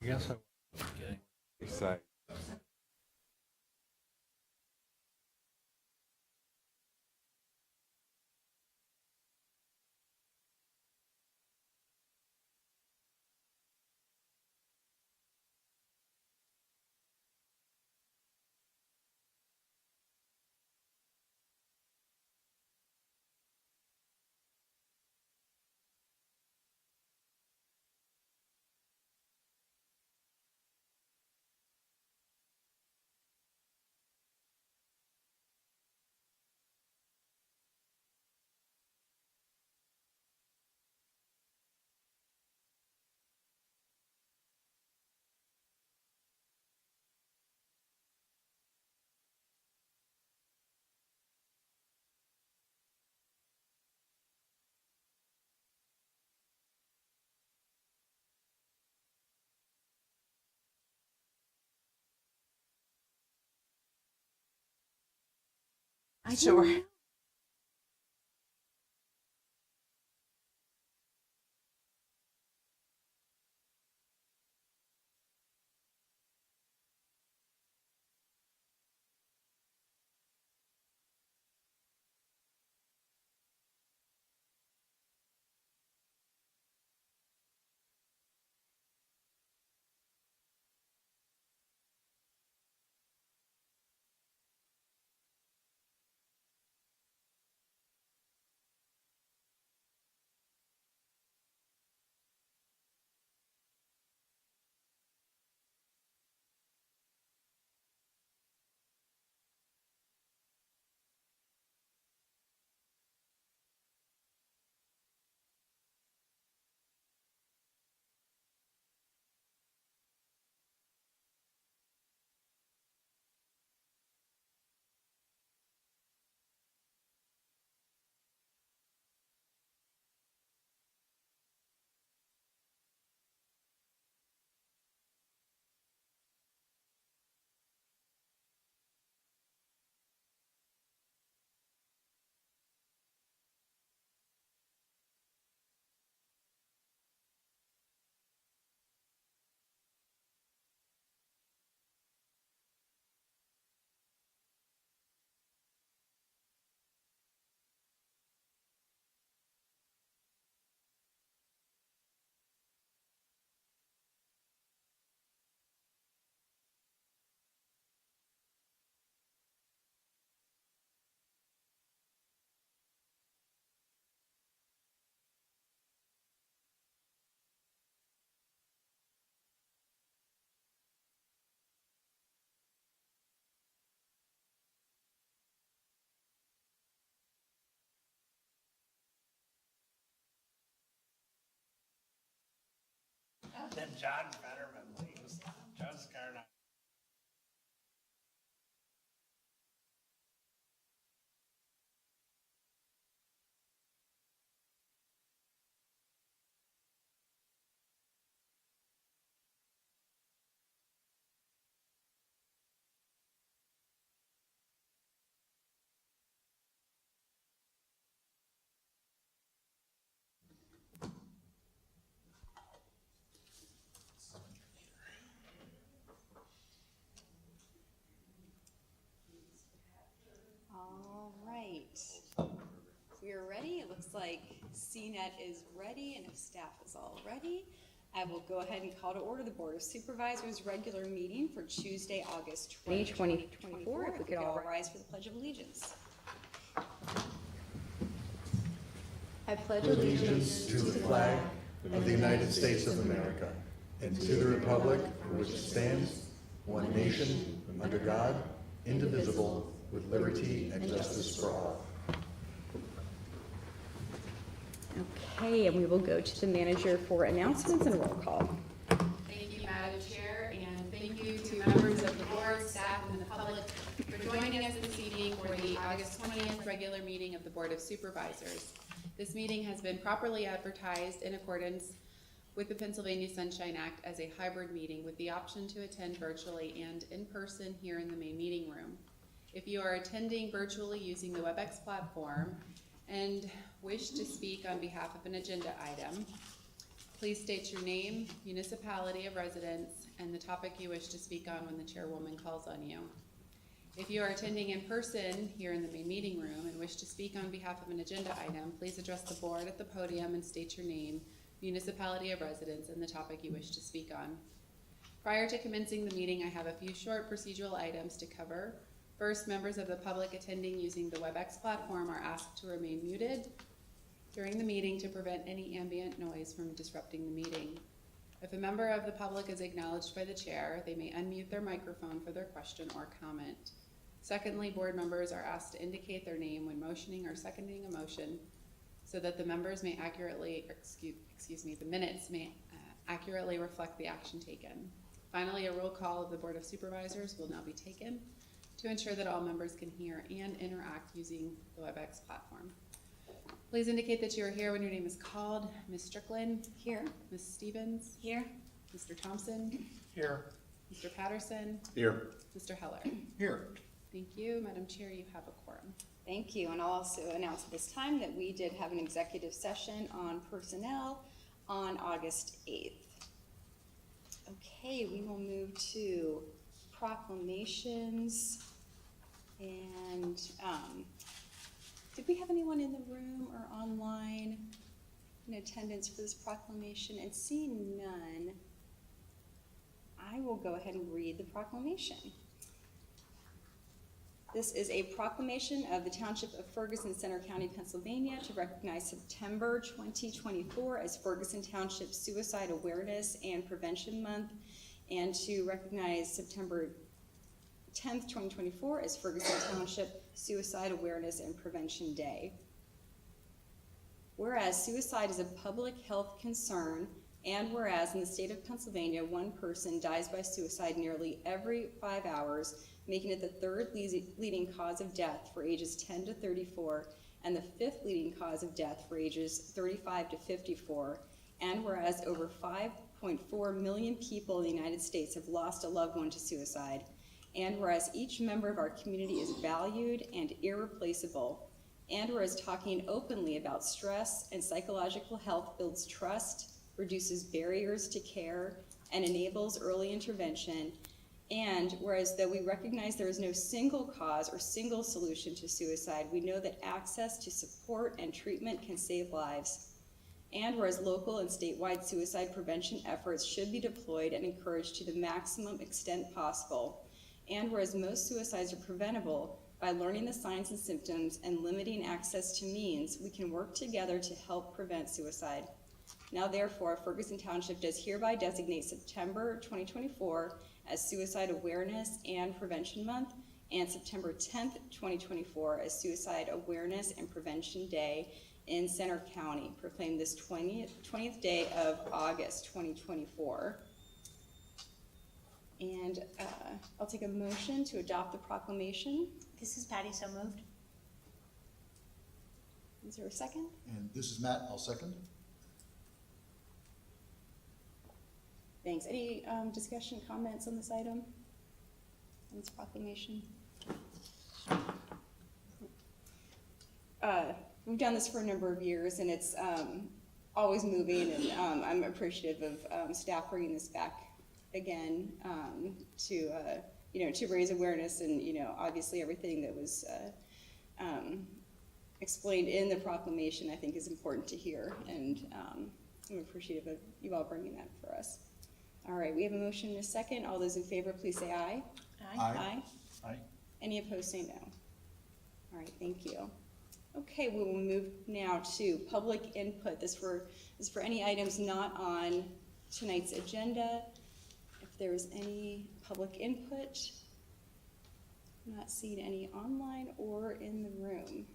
Yes, I was getting excited. Sure. Then John Fetterman leaves. John Scarnett. All right. We are ready. It looks like CNET is ready, and if staff is all ready, I will go ahead and call to order the Board of Supervisors regular meeting for Tuesday, August 20, 2024. If we could all rise for the Pledge of Allegiance. I pledge Allegiance to the flag of the United States of America and to the republic for which it stands, one nation, under God, indivisible, with liberty and justice for all. Okay, and we will go to the manager for announcements and roll call. Thank you, Madam Chair, and thank you to members of the board, staff, and the public for joining us this evening for the August 20th regular meeting of the Board of Supervisors. This meeting has been properly advertised in accordance with the Pennsylvania Sunshine Act as a hybrid meeting with the option to attend virtually and in person here in the main meeting room. If you are attending virtually using the WebEx platform and wish to speak on behalf of an agenda item, Please state your name, municipality of residence, and the topic you wish to speak on when the chairwoman calls on you. If you are attending in person here in the main meeting room and wish to speak on behalf of an agenda item, please address the board at the podium and state your name, municipality of residence, and the topic you wish to speak on. Prior to commencing the meeting, I have a few short procedural items to cover. First, members of the public attending using the WebEx platform are asked to remain muted during the meeting to prevent any ambient noise from disrupting the meeting. If a member of the public is acknowledged by the chair, they may unmute their microphone for their question or comment. Secondly, board members are asked to indicate their name when motioning or seconding a motion so that the members may accurately, the minutes may accurately reflect the action taken. Finally, a roll call of the Board of Supervisors will now be taken to ensure that all members can hear and interact using the WebEx platform. Please indicate that you are here when your name is called. Ms. Strickland? Here. Ms. Stevens? Here. Mr. Thompson? Here. Mr. Patterson? Here. Mr. Heller? Here. Thank you. Madam Chair, you have a quorum. Thank you, and I'll also announce at this time that we did have an executive session on personnel on August 8th. Okay, we will move to proclamations, and did we have anyone in the room or online in attendance for this proclamation? And seeing none, I will go ahead and read the proclamation. This is a proclamation of the Township of Ferguson, Center County, Pennsylvania, to recognize September 2024 as Ferguson Township Suicide Awareness and Prevention Month, and to recognize September 10th, 2024 as Ferguson Township Suicide Awareness and Prevention Day. Whereas suicide is a public health concern, and whereas in the state of Pennsylvania, one person dies by suicide nearly every 5 hours, making it the third leading cause of death for ages 10 to 34, and the fifth leading cause of death for ages 35 to 54. And whereas over 5.4 million people in the United States have lost a loved one to suicide, and whereas each member of our community is valued and irreplaceable, and whereas talking openly about stress and psychological health builds trust, reduces barriers to care, and enables early intervention, and whereas though we recognize there is no single cause or single solution to suicide, we know that access to support and treatment can save lives. And whereas local and statewide suicide prevention efforts should be deployed and encouraged to the maximum extent possible. And whereas most suicides are preventable by learning the signs and symptoms and limiting access to means, we can work together to help prevent suicide. Now therefore, Ferguson Township does hereby designate September 2024 as Suicide Awareness and Prevention Month, and September 10th, 2024 as Suicide Awareness and Prevention Day in Center County, proclaimed this 20th day of August 2024. And I'll take a motion to adopt the proclamation. This is Patty, so moved. Is there a second? And this is Matt, I'll second. Thanks. Any discussion, comments on this item, on this proclamation? We've done this for a number of years, and it's always moving, and I'm appreciative of staff bringing this back again to raise awareness, and obviously everything that was explained in the proclamation I think is important to hear, and I'm appreciative of you all bringing that for us. All right, we have a motion and a second. All those in favor, please say aye. Aye. Aye. Any opposed, say no. All right, thank you. Okay, we will move now to public input. This is for any items not on tonight's agenda. If there is any public input, I'm not seeing any online or in the room.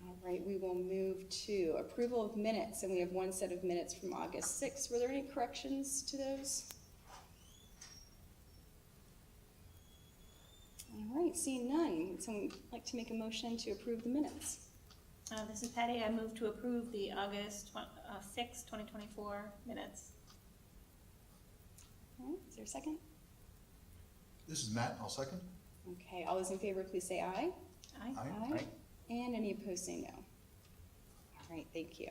All right, we will move to approval of minutes, and we have one set of minutes from August 6th. Were there any corrections to those? All right, seeing none, would someone like to make a motion to approve the minutes? This is Patty. I move to approve the August 6, 2024 minutes. All right, is there a second? This is Matt, I'll second. Okay, all those in favor, please say aye. Aye. Aye. And any opposed, say no. All right, thank you.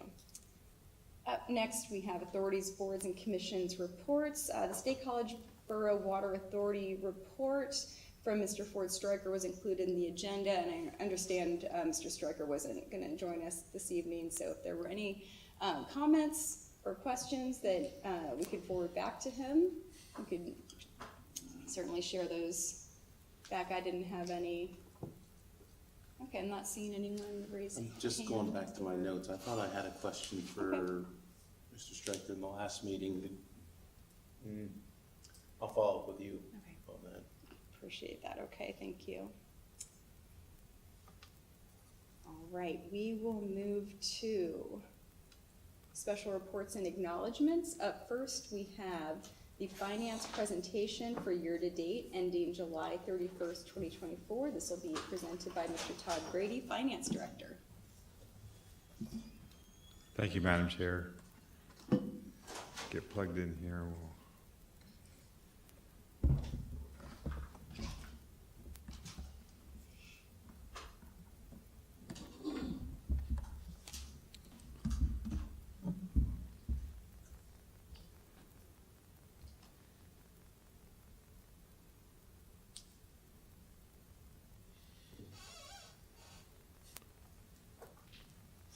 Up next, we have authorities, boards, and commissions reports. The State College Borough Water Authority report from Mr. Ford Stryker was included in the agenda, and I understand Mr. Stryker wasn't going to join us this evening, so if there were any comments or questions that we could forward back to him, we could certainly share those back. I didn't have any. Okay, I'm not seeing anyone raising their Just hand. going back to my notes, I thought I had a question for Mr. Stryker in the last meeting. I'll follow up with you Okay. on that. Appreciate that. Okay, thank you. All right, we will move to special reports and acknowledgements. Up first, we have the finance presentation for year-to-date ending July 31st, 2024. This will be presented by Mr. Todd Grady, Finance Director. Thank you, Madam Chair. Get plugged in here.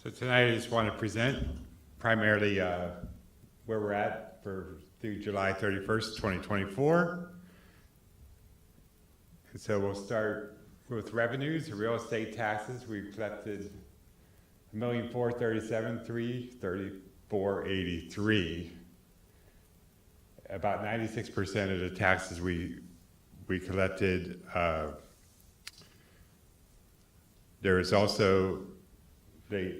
So tonight I just want to present primarily where we're at through July 31st, 2024. And so we'll start with revenues. Real estate taxes, we collected $1,437,334.83. About 96% of the taxes we collected. There is also they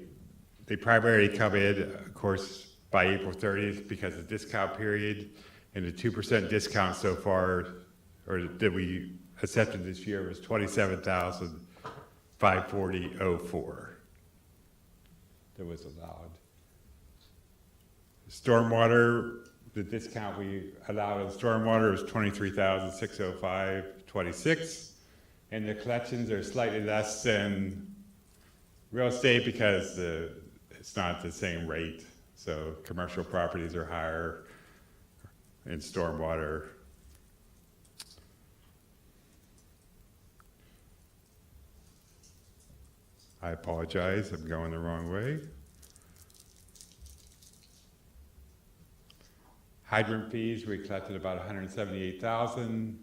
primarily come in, of course, by April 30th because of the discount period, and the 2% discount so far, or that we accepted this year, was $27,540.04 that was allowed. Stormwater, the discount we allowed on stormwater was $23,605.26, and the collections are slightly less than real estate because it's not the same rate. So commercial properties are higher in stormwater. I apologize, I'm going the wrong way. Hydrant fees, we collected about $178,000,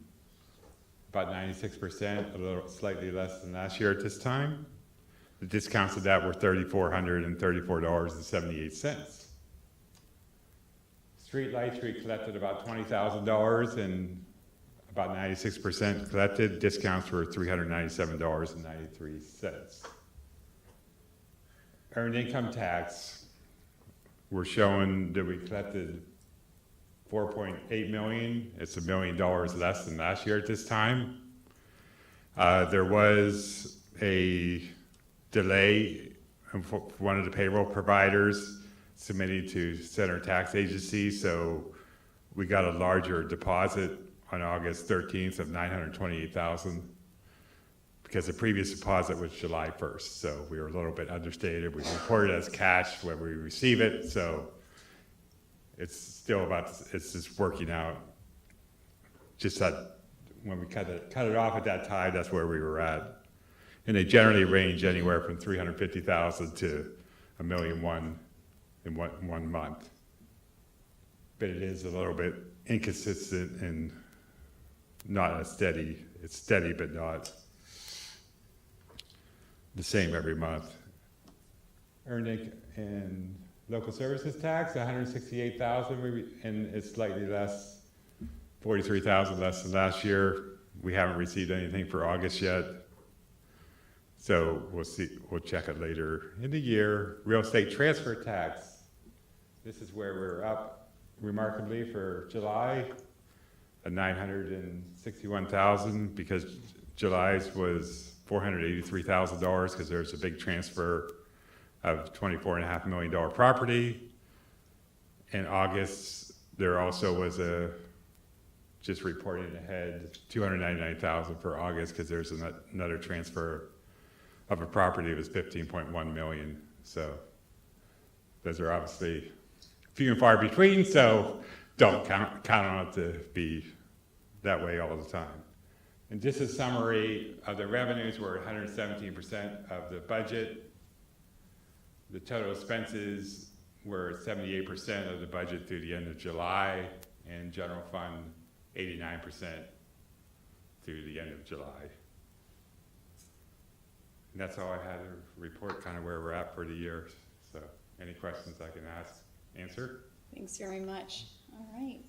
about 96%, a little slightly less than last year at this time. The discounts of that were $3,434.78. Street lights, we collected about $20,000 and about 96% collected. Discounts were $397.93. Earned income tax, we're showing that we collected $4.8 million. It's $1 million less than last year at this time. There was a delay for one of the payroll providers submitting to Center Tax Agency, so we got a larger deposit on August 13th of $928,000 because the previous deposit was July 1st, so we were a little bit understated. We reported as cash when we receive it, so it's just working out. Just that when we cut it off at that time, that's where we were at. And they generally range anywhere from $350,000 to $1.1 million in one month. But it is a little bit inconsistent and not as steady. It's steady, but not the same every month. Earned and local services tax, $168,000, and it's slightly less, $43,000 less than last year. We haven't received anything for August yet. So we'll see, we'll check it later in the year. Real estate transfer tax. This is where we're up remarkably for July, at $961,000 because July's was $483,000 because there's a big transfer of $24.5 million property. In August, there also was just reporting ahead, $299,000 for August because there's another transfer of a property that was $15.1 million. So those are obviously few and far between, so don't count on it to be that way all the time. And just a summary of the revenues, we're at 117% of the budget. The total expenses were at 78% of the budget through the end of July, and general fund 89% through the end of July. And that's all I had to report, kind of where we're at for the year. So any questions I can answer? Thanks very much. All right.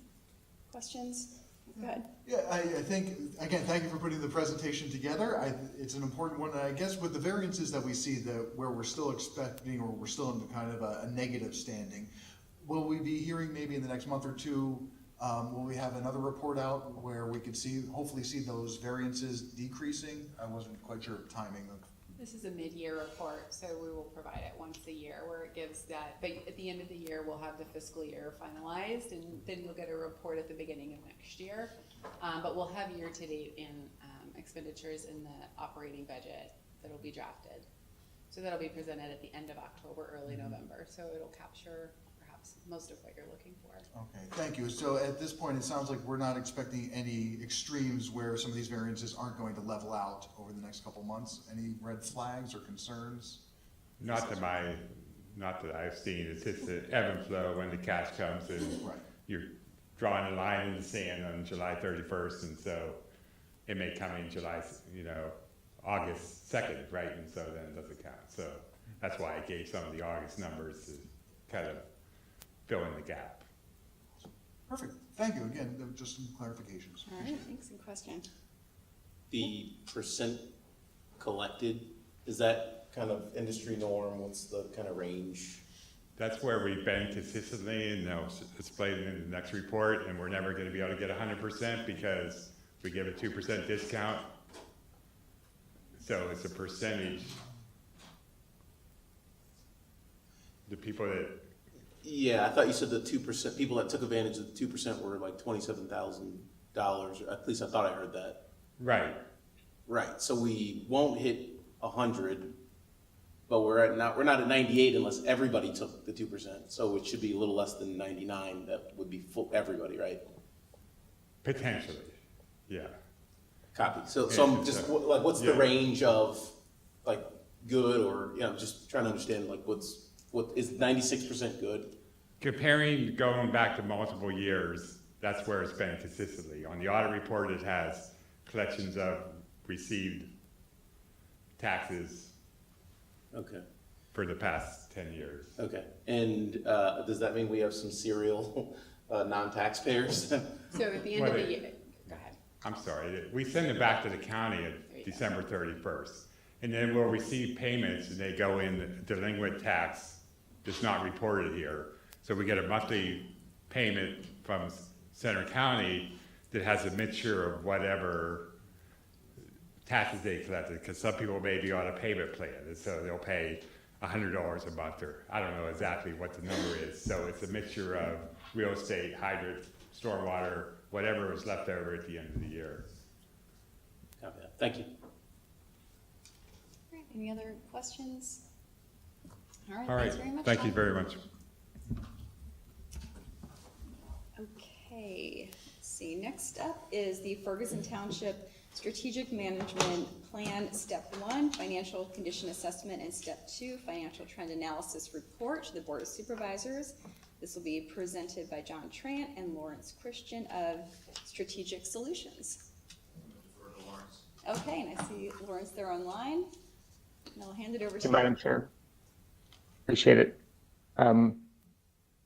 Questions? Good. Yeah, I think, again, thank you for putting the presentation together. It's an important one, and I guess with the variances that we see where we're still expecting, or we're still in kind of a negative standing, will we be hearing maybe in the next month or two, will we have another report out where we could hopefully see those variances decreasing? I wasn't quite sure of timing of. This is a mid-year report, so we will provide it once a year where it gives that, but at the end of the year, we'll have the fiscal year finalized, and then you'll get a report at the beginning of next year. But we'll have year-to-date in expenditures in the operating budget that'll be drafted. So that'll be presented at the end of October, early November, so it'll capture perhaps most of what you're looking for. Okay, thank you. So at this point, it sounds like we're not expecting any extremes where some of these variances aren't going to level out over the next couple months. Any red flags or concerns? Not that I've seen. It's just the ebb and flow when the cash comes, and Right. you're drawing a line in the sand on July 31st, and so it may come in August 2nd, right? And so then it doesn't count. So that's why I gave some of the August numbers to kind of fill in the gap. Perfect. Thank you. Again, there were just some clarifications. All right. Thanks. Good question. The percent collected, is that kind of industry norm? What's the kind of range? That's where we've been consistently, and they'll explain it in the next report, and we're never going to be able to get 100% because we give a 2% discount. So it's a percentage. The people that, Yeah, I thought you said the 2%, people that took advantage of the 2% were like $27,000, or at least I thought I heard that. right, Right, so we won't hit 100, but we're not at 98 unless everybody took the 2%. So it should be a little less than 99. That would be full everybody, right? potentially, yeah. Copy. So Yeah, I'm just what's the yeah. range of like good, or just trying to understand like what is 96% good? Comparing, going back to multiple years, that's where it's been consistently. On the audit report, it has collections of received taxes Okay. for the past 10 years. Okay. And does that mean we have some serial non-taxpayers? So at the end of the year, go ahead. I'm sorry, we send it back to the county at December 31st. And then we'll receive payments, and they go in delinquent tax that's not reported here. So we get a monthly payment from Center County that has a mixture of whatever taxes they collected, because some people may be on a payment plan, and so they'll pay $100 a month, or I don't know exactly what the number is. So it's a mixture of real estate, hydrant, stormwater, whatever was left over at the end of the year. Copy that. Thank you. All right. Any other questions? All right. All right, Thanks very much. thank you Tom. very much. Okay. Let's see. Next up is the Ferguson Township Strategic Management Plan, Step 1, Financial Condition Assessment, and Step 2, Financial Trend Analysis Report to the Board of Supervisors. This will be presented by John Trant and Lawrence Christian of Strategic Solutions. Okay, and I see Lawrence there online, and I'll hand it over to Thank you, you. Madam Chair. Appreciate it.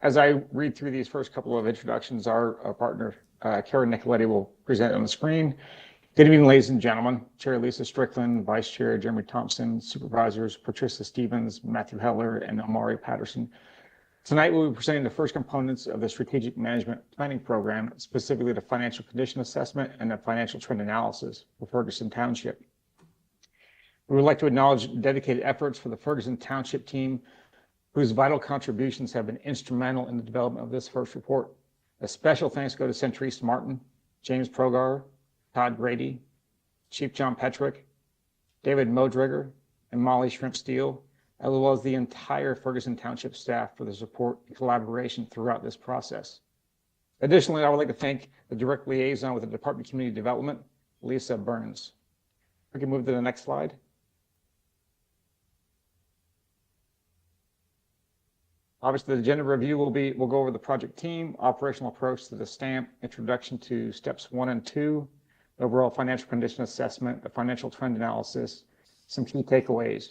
As I read through these first couple of introductions, our partner, Karen Nicoletti, will present on the screen. Good evening, ladies and gentlemen. Chair Lisa Strickland, Vice Chair Jeremy Thompson, Supervisors Patricia Stevens, Matthew Heller, and Amari Patterson. Tonight, we'll be presenting the first components of the Strategic Management Planning Program, specifically the Financial Condition Assessment and the Financial Trend Analysis for Ferguson Township. We would like to acknowledge dedicated efforts for the Ferguson Township team, whose vital contributions have been instrumental in the development of this first report. A special thanks go to Centrese Martin, James Progar, Todd Grady, Chief John Petrick, David Modrigger, and Molly Shrimp Steele, as well as the entire Ferguson Township staff for the support and collaboration throughout this process. Additionally, I would like to thank the direct liaison with the Department of Community Development, Lisa Burns. We can move to the next slide. Obviously, the agenda review we'll go over the project team, operational approach to the stamp, introduction to steps 1 and 2, overall financial condition assessment, the financial trend analysis, some key takeaways.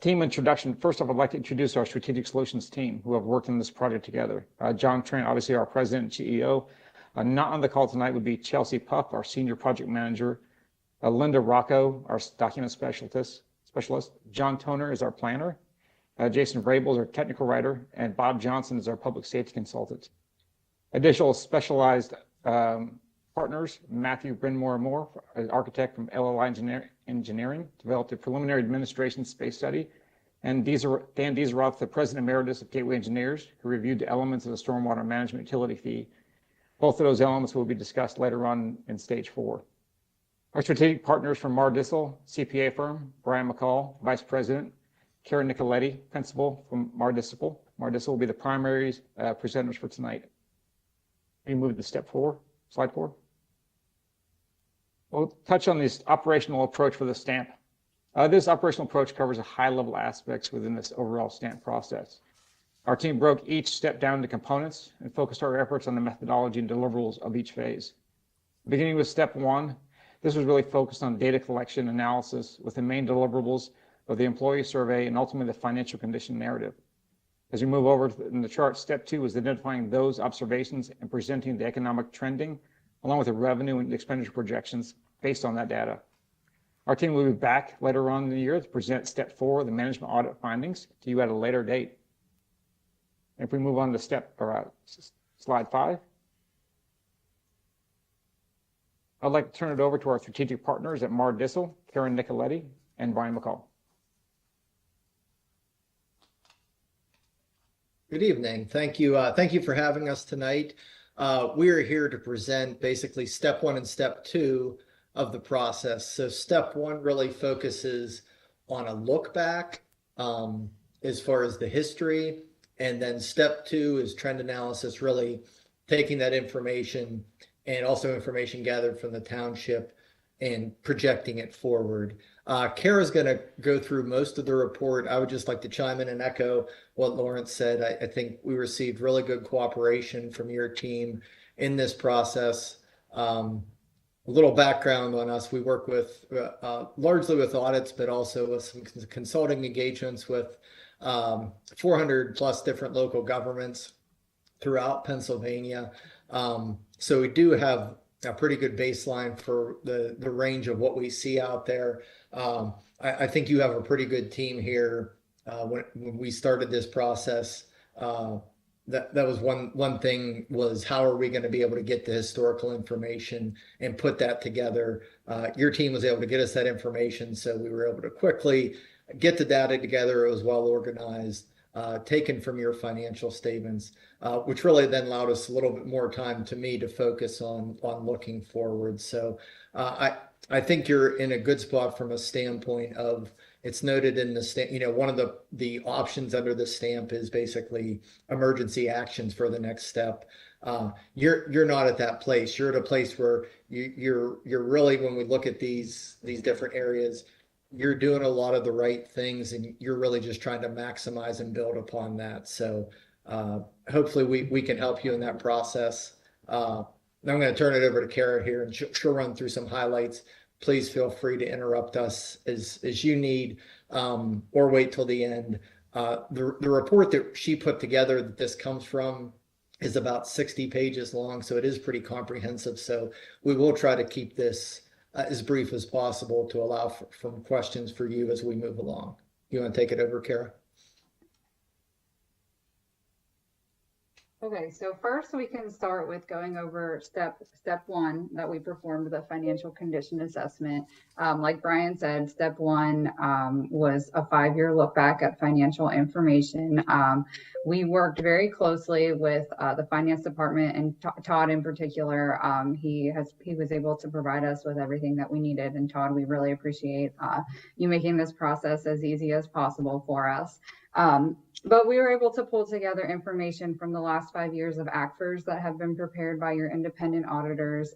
Team introduction. First off, I'd like to introduce our strategic solutions team who have worked on this project together. John Trent, obviously our president and CEO. Not on the call tonight would be Chelsea Puff, our senior project manager. Linda Rocco, our document specialist. John Toner is our planner. Jason Vrabel is our technical writer, and Bob Johnson is our public safety consultant. Additional specialized partners, Matthew Brynmore Moore, an architect from LLI Engineering, developed a preliminary administration space study, and Dan Dieseroth, the president emeritus of Gateway Engineers, who reviewed the elements of the stormwater management utility fee. Both of those elements will be discussed later on in stage 4. Our strategic partners from Mar Dissel, CPA firm, Brian McCall, vice president, Karen Nicoletti, principal from Mar Dissel. Mar Dissel will be the primary presenters for tonight. We move to step 4, slide 4. We'll touch on this operational approach for the stamp. This operational approach covers a high-level aspects within this overall stamp process. Our team broke each step down into components and focused our efforts on the methodology and deliverables of each phase. Beginning with step 1, this was really focused on data collection analysis with the main deliverables of the employee survey and ultimately the financial condition narrative. As we move over in the chart, step 2 is identifying those observations and presenting the economic trending along with the revenue and expenditure projections based on that data. Our team will be back later on in the year to present step 4, the management audit findings, to you at a later date. If we move on to slide 5. I'd like to turn it over to our strategic partners at Mar Dissel, Karen Nicoletti, and Brian McCall. Good evening. Thank you. Thank you for having us tonight. We are here to present basically step 1 and step 2 of the process. So step 1 really focuses on a look back as far as the history. And then step 2 is trend analysis, really taking that information and also information gathered from the township and projecting it forward. Kara's going to go through most of the report. I would just like to chime in and echo what Lawrence said. I think we received really good cooperation from your team in this process. A little background on us. We work with largely with audits, but also with some consulting engagements with 400 plus different local governments throughout Pennsylvania. So we do have a pretty good baseline for the range of what we see out there. I think you have a pretty good team here. When we started this process, that was one thing was how are we going to be able to get the historical information and put that together? Your team was able to get us that information, so we were able to quickly get the data together. It was well organized, taken from your financial statements, which really then allowed us a little bit more time to focus on looking forward. So I think you're in a good spot from a standpoint of it's noted in the stamp. One of the options under the stamp is basically emergency actions for the next step. You're not at that place. You're at a place where you're really, when we look at these different areas, you're doing a lot of the right things and you're really just trying to maximize and build upon that. So hopefully we can help you in that process. Now I'm going to turn it over to Kara here and she'll run through some highlights. Please feel free to interrupt us as you need, or wait till the end. The report that she put together that this comes from is about 60 pages long, so it is pretty comprehensive. So we will try to keep this as brief as possible to allow for questions for you as we move along. You want to take it over, Kara? Okay, so first we can start with going over step one that we performed the financial condition assessment. Like Brian said, step one was a 5-year look back at financial information. We worked very closely with the finance department and Todd in particular. He was able to provide us with everything that we needed. And Todd, we really appreciate you making this process as easy as possible for us. But we were able to pull together information from the last 5 years of ACFRs that have been prepared by your independent auditors,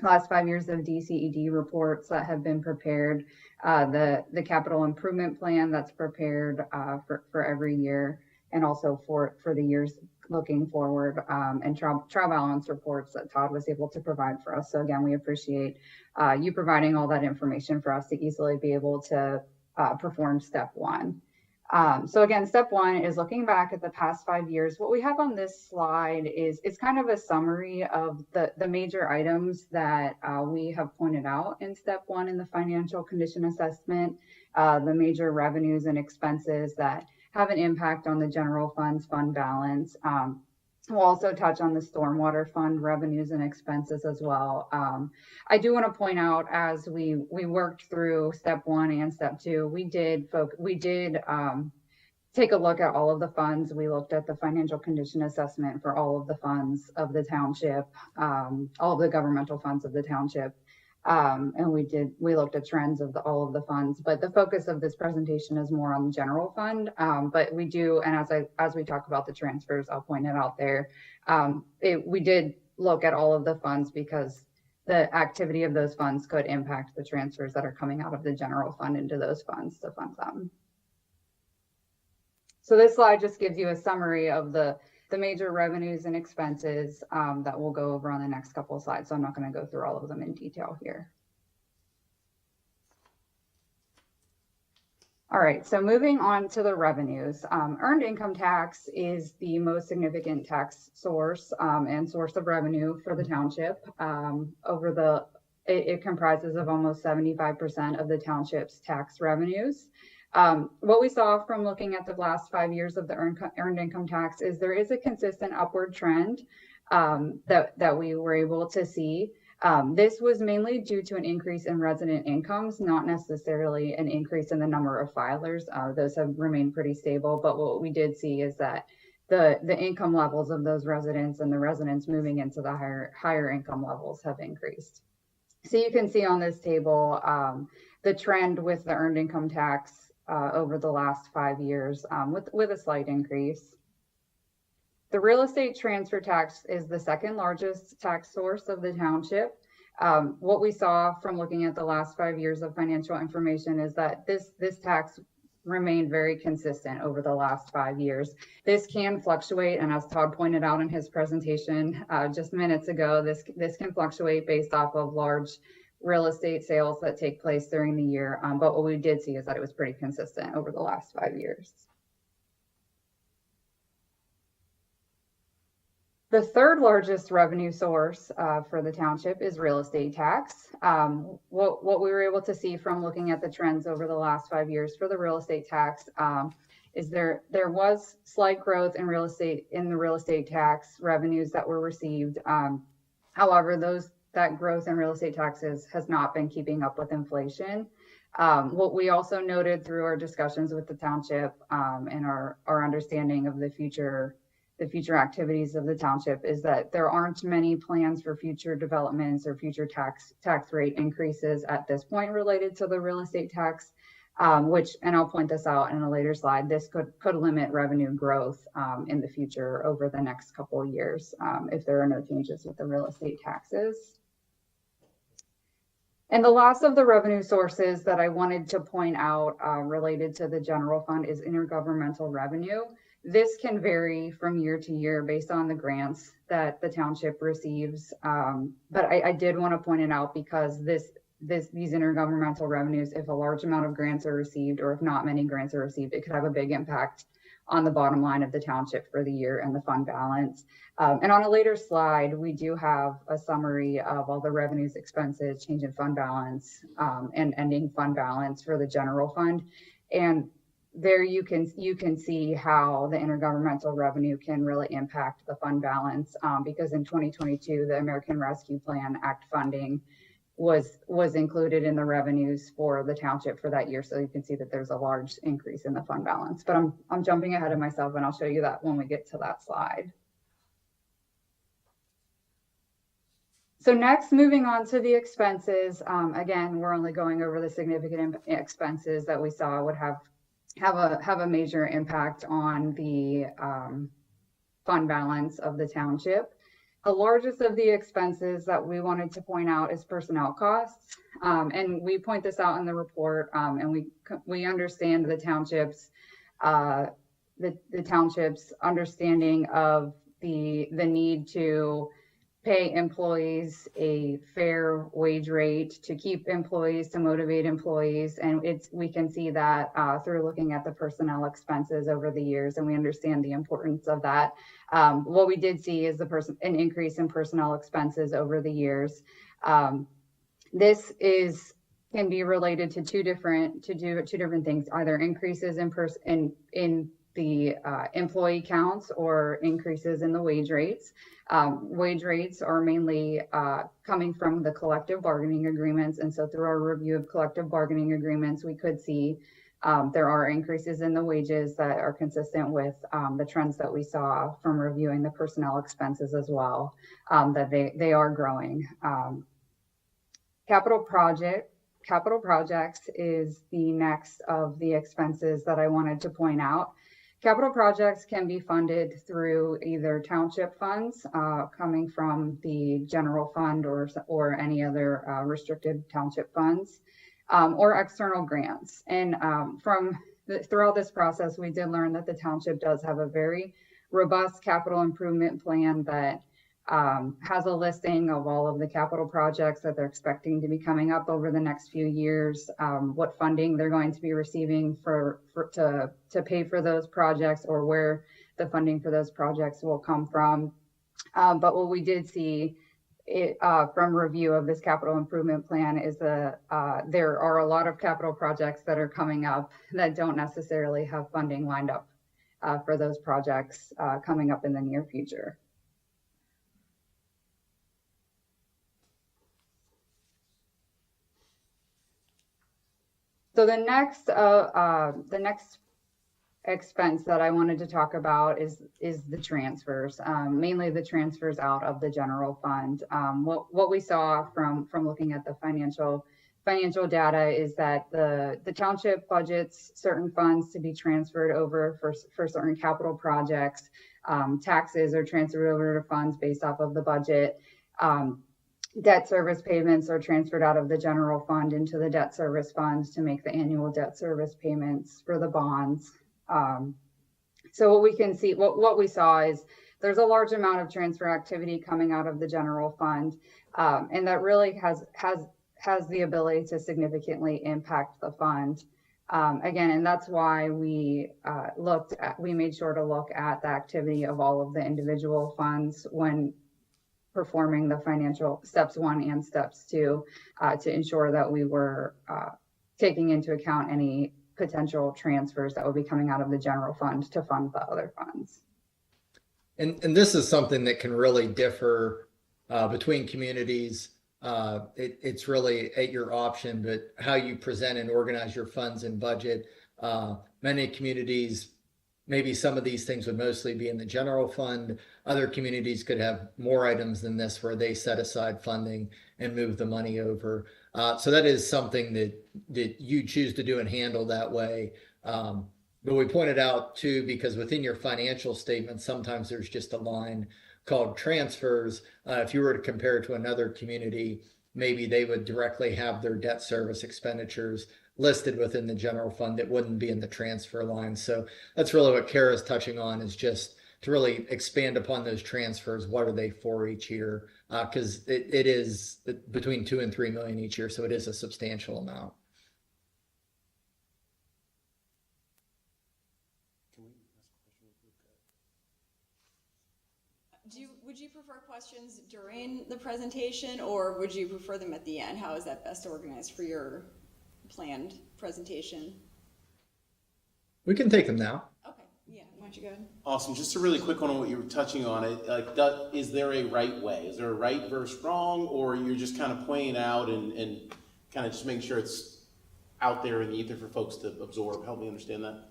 last 5 years of DCED reports that have been prepared, the capital improvement plan that's prepared for every year, and also for the years looking forward, and trial balance reports that Todd was able to provide for us. So again, we appreciate you providing all that information for us to easily be able to perform step one. So again, step one is looking back at the past 5 years. What we have on this slide is kind of a summary of the major items that we have pointed out in step one in the financial condition assessment, the major revenues and expenses that have an impact on the general fund's fund balance. We'll also touch on the stormwater fund revenues and expenses as well. I do want to point out, as we worked through step one and step two, we did take a look at all of the funds. We looked at the financial condition assessment for all of the funds of the township, all of the governmental funds of the township. And we looked at trends of all of the funds, but the focus of this presentation is more on the general fund. But we do, and as we talk about the transfers, I'll point it out there. We did look at all of the funds because the activity of those funds could impact the transfers that are coming out of the general fund into those funds to fund them. So this slide just gives you a summary of the major revenues and expenses that we'll go over on the next couple of slides. So I'm not going to go through all of them in detail here. All right, so moving on to the revenues. Earned income tax is the most significant tax source and source of revenue for the township. It comprises of almost 75% of the township's tax revenues. What we saw from looking at the last 5 years of the earned income tax is there is a consistent upward trend that we were able to see. This was mainly due to an increase in resident incomes, not necessarily an increase in the number of filers. Those have remained pretty stable, but what we did see is that the income levels of those residents and the residents moving into the higher income levels have increased. So you can see on this table the trend with the earned income tax over the last 5 years with a slight increase. The real estate transfer tax is the second largest tax source of the township. What we saw from looking at the last 5 years of financial information is that this tax remained very consistent over the last 5 years. This can fluctuate, and as Todd pointed out in his presentation just minutes ago, this can fluctuate based off of large real estate sales that take place during the year. But what we did see is that it was pretty consistent over the last 5 years. The third largest revenue source for the township is real estate tax. What we were able to see from looking at the trends over the last 5 years for the real estate tax is there was slight growth in the real estate tax revenues that were received. However, that growth in real estate taxes has not been keeping up with inflation. What we also noted through our discussions with the township and our understanding of the future activities of the township is that there aren't many plans for future developments or future tax rate increases at this point related to the real estate tax, and I'll point this out in a later slide, this could limit revenue growth in the future over the next couple of years if there are no changes with the real estate taxes. And the last of the revenue sources that I wanted to point out related to the general fund is intergovernmental revenue. This can vary from year to year based on the grants that the township receives. But I did want to point it out because these intergovernmental revenues, if a large amount of grants are received or if not many grants are received, it could have a big impact on the bottom line of the township for the year and the fund balance. And on a later slide, we do have a summary of all the revenues, expenses, change in fund balance, and ending fund balance for the general fund. And there you can see how the intergovernmental revenue can really impact the fund balance, because in 2022, the American Rescue Plan Act funding was included in the revenues for the township for that year. So you can see that there's a large increase in the fund balance, but I'm jumping ahead of myself, and I'll show you that when we get to that slide. So next, moving on to the expenses. Again, we're only going over the significant expenses that we saw would have a major impact on the fund balance of the township. The largest of the expenses that we wanted to point out is personnel costs. And we point this out in the report, and we understand the township's understanding of the need to pay employees a fair wage rate, to keep employees, to motivate employees. And we can see that through looking at the personnel expenses over the years, and we understand the importance of that. What we did see is an increase in personnel expenses over the years. This can be related to two different things, either increases in the employee counts or increases in the wage rates. Wage rates are mainly coming from the collective bargaining agreements. And so through our review of collective bargaining agreements, we could see there are increases in the wages that are consistent with the trends that we saw from reviewing the personnel expenses as well, that they are growing. Capital projects is the next of the expenses that I wanted to point out. Capital projects can be funded through either township funds coming from the general fund or any other restricted township funds, or external grants. And throughout this process, we did learn that the township does have a very robust capital improvement plan that has a listing of all of the capital projects that they're expecting to be coming up over the next few years, what funding they're going to be receiving to pay for those projects, or where the funding for those projects will come from. But what we did see from review of this capital improvement plan is there are a lot of capital projects that are coming up that don't necessarily have funding lined up for those projects coming up in the near future. So the next expense that I wanted to talk about is the transfers, mainly the transfers out of the general fund. What we saw from looking at the financial data is that the township budgets certain funds to be transferred over for certain capital projects. Taxes are transferred over to funds based off of the budget. Debt service payments are transferred out of the general fund into the debt service funds to make the annual debt service payments for the bonds. So what we can see, what we saw is there's a large amount of transfer activity coming out of the general fund, and that really has the ability to significantly impact the fund. Again, and that's why we made sure to look at the activity of all of the individual funds when performing the financial steps 1 and steps 2 to ensure that we were taking into account any potential transfers that would be coming out of the general fund to fund the other funds. And this is something that can really differ between communities. It's really at your option, but how you present and organize your funds and budget. Many communities, maybe some of these things would mostly be in the general fund. Other communities could have more items than this where they set aside funding and move the money over. So that is something that you choose to do and handle that way. But we pointed out too, because within your financial statement, sometimes there's just a line called transfers. If you were to compare it to another community, maybe they would directly have their debt service expenditures listed within the general fund that wouldn't be in the transfer line. So that's really what Kara's touching on, is just to really expand upon those transfers. What are they for each year? Because it is between 2 and 3 million each year. So it is a substantial amount. Would you prefer questions during the presentation, or would you prefer them at the end? How is that best organized for your planned presentation? We can take them now. Okay, yeah, why don't you go ahead? Awesome. Just a really quick one on what you were touching on. It like, is there a right way? Is there a right versus wrong, or you're just kind of playing out and kind of just making sure it's out there in the ether for folks to absorb? Help me understand that.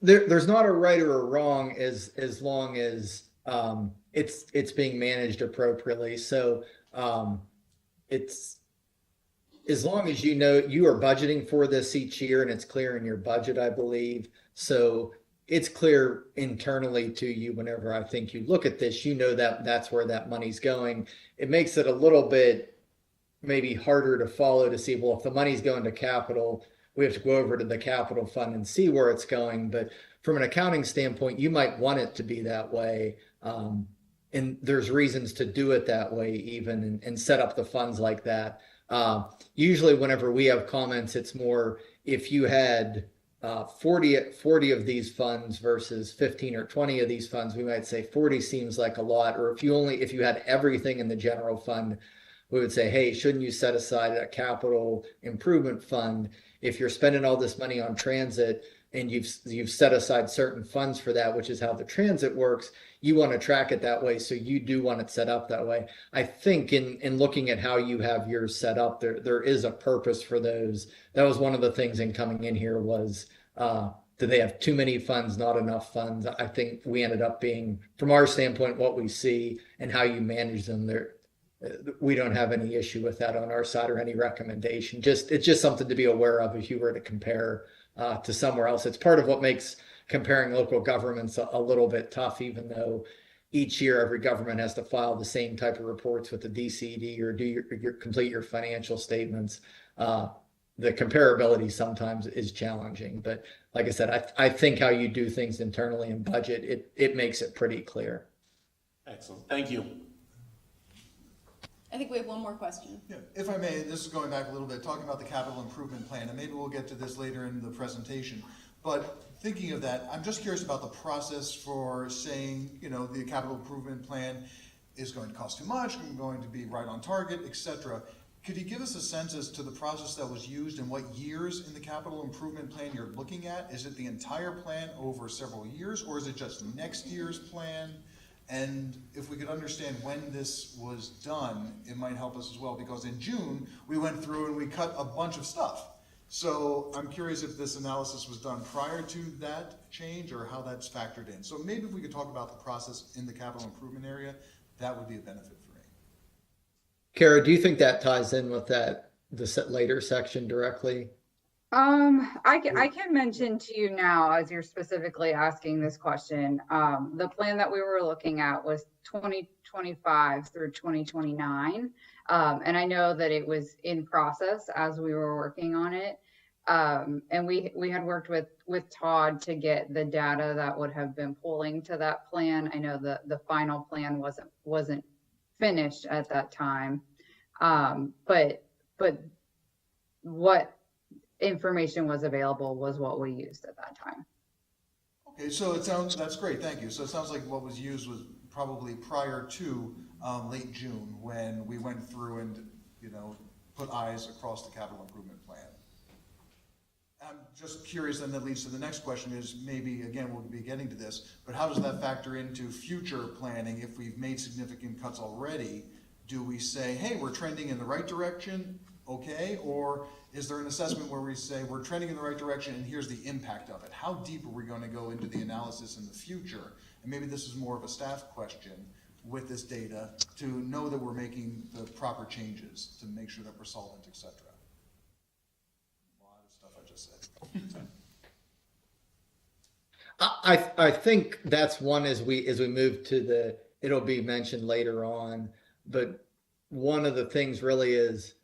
There's not a right or a wrong as long as it's being managed appropriately. So it's as long as you know you are budgeting for this each year and it's clear in your budget, I believe. So it's clear internally to you whenever I think you look at this, you know that that's where that money's going. It makes it a little bit maybe harder to follow to see, well, if the money's going to capital, we have to go over to the capital fund and see where it's going. But from an accounting standpoint, you might want it to be that way. And there's reasons to do it that way even and set up the funds like that. Usually whenever we have comments, it's more if you had 40 of these funds versus 15 or 20 of these funds, we might say 40 seems like a lot. Or if you had everything in the general fund, we would say, hey, shouldn't you set aside a capital improvement fund? If you're spending all this money on transit and you've set aside certain funds for that, which is how the transit works, you want to track it that way. So you do want it set up that way. I think in looking at how you have yours set up, there is a purpose for those. That was one of the things in coming in here was, do they have too many funds, not enough funds? I think we ended up being, from our standpoint, what we see and how you manage them there. We don't have any issue with that on our side or any recommendation. It's just something to be aware of if you were to compare to somewhere else. It's part of what makes comparing local governments a little bit tough, even though each year every government has to file the same type of reports with the DCD or do complete your financial statements. The comparability sometimes is challenging, but like I said, I think how you do things internally in budget, it makes it pretty clear. Excellent. Thank you. I think we have one more question. Yeah, if I may, this is going back a little bit, talking about the capital improvement plan, and maybe we'll get to this later in the presentation. But thinking of that, I'm just curious about the process for saying, the capital improvement plan is going to cost too much, going to be right on target, etc. Could you give us a sense as to the process that was used and what years in the capital improvement plan you're looking at? Is it the entire plan over several years, or is it just next year's plan? And if we could understand when this was done, it might help us as well, because in June, we went through and we cut a bunch of stuff. So I'm curious if this analysis was done prior to that change or how that's factored in. So maybe if we could talk about the process in the capital improvement area, that would be a benefit for me. Kara, do you think that ties in with the later section directly? I can mention to you now, as you're specifically asking this question, the plan that we were looking at was 2025 through 2029. And I know that it was in process as we were working on it. And we had worked with Todd to get the data that would have been pulling to that plan. I know the final plan wasn't finished at that time. But what information was available was what we used at that time. Okay, so that's great, thank you. So it sounds like what was used was probably prior to late June when we went through and, put eyes across the capital improvement plan. I'm just curious, and that leads to the next question is maybe, again, we'll be getting to this, but how does that factor into future planning if we've made significant cuts already? Do we say, hey, we're trending in the right direction, okay? Or is there an assessment where we say we're trending in the right direction and here's the impact of it? How deep are we going to go into the analysis in the future? And maybe this is more of a staff question with this data to know that we're making the proper changes to make sure that we're solvent, et cetera. A lot of stuff I just said. I think that's one as we move to it'll be mentioned later on, but one of the things really is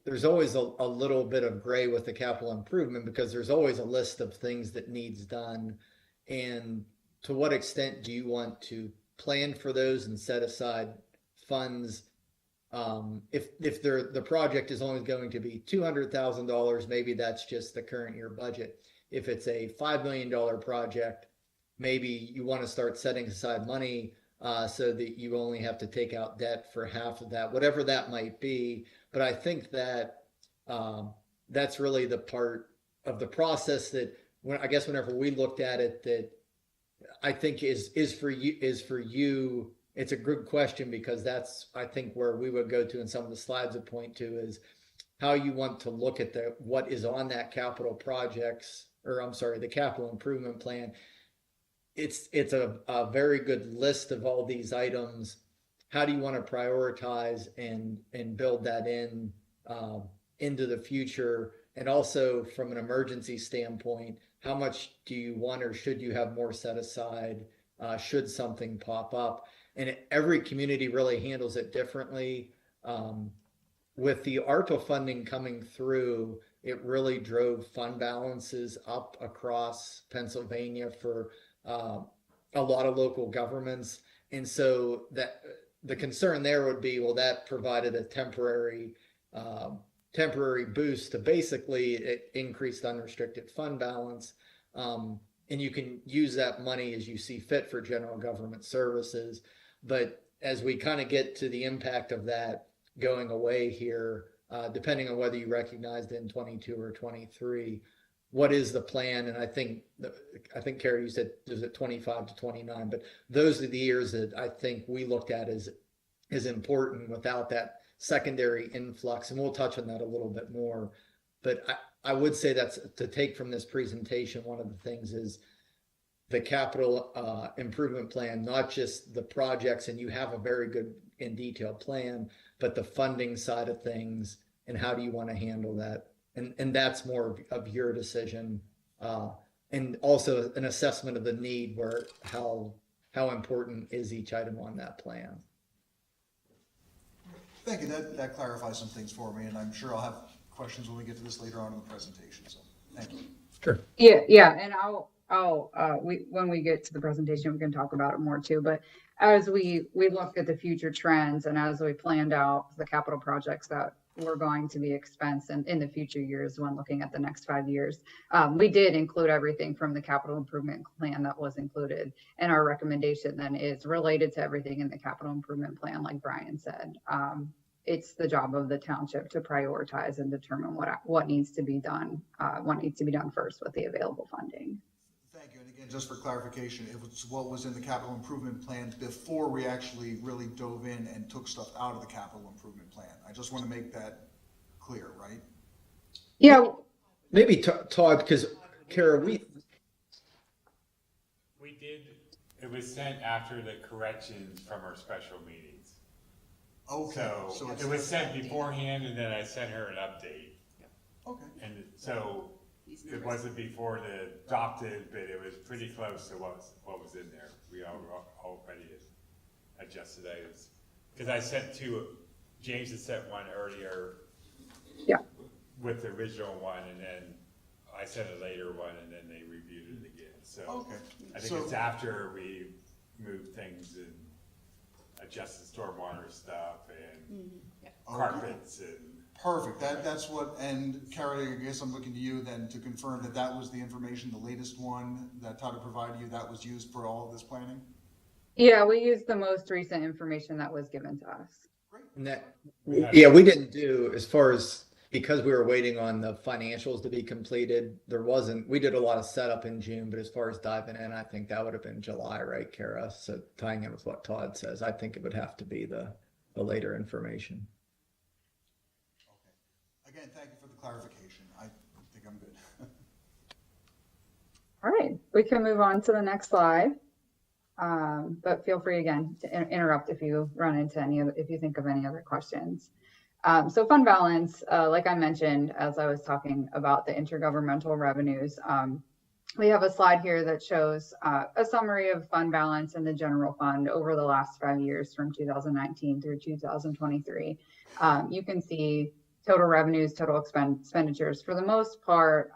there's always a little bit of gray with the capital improvement because there's always a list of things that needs done. And to what extent do you want to plan for those and set aside funds? If the project is only going to be $200,000, maybe that's just the current year budget. If it's a $5 million project, maybe you want to start setting aside money so that you only have to take out debt for half of that, whatever that might be. But I think that that's really the part the process that I guess whenever we looked at it, that I think is for you. It's a good question because that's, I think, where we would go to, and some of the slides would point to, is how you want to look at what is on that capital projects, or I'm sorry, the capital improvement plan. It's a very good list of all these items. How do you want to prioritize and build that into the future? And also from an emergency standpoint, how much do you want, or should you have more set aside should something pop up? And every community really handles it differently. With the ARPA funding coming through, it really drove fund balances up across Pennsylvania for a lot of local governments. And so that the concern there would be, well, that provided a temporary boost to basically it increased unrestricted fund balance. And you can use that money as you see fit for general government services. But as we kind of get to the impact of that going away here, depending on whether you recognized it in 22 or 23, what is the plan? And I think Carrie, you said, is it 25 to 29? But those are the years that I think we looked at as important without that secondary influx. And we'll touch on that a little bit more. But I would say that's to take from this presentation. One of the things is the capital improvement plan, not just the projects, and you have a very good and detailed plan, but the funding side of things and how do you want to handle that? And that's more of your decision. And also an assessment of the need, where how important is each item on that plan. Thank you. That clarifies some things for me, and I'm sure I'll have questions when we get to this later on in the presentation. So thank you. Sure. Yeah, and when we get to the presentation, we can talk about it more too. But as we looked at the future trends, and as we planned out the capital projects that were going to be expensed in the future years, when looking at the next 5 years, we did include everything from the capital improvement plan that was included. And our recommendation then is related to everything in the capital improvement plan, like Brian said. It's the job of the township to prioritize and determine what needs to be done, first with the available funding. Thank you. And again, just for clarification, it was what was in the capital improvement plan before we actually really dove in and took stuff out of the capital improvement plan. I just want to make that clear, right? Yeah. Maybe Todd, because Kara, we did, it was sent after the corrections from our special meetings. Okay. So it was sent beforehand, and then I sent her an update. Okay. And so it wasn't before the adopted, but it was pretty close to what was in there. We already adjusted items. Because I sent James had sent one earlier. Yeah. With the original one, and then I sent a later one, and then they reviewed it again. So Okay. I think it's after we moved things and adjusted stormwater stuff and carpets and. Perfect. That's what, and Carrie, I guess I'm looking to you then to confirm that was the information, the latest one that Todd had provided you, that was used for all of this planning? Yeah, we used the most recent information that was given to us. Great. And we didn't do, as far as, because we were waiting on the financials to be completed, we did a lot of setup in June, but as far as diving in, I think that would have been July, right, Kara? So tying in with what Todd says, I think it would have to be the later information. Again, thank you for the clarification. I think I'm good. All right, we can move on to the next slide. But feel free again to interrupt if you run into if you think of any other questions. So fund balance, like I mentioned, as I was talking about the intergovernmental revenues, we have a slide here that shows a summary of fund balance in the general fund over the last 5 years from 2019 through 2023. You can see total revenues, total expenditures. For the most part,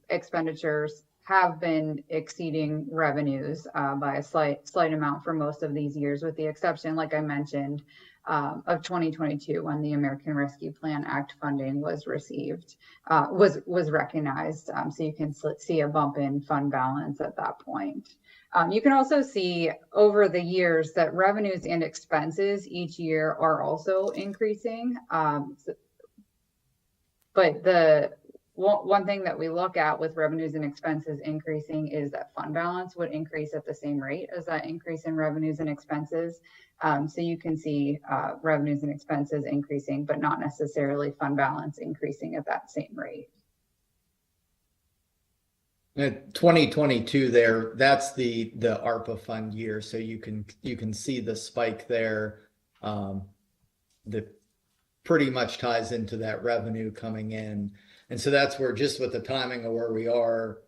expenditures have been exceeding revenues by a slight amount for most of these years, with the exception, like I mentioned, of 2022, when the American Rescue Plan Act funding was received, was recognized. So you can see a bump in fund balance at that point. You can also see over the years that revenues and expenses each year are also increasing. But one thing that we look at with revenues and expenses increasing is that fund balance would increase at the same rate as that increase in revenues and expenses. So you can see revenues and expenses increasing, but not necessarily fund balance increasing at that same rate. 2022 there, that's the ARPA fund year. So you can see the spike there that pretty much ties into that revenue coming in. And so that's where, just with the timing of where we are,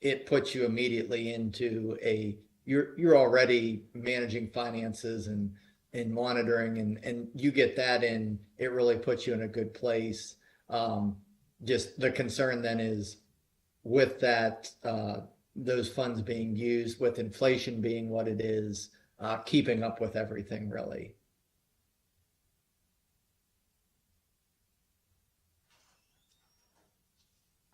it puts you immediately into you're already managing finances and monitoring, and you get that in, it really puts you in a good place. Just the concern then is with that, those funds being used, with inflation being what it is, keeping up with everything really.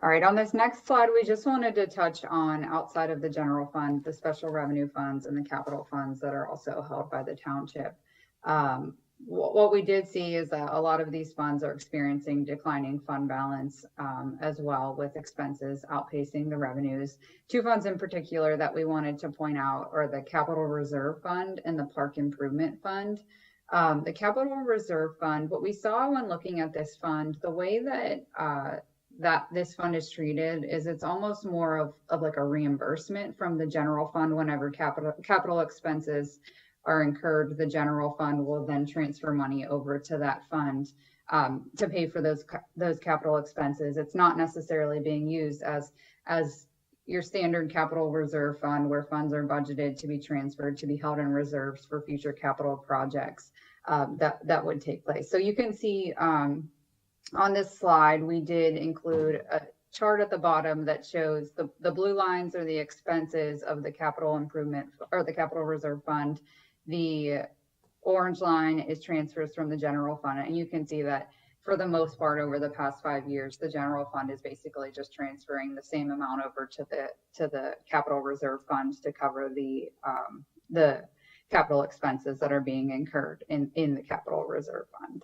All right, on this next slide, we just wanted to touch on, outside of the general fund, the special revenue funds and the capital funds that are also held by the township. What we did see is that a lot of these funds are experiencing declining fund balance as well, with expenses outpacing the revenues. Two funds in particular that we wanted to point out are the Capital Reserve Fund and the Park Improvement Fund. The Capital Reserve Fund, what we saw when looking at this fund, the way that this fund is treated is it's almost more of like a reimbursement from the general fund. Whenever capital expenses are incurred, the general fund will then transfer money over to that fund to pay for those capital expenses. It's not necessarily being used as your standard capital reserve fund, where funds are budgeted to be transferred to be held in reserves for future capital projects that would take place. So you can see on this slide, we did include a chart at the bottom that shows the blue lines are the expenses of the capital improvement or the capital reserve fund. The orange line is transfers from the general fund. And you can see that for the most part, over the past 5 years, the general fund is basically just transferring the same amount over to the capital reserve fund to cover the capital expenses that are being incurred in the capital reserve fund.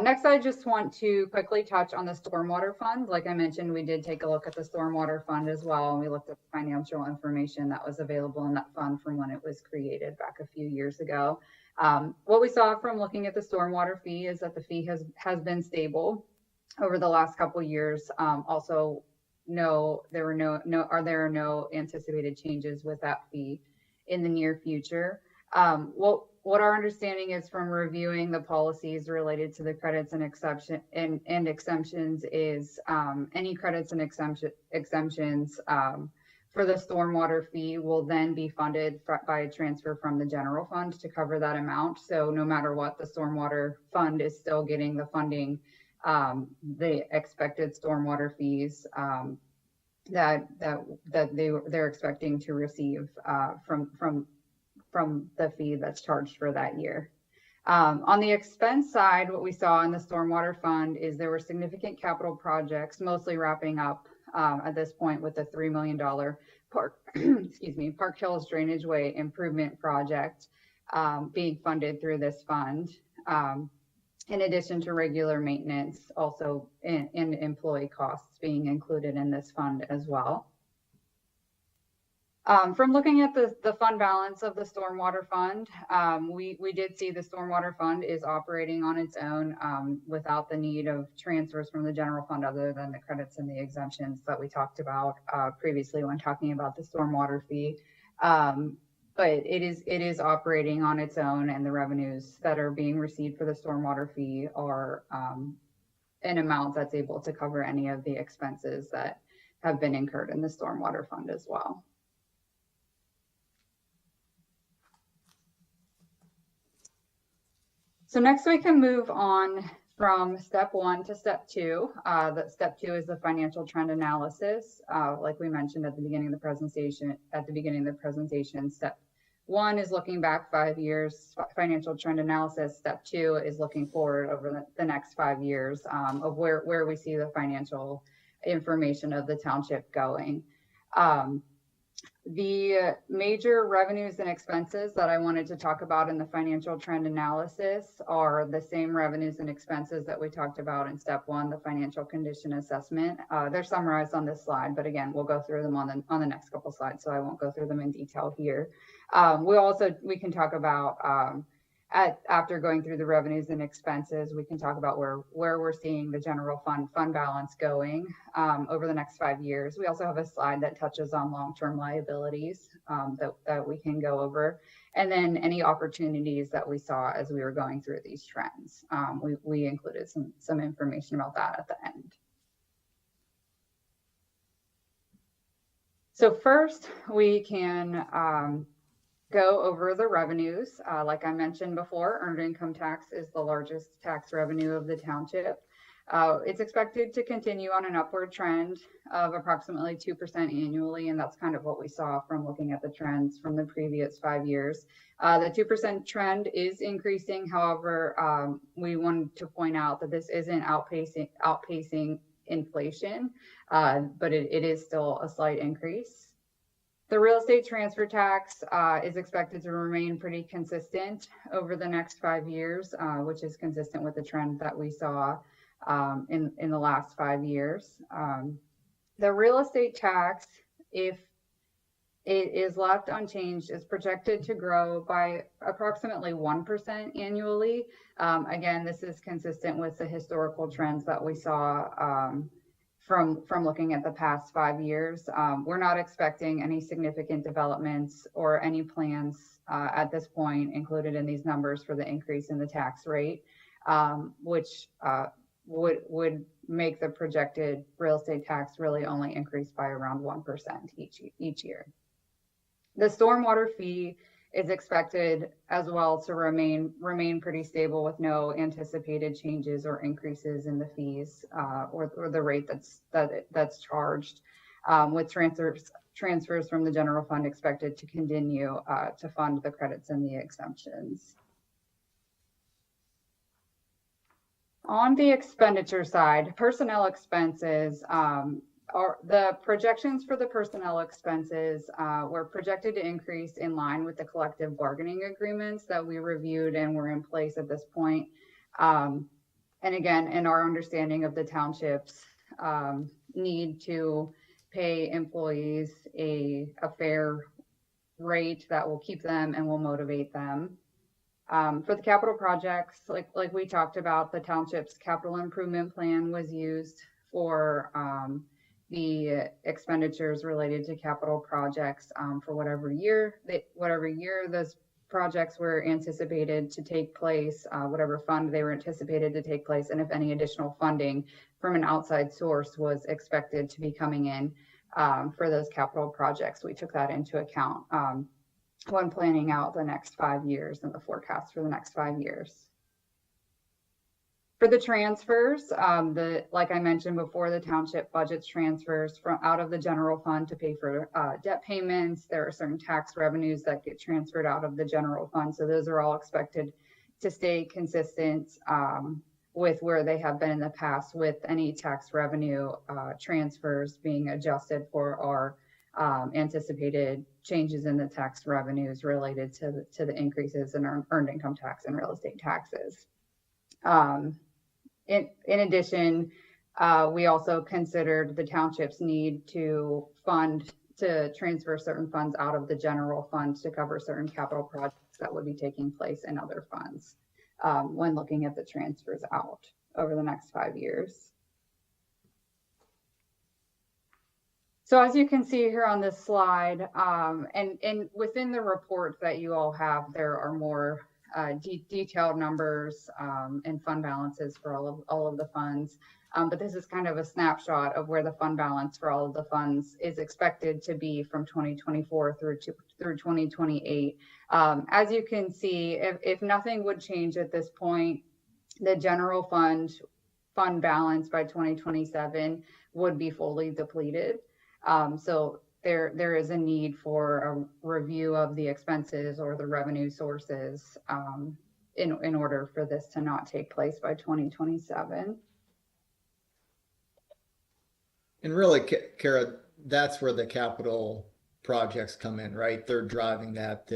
Next, I just want to quickly touch on the stormwater fund. Like I mentioned, we did take a look at the stormwater fund as well, and we looked at the financial information that was available in that fund from when it was created back a few years ago. What we saw from looking at the stormwater fee is that the fee has been stable over the last couple of years. Also, there are no anticipated changes with that fee in the near future. What our understanding is from reviewing the policies related to the credits and exemptions is any credits and exemptions for the stormwater fee will then be funded by a transfer from the general fund to cover that amount. So no matter what, the stormwater fund is still getting the funding, the expected stormwater fees that they're expecting to receive from the fee that's charged for that year. On the expense side, what we saw in the stormwater fund is there were significant capital projects, mostly wrapping up at this point with the $3 million Park Hills Drainage Way Improvement Project being funded through this fund, in addition to regular maintenance, also in employee costs being included in this fund as well. From looking at the fund balance of the stormwater fund, we did see the stormwater fund is operating on its own without the need of transfers from the general fund, other than the credits and the exemptions that we talked about previously when talking about the stormwater fee. But it is operating on its own, and the revenues that are being received for the stormwater fee are an amount that's able to cover any of the expenses that have been incurred in the stormwater fund as well. So next we can move on from step 1 to step 2. Step 2 is the financial trend analysis. Like we mentioned at the beginning of the presentation, step 1 is looking back 5 years, financial trend analysis. Step 2 is looking forward over the next 5 years of where we see the financial information of the township going. The major revenues and expenses that I wanted to talk about in the financial trend analysis are the same revenues and expenses that we talked about in step one, the financial condition assessment. They're summarized on this slide, but again, we'll go through them on the next couple slides, so I won't go through them in detail here. We can talk about after going through the revenues and expenses, we can talk about where we're seeing the general fund balance going over the next 5 years. We also have a slide that touches on long-term liabilities that we can go over, and then any opportunities that we saw as we were going through these trends. We included some information about that at the end. So first, we can go over the revenues. Like I mentioned before, earned income tax is the largest tax revenue of the township. It's expected to continue on an upward trend of approximately 2% annually, and that's kind of what we saw from looking at the trends from the previous 5 years. The 2% trend is increasing. However, we wanted to point out that this isn't outpacing inflation, but it is still a slight increase. The real estate transfer tax is expected to remain pretty consistent over the next 5 years, which is consistent with the trend that we saw in the last 5 years. The real estate tax, if it is left unchanged, is projected to grow by approximately 1% annually. Again, this is consistent with the historical trends that we saw from looking at the past 5 years. We're not expecting any significant developments or any plans at this point included in these numbers for the increase in the tax rate, which would make the projected real estate tax really only increase by around 1% each year. The stormwater fee is expected as well to remain pretty stable with no anticipated changes or increases in the fees or the rate that's charged, with transfers from the general fund expected to continue to fund the credits and the exemptions. On the expenditure side, personnel expenses the projections for the personnel expenses were projected to increase in line with the collective bargaining agreements that we reviewed and were in place at this point. And again, in our understanding of the township's need to pay employees a fair rate that will keep them and will motivate them. For the capital projects, like we talked about, the township's capital improvement plan was used for the expenditures related to capital projects for whatever year those projects were anticipated to take place, whatever fund they were anticipated to take place, and if any additional funding from an outside source was expected to be coming in for those capital projects. We took that into account when planning out the next 5 years and the forecast for the next 5 years. For the transfers, like I mentioned before, the township budgets transfers from out of the general fund to pay for debt payments. There are certain tax revenues that get transferred out of the general fund. So those are all expected to stay consistent with where they have been in the past, with any tax revenue transfers being adjusted for our anticipated changes in the tax revenues related to the increases in earned income tax and real estate taxes. In addition, we also considered the township's need to transfer certain funds out of the general fund to cover certain capital projects that would be taking place in other funds when looking at the transfers out over the next 5 years. So as you can see here on this slide, and within the report that you all have, there are more detailed numbers and fund balances for all of the funds. But this is kind of a snapshot of where the fund balance for all of the funds is expected to be from 2024 through 2028. As you can see, if nothing would change at this point, the general fund balance by 2027 would be fully depleted. So there is a need for a review of the expenses or the revenue sources in order for this to not take place by 2027. And really, Kara, that's where the capital projects come in, right? They're driving that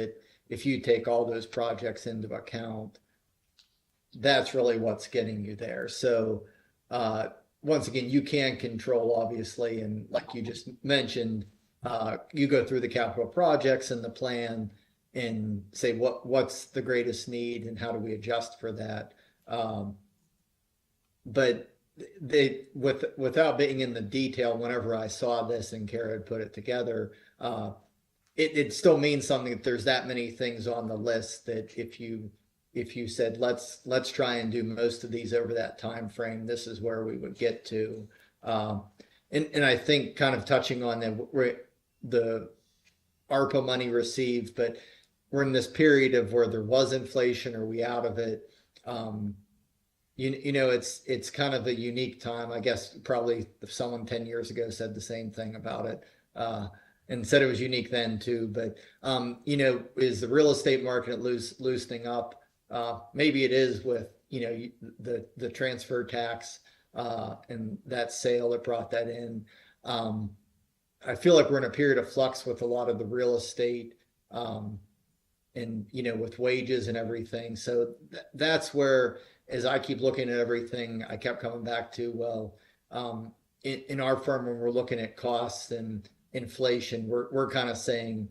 if you take all those projects into account, that's really what's getting you there. So, once again, you can control, obviously, and like you just mentioned, you go through the capital projects and the plan and say what's the greatest need and how do we adjust for that. But without being in the detail, whenever I saw this and Kara had put it together, it still means something that there's that many things on the list that if you said let's try and do most of these over that time frame, this is where we would get to. And I think kind of touching on the ARPA money received, but we're in this period of where there was inflation. Are we out of it? You know, it's kind of a unique time. I guess probably if someone 10 years ago said the same thing about it, and said it was unique then too. But you know, is the real estate market loosening up? Maybe it is with, you know, the transfer tax and that sale that brought that in. I feel like we're in a period of flux with a lot of the real estate, and you know, with wages and everything. So that's where, as I keep looking at everything, I kept coming back to, well, in our firm, when we're looking at costs and inflation, we're kind of saying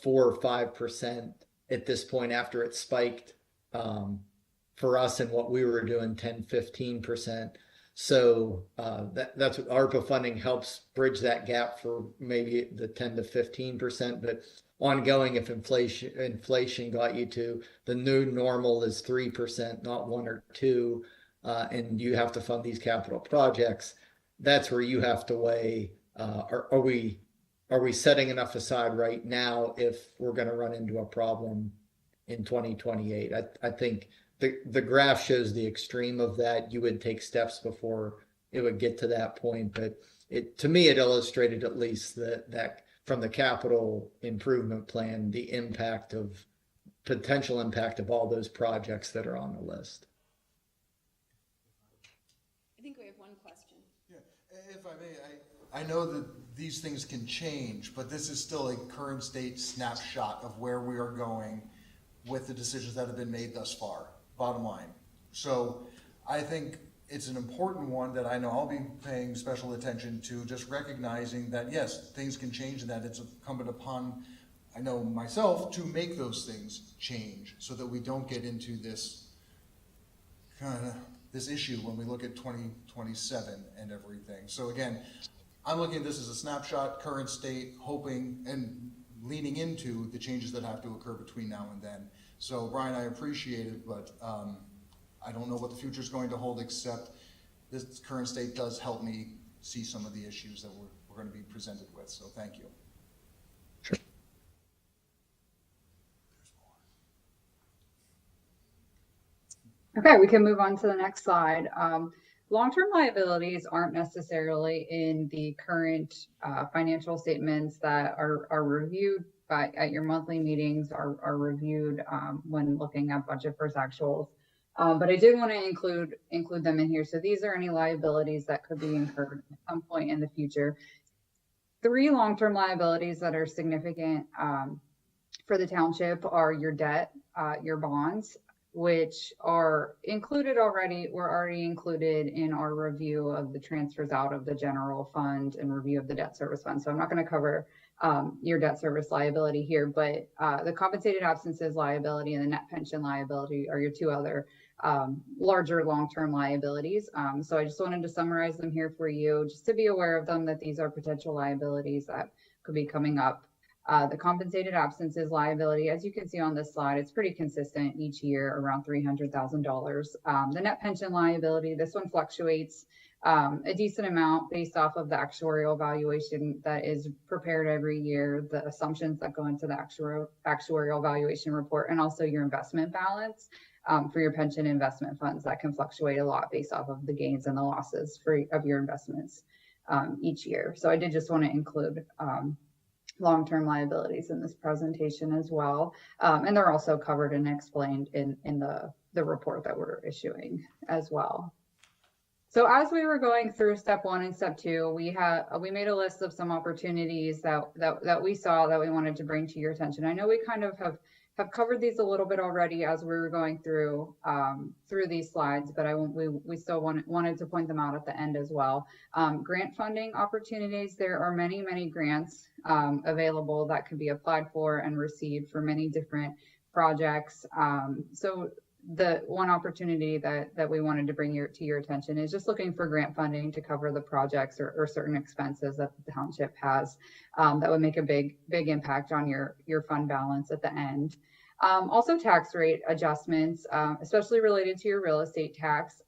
4 or 5% at this point after it spiked for us, and what we were doing 10-15%. So that's what ARPA funding helps bridge that gap for maybe the 10 to 15%, but ongoing, if inflation got you to the new normal is 3%, not 1 or 2, and you have to fund these capital projects, that's where you have to weigh, are we setting enough aside right now if we're going to run into a problem in 2028? I think the graph shows the extreme of that. You would take steps before it would get to that point, but to me it illustrated at least that from the capital improvement plan, the potential impact of all those projects that are on the list. I think we have one question. Yeah, if I may, I know that these things can change, but this is still a current state snapshot of where we are going with the decisions that have been made thus far, bottom line. So I think it's an important one that I know I'll be paying special attention to, just recognizing that, yes, things can change and that it's incumbent upon, I know myself, to make those things change so that we don't get into this issue when we look at 2027 and everything. So again, I'm looking at this as a snapshot, current state, hoping and leaning into the changes that have to occur between now and then. So Brian, I appreciate it, but I don't know what the future is going to hold, except this current state does help me see some of the issues that we're going to be presented with. So thank you. Sure. Okay, we can move on to the next slide. Long-term liabilities aren't necessarily in the current financial statements that are reviewed at your monthly meetings, are reviewed when looking at budget versus actuals. But I did want to include them in here. So these are any liabilities that could be incurred at some point in the future. 3 long-term liabilities that are significant for the township are your debt, your bonds, which are included already, were already included in our review of the transfers out of the general fund and review of the debt service fund. So I'm not going to cover your debt service liability here, but the compensated absences liability and the net pension liability are your 2 other larger long-term liabilities. So I just wanted to summarize them here for you, just to be aware of them, that these are potential liabilities that could be coming up. The compensated absences liability, as you can see on this slide, it's pretty consistent each year, around $300,000. The net pension liability, this one fluctuates a decent amount based off of the actuarial valuation that is prepared every year, the assumptions that go into the actuarial valuation report, and also your investment balance for your pension investment funds that can fluctuate a lot based off of the gains and the losses of your investments each year. So I did just want to include long-term liabilities in this presentation as well. And they're also covered and explained in the report that we're issuing as well. So as we were going through step one and step two, we made a list of some opportunities that we saw that we wanted to bring to your attention. I know we kind of have covered these a little bit already as we were going through these slides, but we still wanted to point them out at the end as well. Grant funding opportunities. There are many grants available that can be applied for and received for many different projects. So the one opportunity that we wanted to bring to your attention is just looking for grant funding to cover the projects or certain expenses that the township has that would make a big impact on your fund balance at the end. Also tax rate adjustments, especially related to your real estate tax.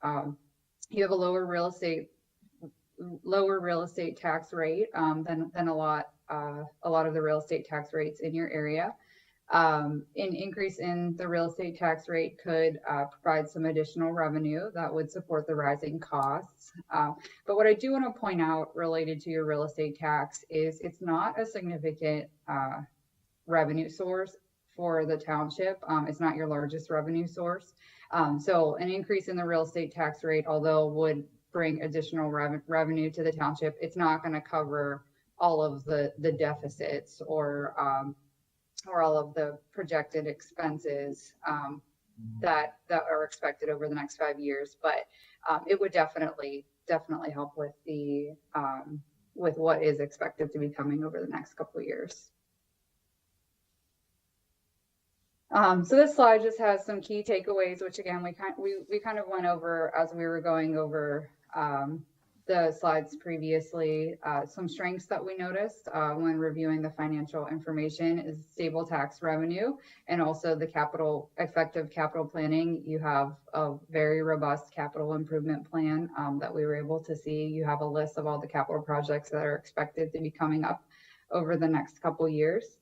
You have a lower real estate tax rate than a lot of the real estate tax rates in your area. An increase in the real estate tax rate could provide some additional revenue that would support the rising costs. But what I do want to point out related to your real estate tax is it's not a significant revenue source for the township. It's not your largest revenue source. So an increase in the real estate tax rate, although would bring additional revenue to the township, it's not going to cover all of the deficits or all of the projected expenses that are expected over the next 5 years. But it would definitely help with with what is expected to be coming over the next couple of years. So this slide just has some key takeaways, which again we kind of went over as we were going over the slides previously. Some strengths that we noticed when reviewing the financial information is stable tax revenue and also the effective capital planning. You have a very robust capital improvement plan that we were able to see. You have a list of all the capital projects that are expected to be coming up over the next couple years.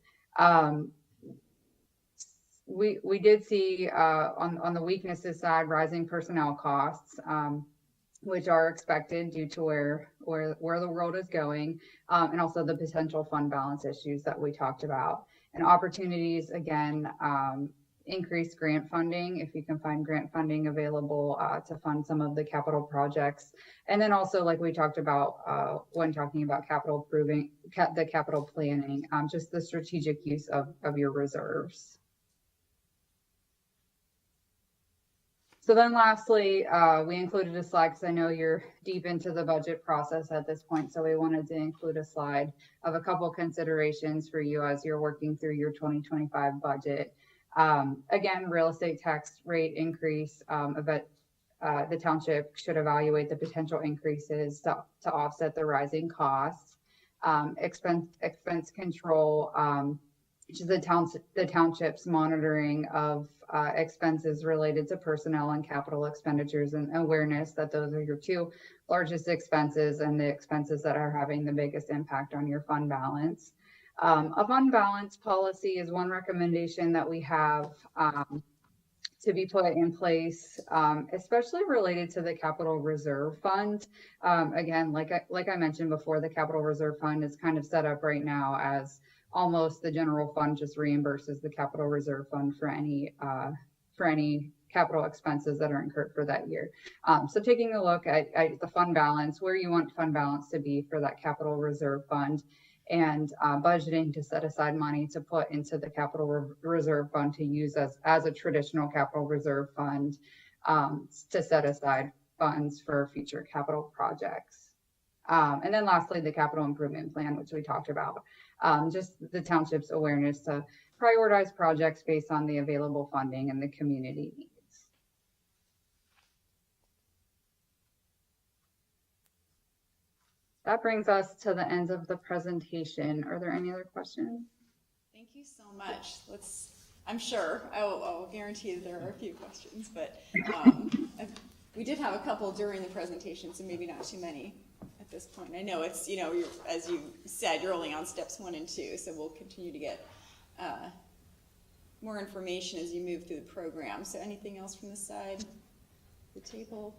We did see on the weaknesses side rising personnel costs, which are expected due to where the world is going, and also the potential fund balance issues that we talked about. And opportunities, again, increased grant funding, if you can find grant funding available to fund some of the capital projects. And then also, like we talked about when talking about the capital planning, just the strategic use of your reserves. So then lastly, we included a slide because I know you're deep into the budget process at this point. So we wanted to include a slide of a couple considerations for you as you're working through your 2025 budget. Again, real estate tax rate increase, but the township should evaluate the potential increases to offset the rising costs. Expense control, which is the township's monitoring of expenses related to personnel and capital expenditures, and awareness that those are your two largest expenses and the expenses that are having the biggest impact on your fund balance. A fund balance policy is one recommendation that we have to be put in place, especially related to the capital reserve fund. Again, like I mentioned before, the capital reserve fund is kind of set up right now as almost the general fund just reimburses the capital reserve fund for any capital expenses that are incurred for that year. So taking a look at the fund balance, where you want fund balance to be for that capital reserve fund, and budgeting to set aside money to put into the capital reserve fund to use as a traditional capital reserve fund to set aside funds for future capital projects. And then lastly, the capital improvement plan, which we talked about. Just the township's awareness to prioritize projects based on the available funding and the community needs. That brings us to the end of the presentation. Are there any other questions? Thank you so much. I'm sure, I will guarantee that there are a few questions, but we did have a couple during the presentation, so maybe not too many at this point. I know it's, as you said, you're only on steps 1 and 2, so we'll continue to get more information as you move through the program. So anything else from this side of the table?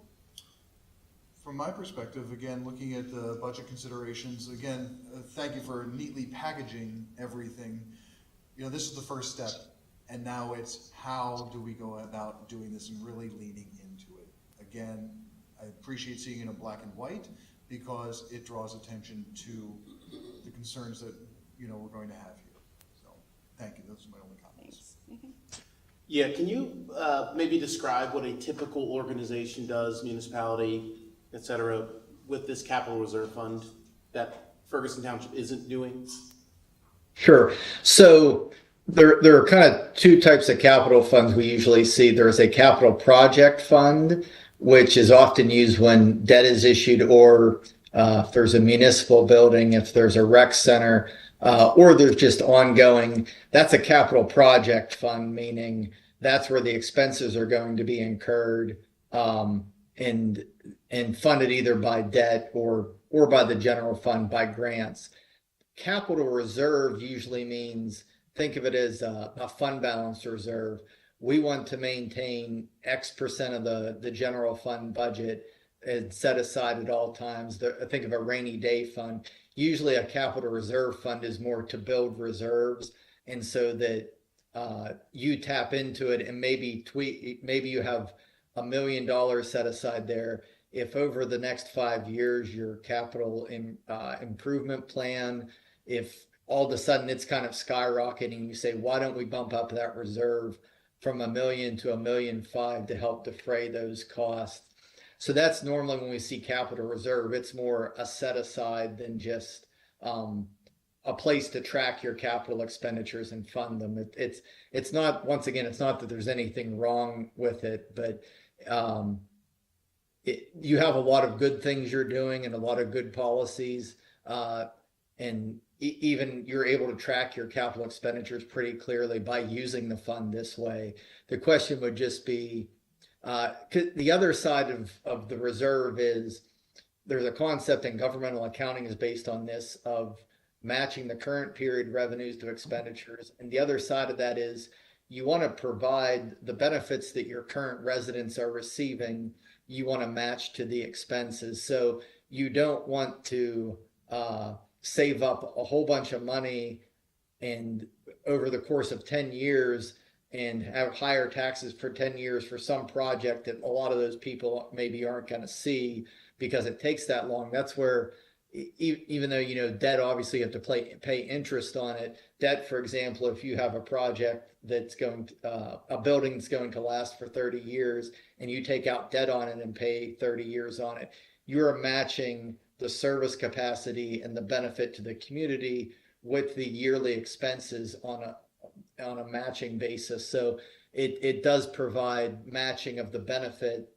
From my perspective, again, looking at the budget considerations, again, thank you for neatly packaging everything. This is the first step, and now it's how do we go about doing this and really leaning into it. Again, appreciate seeing it in black and white because it draws attention to the concerns that, we're going to have here. So, thank you. Those are my only comments. Thanks. Nathan? Yeah, can you maybe describe what a typical organization does, municipality, et cetera, with this capital reserve fund that Ferguson Township isn't doing? Sure. So there are kind of two types of capital funds we usually see. There's a capital project fund, which is often used when debt is issued, or if there's a municipal building, if there's a rec center, or there's just ongoing. That's a capital project fund, meaning that's where the expenses are going to be incurred and funded either by debt or by the general fund by grants. Capital reserve usually means, think of it as a fund balance reserve. We want to maintain X% of the general fund budget and set aside at all times. Think of a rainy day fund. Usually a capital reserve fund is more to build reserves, and so that you tap into it and maybe you have $1 million set aside there. If over the next 5 years your capital improvement plan, if all of a sudden it's kind of skyrocketing, you say, why don't we bump up that reserve from $1 million to $1.5 million to help defray those costs? So that's normally when we see capital reserve. It's more a set aside than just a place to track your capital expenditures and fund them. It's not, once again, it's not that there's anything wrong with it, but you have a lot of good things you're doing and a lot of good policies, and even you're able to track your capital expenditures pretty clearly by using the fund this way. The question would just be, the other side of the reserve is there's a concept in governmental accounting is based on this of matching the current period revenues to expenditures. And the other side of that is you want to provide the benefits that your current residents are receiving. You want to match to the expenses. So you don't want to save up a whole bunch of money and over the course of 10 years and have higher taxes for 10 years for some project that a lot of those people maybe aren't going to see because it takes that long. That's where, even though, debt, obviously you have to pay interest on it. Debt, for example, if you have a project that's going to, a building that's going to last for 30 years and you take out debt on it and pay 30 years on it, you're matching the service capacity and the benefit to the community with the yearly expenses on a matching basis. So it does provide matching of the benefit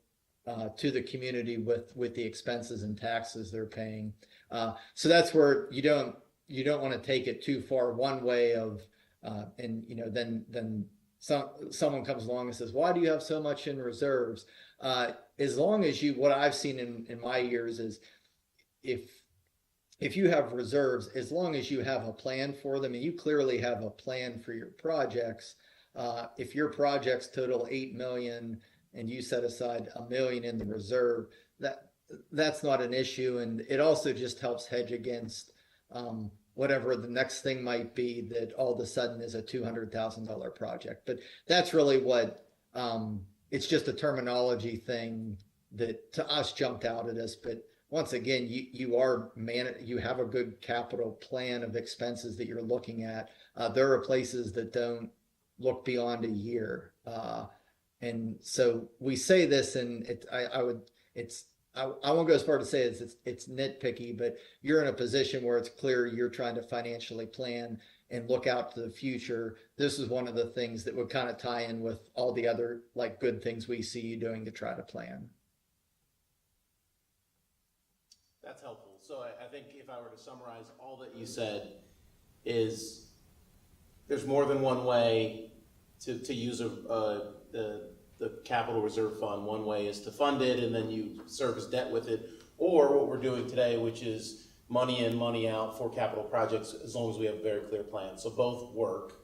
to the community with the expenses and taxes they're paying. So that's where you don't want to take it too far one way of, then someone comes along and says, why do you have so much in reserves? As long as what I've seen in my years is if you have reserves, as long as you have a plan for them and you clearly have a plan for your projects, if your projects total 8 million and you set aside $1 million in the reserve, that's not an issue. And it also just helps hedge against whatever the next thing might be that all of a sudden is a $200,000 project. But that's really what, it's just a terminology thing that to us jumped out at us. But once again, you have a good capital plan of expenses that you're looking at. There are places that don't look beyond a year. And so we say this, and I won't go as far to say it's nitpicky, but you're in a position where it's clear you're trying to financially plan and look out to the future. This is one of the things that would kind of tie in with all the other good things we see you doing to try to plan. That's helpful. So I think if I were to summarize all that you said is there's more than one way to use the capital reserve fund. One way is to fund it and then you service debt with it, or what we're doing today, which is money in, money out for capital projects as long as we have a very clear plan. So both work.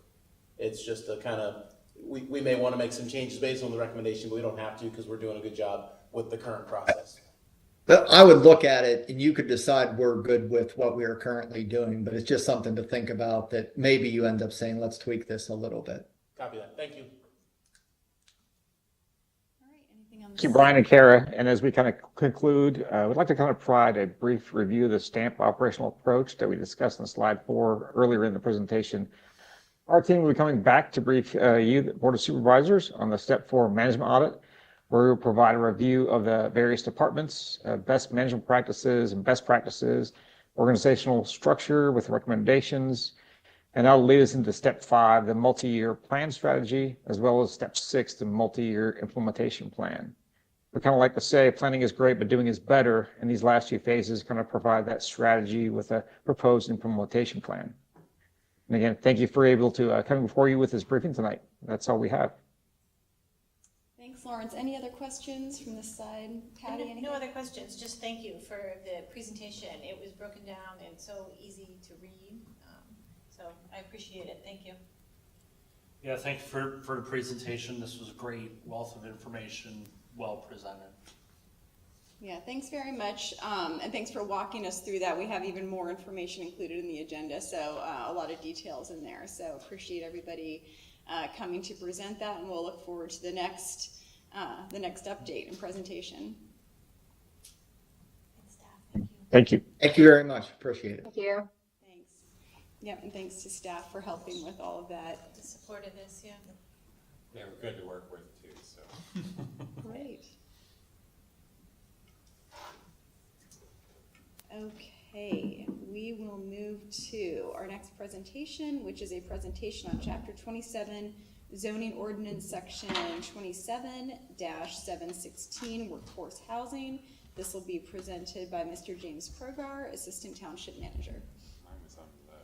It's just a kind of, we may want to make some changes based on the recommendation, but we don't have to because we're doing a good job with the current process. I would look at it and you could decide we're good with what we are currently doing, but it's just something to think about that maybe you end up saying, let's tweak this a little bit. Copy that. Thank you. All right, anything Thank you, Brian and Kara. And as we kind of conclude, we'd like to kind of provide a brief review of the STAMP operational approach that we discussed in slide 4 earlier in the presentation. Our team will be coming back to brief you, the Board of Supervisors, on the Step 4 management audit, where we will provide a review of the various departments, best management practices and best practices, organizational structure with recommendations, and that'll lead us into Step 5, the multi-year plan strategy, as well as Step 6, the multi-year implementation plan. We kind of like to say planning is great, but doing is better. And these last few phases kind of provide that strategy with a proposed implementation plan. And again, thank you for able to come before you with this briefing tonight. That's all we have. Thanks, Lawrence. Any other questions from this side? Patty, anything? No other questions, just thank you for the presentation. It was broken down and so easy to read. So I appreciate it, thank you. Yeah, thank you for the presentation. This was a great wealth of information, well presented. Yeah, thanks very much. And thanks for walking us through that. We have even more information included in the agenda, so a lot of details in there. So appreciate everybody coming to present that, and we'll look forward to the next update and presentation. And staff, thank you. Thank you. Thank you very much. Appreciate it. Thank you. Thanks. Yep, and thanks to staff for helping with all of that. The support of this, yeah. Yeah, we're good to work with too, so. Great. Okay, we will move to our next presentation, which is a presentation on Chapter 27, Zoning Ordinance Section 27-716, Workforce Housing. This will be presented by Mr. James Progar, Assistant Township Manager. Mine was on the left.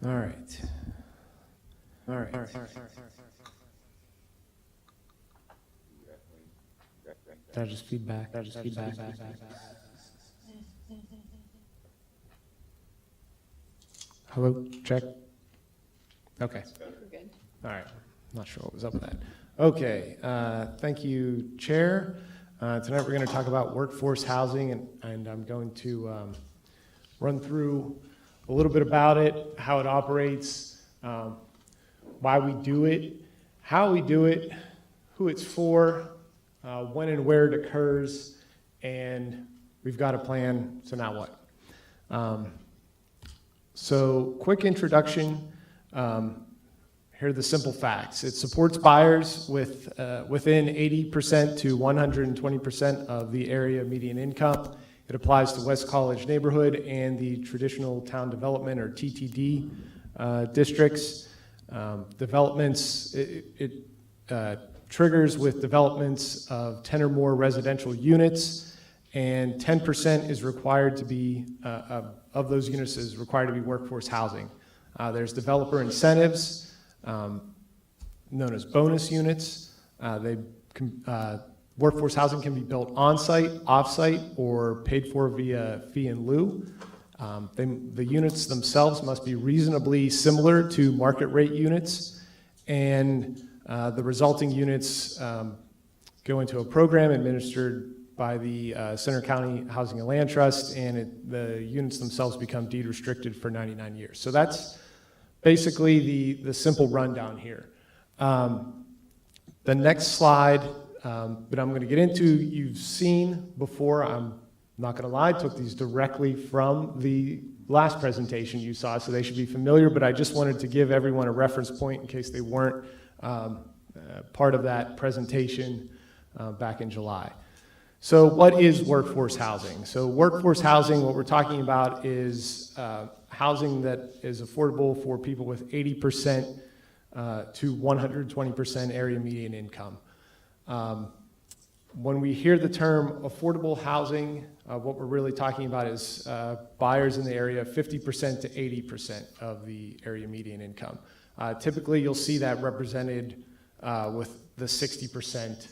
All right. That just feedback. Hello, check. Okay. We're good. All right. Not sure what was up with that. Okay. Thank you, Chair. Tonight we're going to talk about workforce housing, and I'm going to run through a little bit about it, how it operates, why we do it, how we do it, who it's for, when and where it occurs, and we've got a plan, so now what? So quick introduction, here are the simple facts. It supports buyers with within 80% to 120% of the area median income. It applies to West College neighborhood and the traditional town development or TTD districts. Developments, it triggers with developments of 10 or more residential units, and 10% is required to be, of those units is required to be workforce housing. There's developer incentives, known as bonus units. Workforce housing can be built on-site, off-site, or paid for via fee in lieu. The units themselves must be reasonably similar to market rate units, and the resulting units go into a program administered by the Center County Housing and Land Trust, and the units themselves become deed restricted for 99 years. So that's basically the simple rundown here. The next slide that I'm going to get into, you've seen before. I'm not going to lie, I took these directly from the last presentation you saw, so they should be familiar, but I just wanted to give everyone a reference point in case they weren't part of that presentation back in July. So what is workforce housing? So workforce housing, what we're talking about is housing that is affordable for people with 80% to 120% area median income. When we hear the term affordable housing, what we're really talking about is buyers in the area 50% to 80% of the area median income. Typically, you'll see that represented with the 60%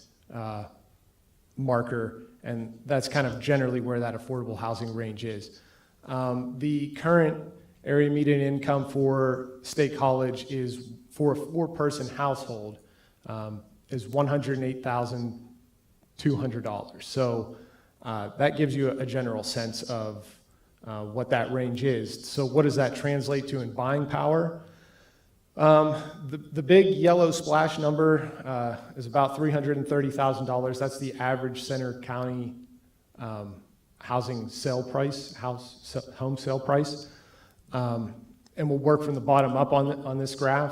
marker, and that's kind of generally where that affordable housing range is. The current area median income for State College is, for a 4-person household, is $108,000 $200. So that gives you a general sense of what that range is. So what does that translate to in buying power? The big yellow splash number is about $330,000. That's the average Center County housing sale price, home sale price. And we'll work from the bottom up on this graph.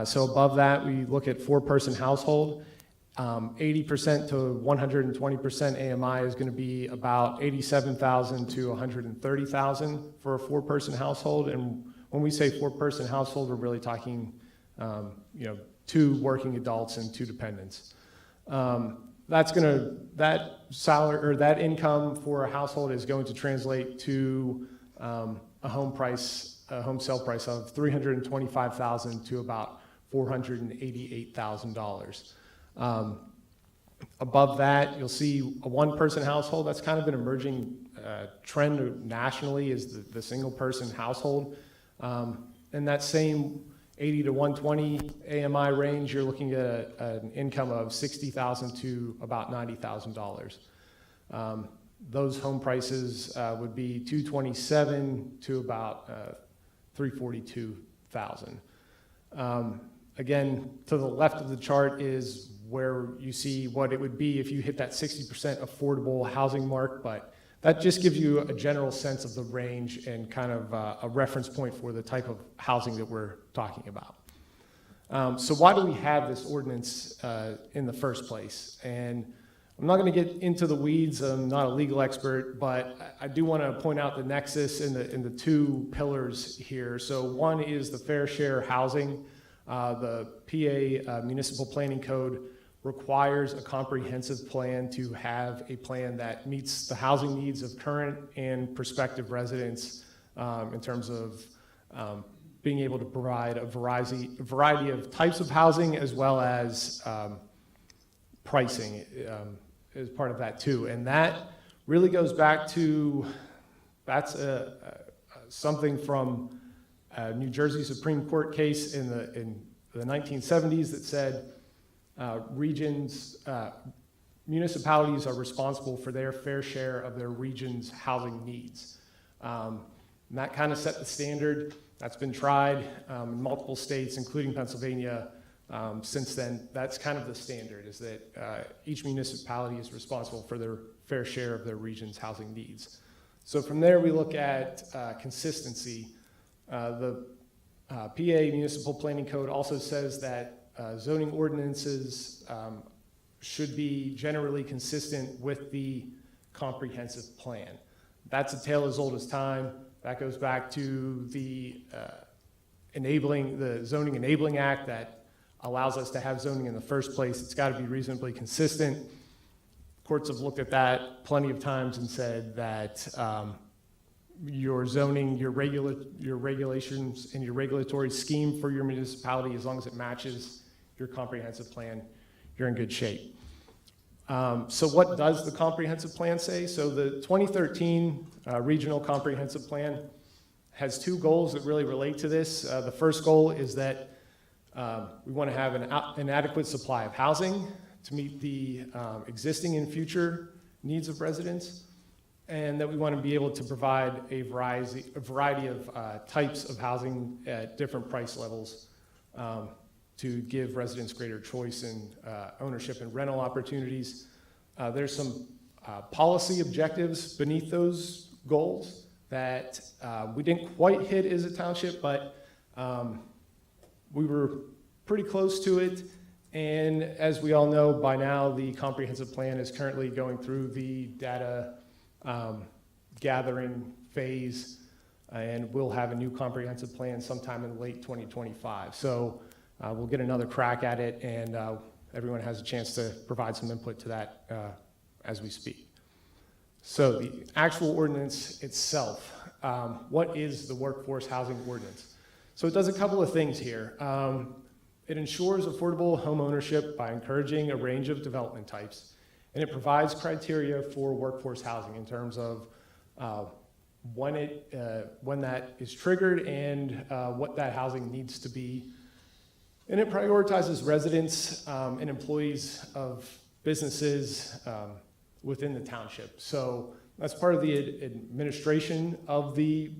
So above that, we look at 4-person household. 80% to 120% AMI is going to be about $87,000 to $130,000 for a 4-person household. And when we say 4-person household, we're really talking, 2 working adults and 2 dependents. That salary or that income for a household is going to translate to a home sale price of $325,000 to about $488,000. Above that, you'll see a 1-person household. That's kind of an emerging trend nationally, is the single-person household. In that same 80 to 120 AMI range, you're looking at an income of $60,000 to about $90,000. Those home prices would be $227,000 to about $342,000. Again, to the left of the chart is where you see what it would be if you hit that 60% affordable housing mark, but that just gives you a general sense of the range and kind of a reference point for the type of housing that we're talking about. So why do we have this ordinance in the first place? And I'm not going to get into the weeds. I'm not a legal expert, but I do want to point out the nexus in the 2 pillars here. So one is the fair share housing. The PA Municipal Planning Code requires a comprehensive plan to have a plan that meets the housing needs of current and prospective residents in terms of being able to provide a variety of types of housing, as well as pricing is part of that too. And that really goes back to, that's something from a New Jersey Supreme Court case in the 1970s that said municipalities are responsible for their fair share of their region's housing needs. And that kind of set the standard. That's been tried in multiple states, including Pennsylvania. Since then, that's kind of the standard, is that each municipality is responsible for their fair share of their region's housing needs. So from there, we look at consistency. The PA Municipal Planning Code also says that zoning ordinances should be generally consistent with the comprehensive plan. That's a tale as old as time. That goes back to the Zoning Enabling Act that allows us to have zoning in the first place. It's got to be reasonably consistent. Courts have looked at that plenty of times and said that your zoning, your regulations, and your regulatory scheme for your municipality, as long as it matches your comprehensive plan, you're in good shape. So what does the comprehensive plan say? So the 2013 Regional Comprehensive Plan has 2 goals that really relate to this. The first goal is that we want to have an adequate supply of housing to meet the existing and future needs of residents, and that we want to be able to provide a variety of types of housing at different price levels to give residents greater choice in ownership and rental opportunities. There's some policy objectives beneath those goals that we didn't quite hit as a township, but we were pretty close to it. And as we all know by now, the comprehensive plan is currently going through the data gathering phase, and we'll have a new comprehensive plan sometime in late 2025. So we'll get another crack at it, and everyone has a chance to provide some input to that as we speak. So the actual ordinance itself, what is the workforce housing ordinance? So it does a couple of things here. It ensures affordable home ownership by encouraging a range of development types, and it provides criteria for workforce housing in terms of when that is triggered and what that housing needs to be. And it prioritizes residents and employees of businesses within the township. So that's part of the administration of the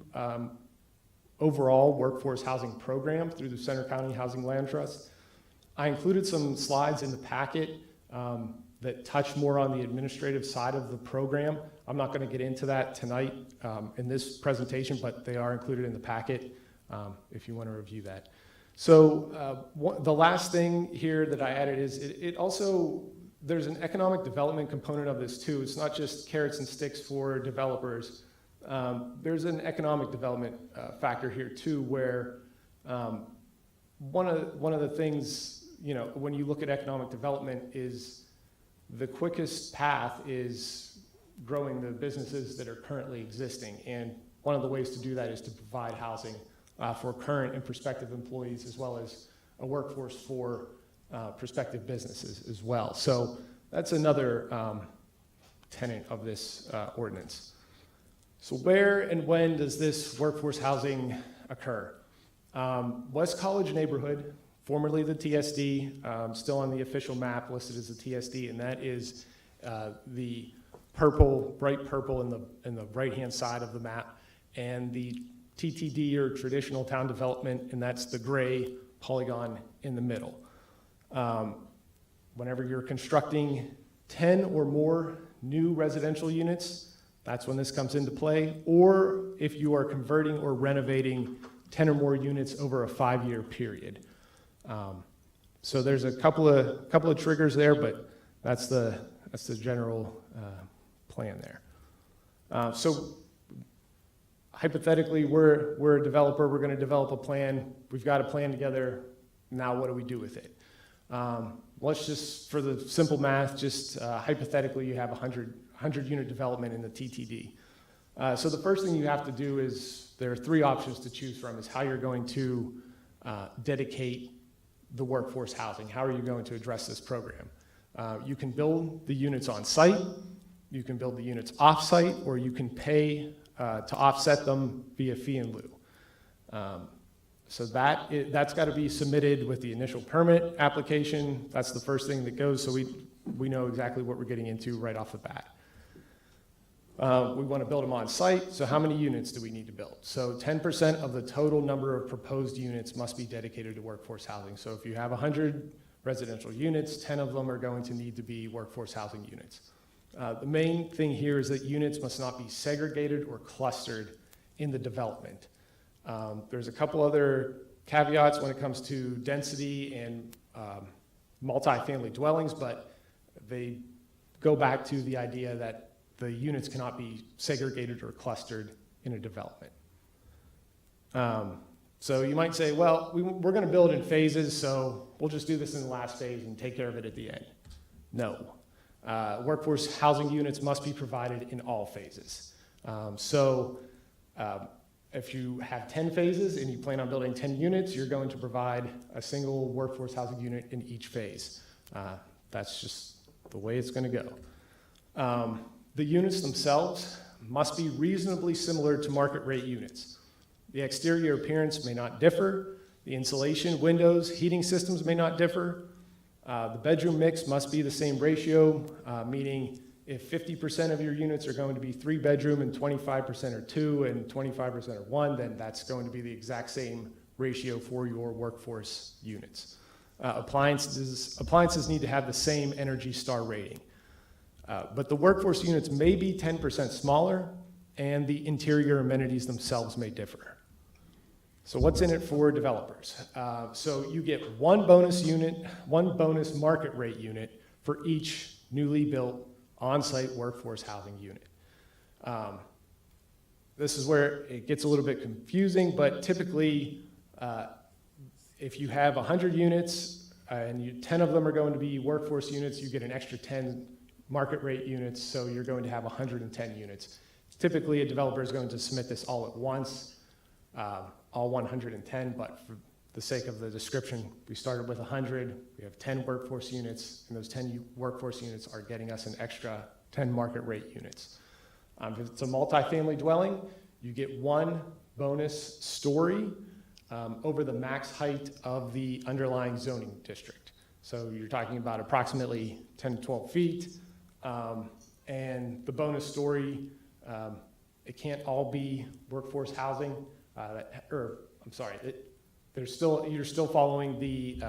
overall workforce housing program through the Center County Housing Land Trust. I included some slides in the packet that touch more on the administrative side of the program. I'm not going to get into that tonight in this presentation, but they are included in the packet if you want to review that. So the last thing here that I added is it also, there's an economic development component of this too. It's not just carrots and sticks for developers. There's an economic development factor here too, where one of the things, you know, when you look at economic development is the quickest path is growing the businesses that are currently existing. And one of the ways to do that is to provide housing for current and prospective employees, as well as a workforce for prospective businesses as well. So that's another tenet of this ordinance. So where and when does this workforce housing occur? West College neighborhood, formerly the TSD, still on the official map listed as the TSD, and that is the purple, bright purple in the right-hand side of the map, and the TTD, or traditional town development, and that's the gray polygon in the middle. Whenever you're constructing 10 or more new residential units, that's when this comes into play, or if you are converting or renovating 10 or more units over a 5-year period. So there's a couple of triggers there, but that's the general plan there. So hypothetically, we're a developer. We're going to develop a plan. We've got a plan together. Now, what do we do with it? Let's just, for the simple math, just hypothetically, you have 100 unit development in the TTD. So the first thing you have to do is, there are 3 options to choose from, is how you're going to dedicate the workforce housing. How are you going to address this program? You can build the units on site, you can build the units off site, or you can pay to offset them via fee in lieu. So that's got to be submitted with the initial permit application. That's the first thing that goes, so we know exactly what we're getting into right off the bat. We want to build them on site, so how many units do we need to build? So 10% of the total number of proposed units must be dedicated to workforce housing. So if you have 100 residential units, 10 of them are going to need to be workforce housing units. The main thing here is that units must not be segregated or clustered in the development. There's a couple other caveats when it comes to density and multifamily dwellings, but they go back to the idea that the units cannot be segregated or clustered in a development. So you might say, well, we're going to build in phases, so we'll just do this in the last phase and take care of it at the end. No. Workforce housing units must be provided in all phases. If you have 10 phases and you plan on building 10 units, you're going to provide a single workforce housing unit in each phase. That's just the way it's going to go. The units themselves must be reasonably similar to market rate units. The exterior appearance may not differ. The insulation, windows, heating systems may not differ. The bedroom mix must be the same ratio, meaning if 50% of your units are going to be 3-bedroom and 25% are 2 and 25% are 1, then that's going to be the exact same ratio for your workforce units. Appliances need to have the same Energy Star rating. But the workforce units may be 10% smaller, and the interior amenities themselves may differ. So what's in it for developers? So you get one bonus market rate unit for each newly built on-site workforce housing unit. This is where it gets a little bit confusing, but typically, if you have 100 units and 10 of them are going to be workforce units, you get an extra 10 market rate units, so you're going to have 110 units. Typically, a developer is going to submit this all at once, all 110, but for the sake of the description, we started with 100, we have 10 workforce units, and those 10 workforce units are getting us an extra 10 market rate units. If it's a multifamily dwelling, you get one bonus story over the max height of the underlying zoning district. So you're talking about approximately 10 to 12 feet. And the bonus story, it can't all be workforce housing, you're still following the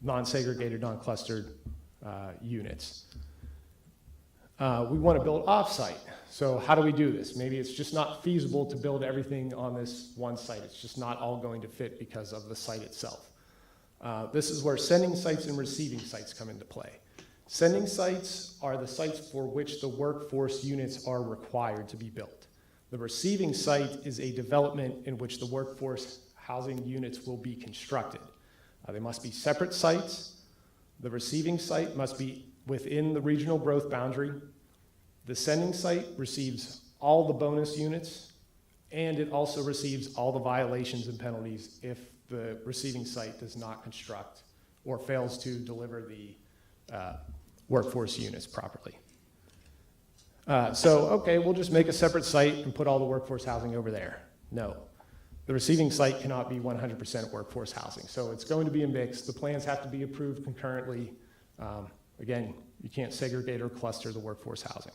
non-segregated, non-clustered units. We want to build off-site. So how do we do this? Maybe it's just not feasible to build everything on this one site. It's just not all going to fit because of the site itself. This is where sending sites and receiving sites come into play. Sending sites are the sites for which the workforce units are required to be built. The receiving site is a development in which the workforce housing units will be constructed. They must be separate sites. The receiving site must be within the regional growth boundary. The sending site receives all the bonus units, and it also receives all the violations and penalties if the receiving site does not construct or fails to deliver the workforce units properly. Okay, we'll just make a separate site and put all the workforce housing over there. No. The receiving site cannot be 100% workforce housing. So it's going to be a mix. The plans have to be approved concurrently. Again, you can't segregate or cluster the workforce housing.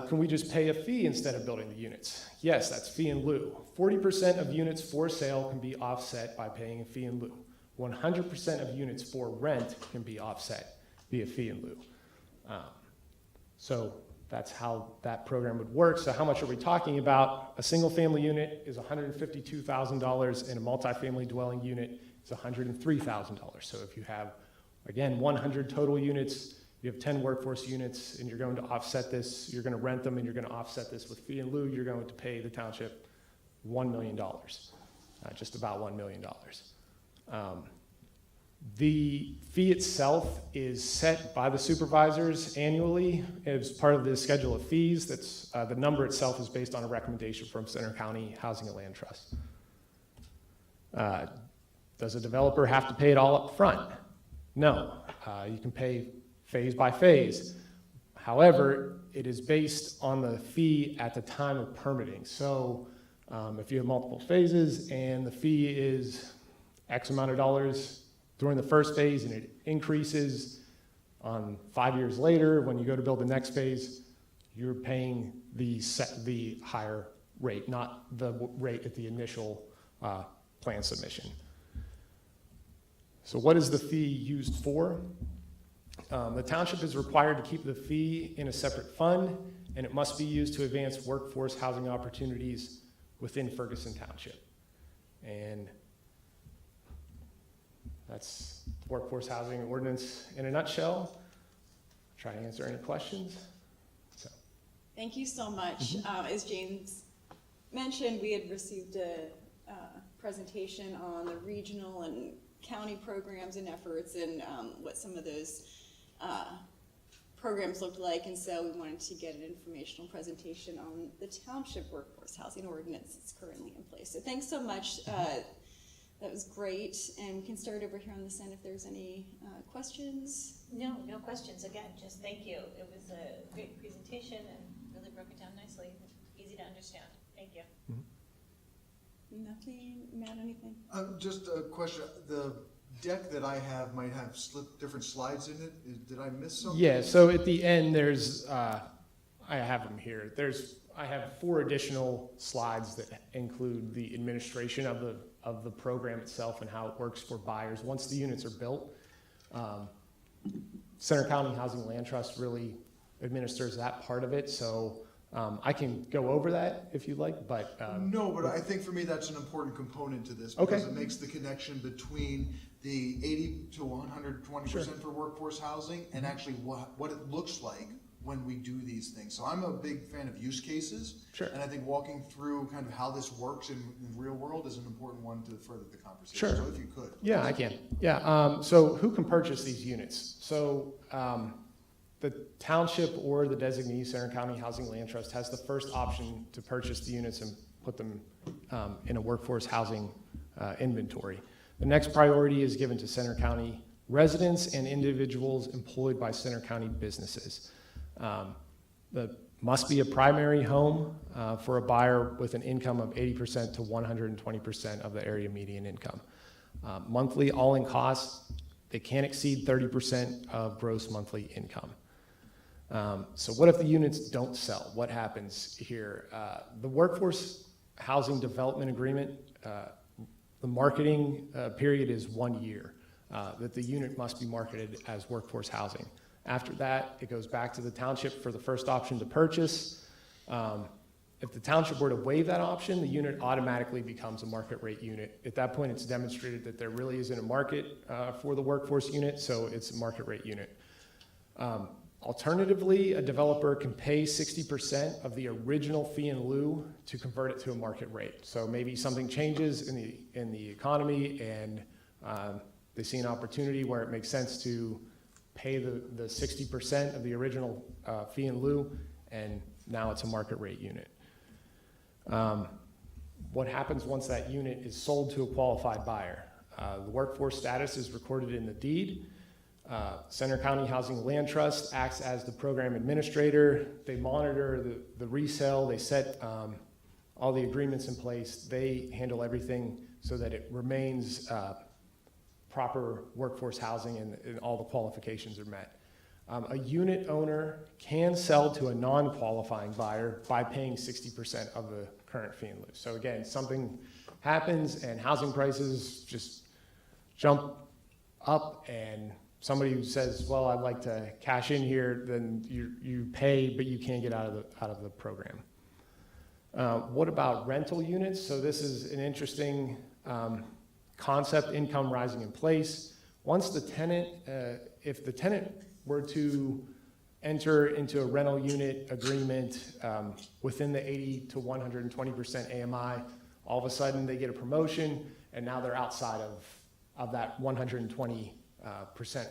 Can we just pay a fee instead of building the units? Yes, that's fee in lieu. 40% of units for sale can be offset by paying a fee in lieu. 100% of units for rent can be offset via fee in lieu. So that's how that program would work. So how much are we talking about? A single family unit is $152,000 and a multifamily dwelling unit is $103,000. So if you have, again, 100 total units, you have 10 workforce units and you're going to offset this, you're going to rent them and you're going to offset this with fee in lieu, you're going to pay the township $1 million, just about $1 million. The fee itself is set by the supervisors annually as part of the schedule of fees. That's the number itself is based on a recommendation from Center County Housing and Land Trust. Does a developer have to pay it all up front? No. You can pay phase by phase. However, it is based on the fee at the time of permitting. So if you have multiple phases and the fee is X amount of dollars during the first phase and it increases on 5 years later, when you go to build the next phase, you're paying the higher rate, not the rate at the initial plan submission. So what is the fee used for? The township is required to keep the fee in a separate fund, and it must be used to advance workforce housing opportunities within Ferguson Township. And that's workforce housing ordinance in a nutshell. Try to answer any questions. So. Thank you so much. As James mentioned, we had received a presentation on the regional and county programs and efforts and what some of those programs looked like, and so we wanted to get an informational presentation on the township workforce housing ordinance that's currently in place. So thanks so much. That was great, and we can start over here on this end if there's any questions. No questions. Again, just thank you. It was a great presentation and really broke it down nicely. Easy to understand. Thank you. Nothing, Matt, anything? Just a question. The deck that I have might have different slides in it. Did I miss something? Yeah, so at the end there's, I have them here. I have 4 additional slides that include the administration of the program itself and how it works for buyers. Once the units are built, Center County Housing and Land Trust really administers that part of it. So I can go over that if you'd like, but no, but I think for me that's an important component to this because it makes the connection between the 80 to 120% for workforce housing and actually what it looks like when we do these things. So I'm a big fan of use cases, and I think walking through kind of how this works in the real world is an important one to further the conversation. So if you could. Yeah, I can. Yeah, so who can purchase these units? So the township or the designee, Center County Housing Land Trust, has the first option to purchase the units and put them in a workforce housing inventory. The next priority is given to Center County residents and individuals employed by Center County businesses. That must be a primary home for a buyer with an income of 80% to 120% of the area median income. Monthly all-in costs, they can't exceed 30% of gross monthly income. So what if the units don't sell? What happens here? The workforce housing development agreement, the marketing period is 1 year, that the unit must be marketed as workforce housing. After that, it goes back to the township for the first option to purchase. If the township were to waive that option, the unit automatically becomes a market rate unit. At that point, it's demonstrated that there really isn't a market for the workforce unit, so it's a market rate unit. Alternatively, a developer can pay 60% of the original fee in lieu to convert it to a market rate. So maybe something changes in the economy and they see an opportunity where it makes sense to pay the 60% of the original fee in lieu, and now it's a market rate unit. What happens once that unit is sold to a qualified buyer? The workforce status is recorded in the deed. Center County Housing Land Trust acts as the program administrator. They monitor the resale. They set all the agreements in place. They handle everything so that it remains proper workforce housing and all the qualifications are met. A unit owner can sell to a non-qualifying buyer by paying 60% of the current fee in lieu. So again, something happens and housing prices just jump up and somebody who says, well, I'd like to cash in here, then you pay, but you can't get out of the program. What about rental units? So this is an interesting concept, income rising in place. Once the tenant, if the tenant were to enter into a rental unit agreement within the 80 to 120% AMI, all of a sudden they get a promotion and now they're outside of that 120%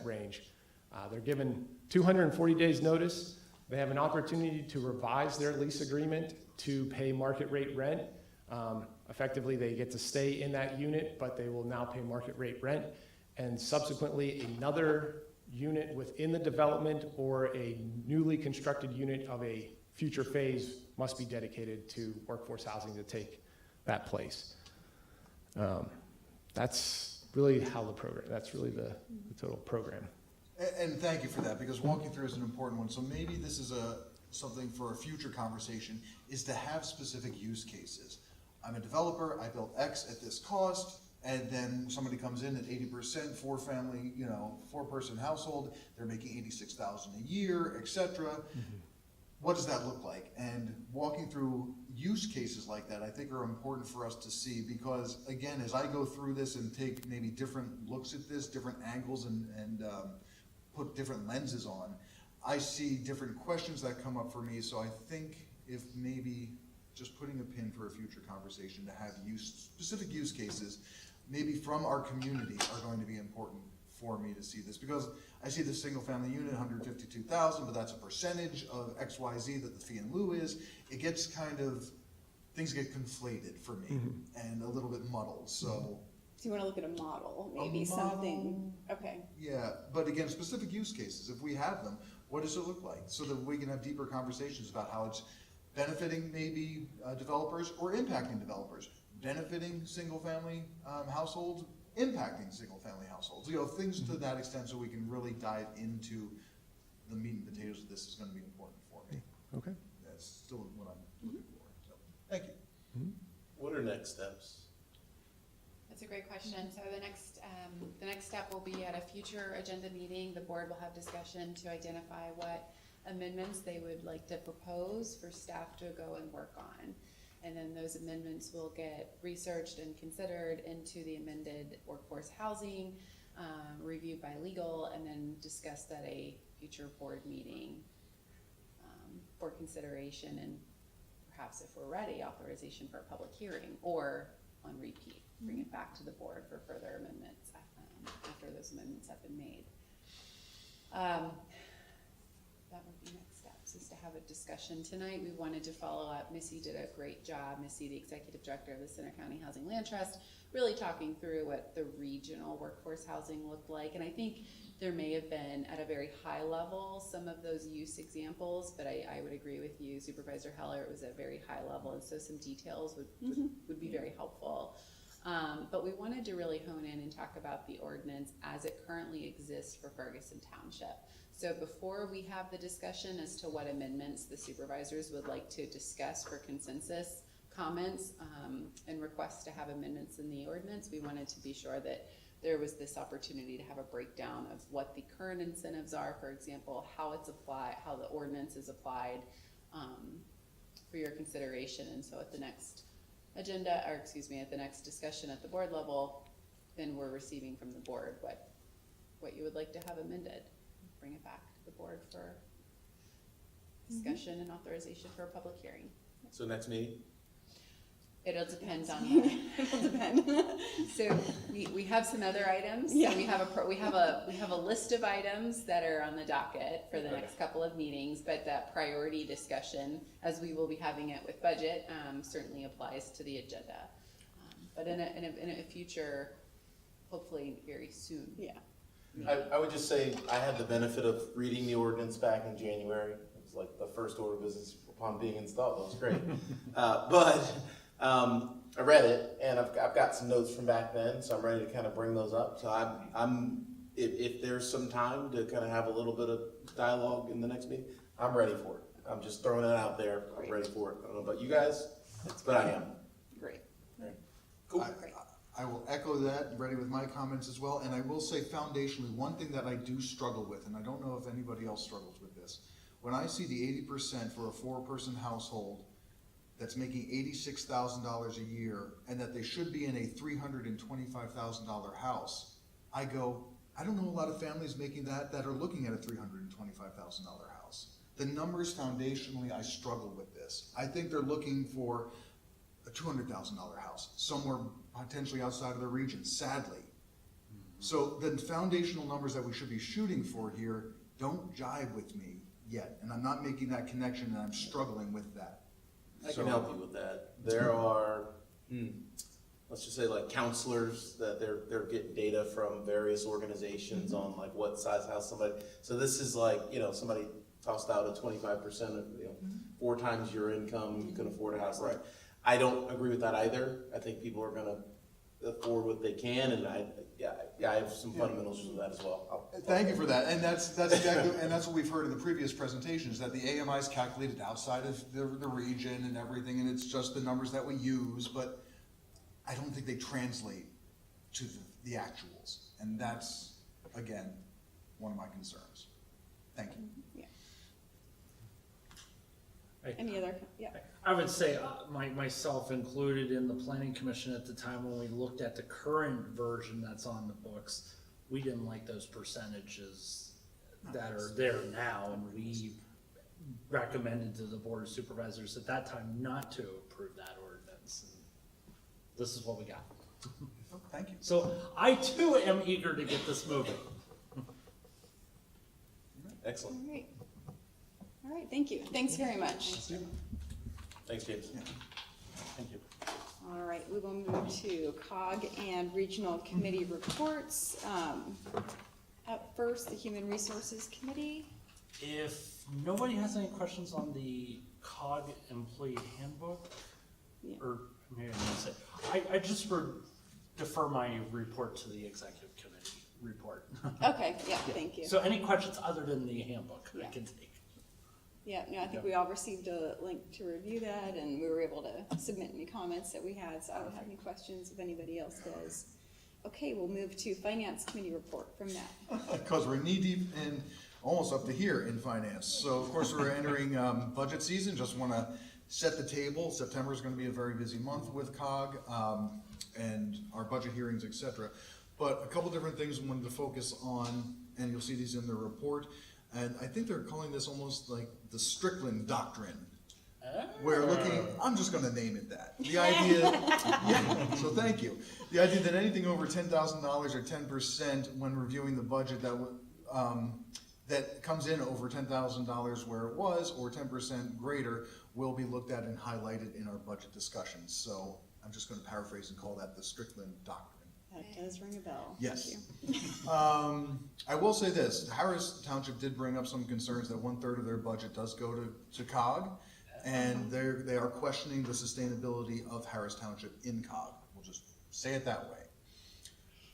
range. They're given 240 days notice. They have an opportunity to revise their lease agreement to pay market rate rent. Effectively, they get to stay in that unit, but they will now pay market rate rent. And subsequently, another unit within the development or a newly constructed unit of a future phase must be dedicated to workforce housing to take that place. That's really how the program, that's really the total program. And thank you for that, because walking through is an important one. So maybe this is something for a future conversation, is to have specific use cases. I'm a developer, I built X at this cost, and then somebody comes in at 80%, four-family, four-person household, they're making $86,000 a year, etc. What does that look like? And walking through use cases like that, I think are important for us to see, because again, as I go through this and take maybe different looks at this, different angles and put different lenses on, I see different questions that come up for me. So I think if maybe just putting a pin for a future conversation to have specific use cases, maybe from our community, are going to be important for me to see this, because I see the single family unit, 152,000, but that's a percentage of XYZ that the fee in lieu is. It gets things get conflated for me and a little bit muddled, so. Do you want to look at a model, maybe something, okay. Yeah, but again, specific use cases, if we have them, what does it look like? So that we can have deeper conversations about how it's benefiting maybe developers or impacting developers, benefiting single-family households, impacting single-family households. Things to that extent, so we can really dive into the meat and potatoes of this is going to be important for me. Okay. That's still what I'm looking for. So, thank you. What are next steps? That's a great question. So the next step will be at a future agenda meeting. The board will have discussion to identify what amendments they would like to propose for staff to go and work on. And then those amendments will get researched and considered into the amended workforce housing, reviewed by legal, and then discussed at a future board meeting for consideration, and perhaps if we're ready, authorization for a public hearing, or on repeat, bring it back to the board for further amendments after those amendments have been made. That would be next steps, is to have a discussion tonight. We wanted to follow up. Missy did a great job. Missy, the executive director of the Center County Housing Land Trust, really talking through what the regional workforce housing looked like. And I think there may have been, at a very high level, some of those use examples, but I would agree with you, Supervisor Heller, it was at a very high level, and so some details would be very helpful. But we wanted to really hone in and talk about the ordinance as it currently exists for Ferguson Township. So before we have the discussion as to what amendments the supervisors would like to discuss for consensus comments, and requests to have amendments in the ordinance, we wanted to be sure that there was this opportunity to have a breakdown of what the current incentives are, for example, how it's applied, how the ordinance is applied, for your consideration. And so at the next agenda, or excuse me, at the next discussion at the board level, then we're receiving from the board what you would like to have amended. Bring it back to the board for discussion and authorization for a public hearing. So next meeting? It'll depend on that. It'll depend. So we have some other items. Yeah. So we have a list of items that are on the docket for the next couple of meetings, but that priority discussion, as we will be having it with budget, certainly applies to the agenda. But in a future, hopefully very soon. Yeah. I would just say, I had the benefit of reading the ordinance back in January. It was like the first order of business upon being installed. It was great. I read it, and I've got some notes from back then, so I'm ready to kind of bring those up. So if there's some time to kind of have a little bit of dialogue in the next meeting, I'm ready for it. I'm just throwing it out there. I'm ready for it. I don't know about you guys, but I am. Great. Cool. I will echo that, ready with my comments as well, and I will say foundationally, one thing that I do struggle with, and I don't know if anybody else struggles with this, when I see the 80% for a 4-person household that's making $86,000 a year, and that they should be in a $325,000 house, I go, I don't know a lot of families making that are looking at a $325,000 house. The numbers foundationally, I struggle with this. I think they're looking for a $200,000 house, somewhere potentially outside of the region, sadly. So the foundational numbers that we should be shooting for here don't jive with me yet, and I'm not making that connection, and I'm struggling with that. I can help you with that. There are, let's just say like counselors that they're getting data from various organizations on like what size house somebody, so this is like, somebody tossed out a 25% of, 4 times your income, you can afford a house. Right. I don't agree with that either. I think people are gonna afford what they can, and I have some fundamentals to that as well. Thank you for that, and that's exactly, and that's what we've heard in the previous presentations, that the AMI is calculated outside of the region and everything, and it's just the numbers that we use, but I don't think they translate to the actuals, and that's, again, one of my concerns. Thank you. Yeah. Any other? Yeah. I would say myself included in the planning commission at the time when we looked at the current version that's on the books, we didn't like those percentages that are there now, and we recommended to the board of supervisors at that time not to approve that ordinance. And this is what we got. Thank you. So I too am eager to get this moving. Excellent. All right. All right, thank you. Thanks very much. Thanks, James. Thank you. All right, we will move to COG and regional committee reports. Up first, the Human Resources Committee. If nobody has any questions on the COG employee handbook, or maybe I'm gonna say, I just defer my report to the executive committee report. Okay, yeah, thank you. So any questions other than the handbook I can take? Yeah, no, I think we all received a link to review that, and we were able to submit any comments that we had, so I don't have any questions if anybody else does. Okay, we'll move to Finance Committee report from Matt. Because we're knee deep and almost up to here in finance. So of course we're entering budget season. Just want to set the table. September is going to be a very busy month with COG and our budget hearings, etc. But a couple different things we wanted to focus on, and you'll see these in the report. And I think they're calling this almost like the Strickland Doctrine. We're looking, I'm just gonna name it that. The idea, yeah, so thank you. The idea that anything over $10,000 or 10% when reviewing the budget that comes in over $10,000 where it was, or 10% greater, will be looked at and highlighted in our budget discussions. So I'm just gonna paraphrase and call that the Strickland Doctrine. That does ring a bell. Yes. Thank you. I will say this, Harris Township did bring up some concerns that 1/3 of their budget does go to COG, and they are questioning the sustainability of Harris Township in COG. We'll just say it that way.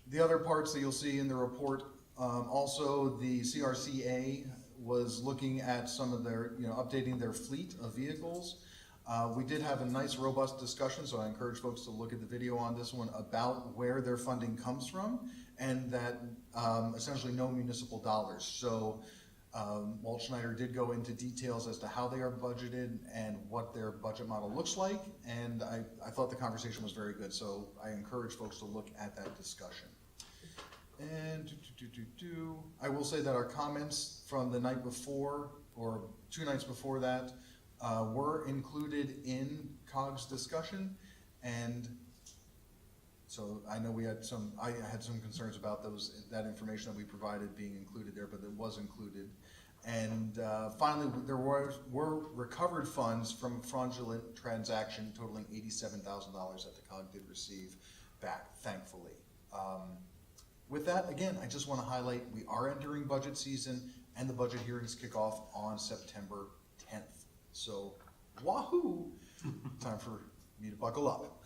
The other parts that you'll see in the report, also the CRCA was looking at some of their, updating their fleet of vehicles. We did have a nice robust discussion, so I encourage folks to look at the video on this one about where their funding comes from, and that essentially no municipal dollars. So Walt Schneider did go into details as to how they are budgeted and what their budget model looks like, and I thought the conversation was very good, so I encourage folks to look at that discussion. And I will say that our comments from the night before, or 2 nights before that, were included in COG's discussion, and so I know I had some concerns about that information that we provided being included there, but it was included. And finally, there were recovered funds from fraudulent transaction totaling $87,000 that the COG did receive back, thankfully. With that, again, I just want to highlight we are entering budget season, and the budget hearings kick off on September 10th. So, wahoo! Time for me to buckle up.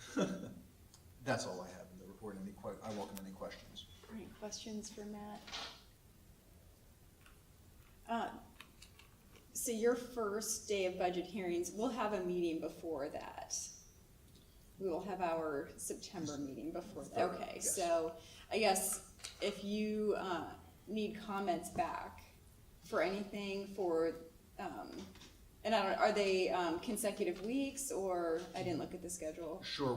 That's all I have in the report. I welcome any questions. All right, questions for Matt? So your first day of budget hearings, we'll have a meeting before that. We will have our September meeting before that. Okay, Yes. so I guess if you need comments back for anything for, and I don't know, are they consecutive weeks, or I didn't look at the schedule? Sure,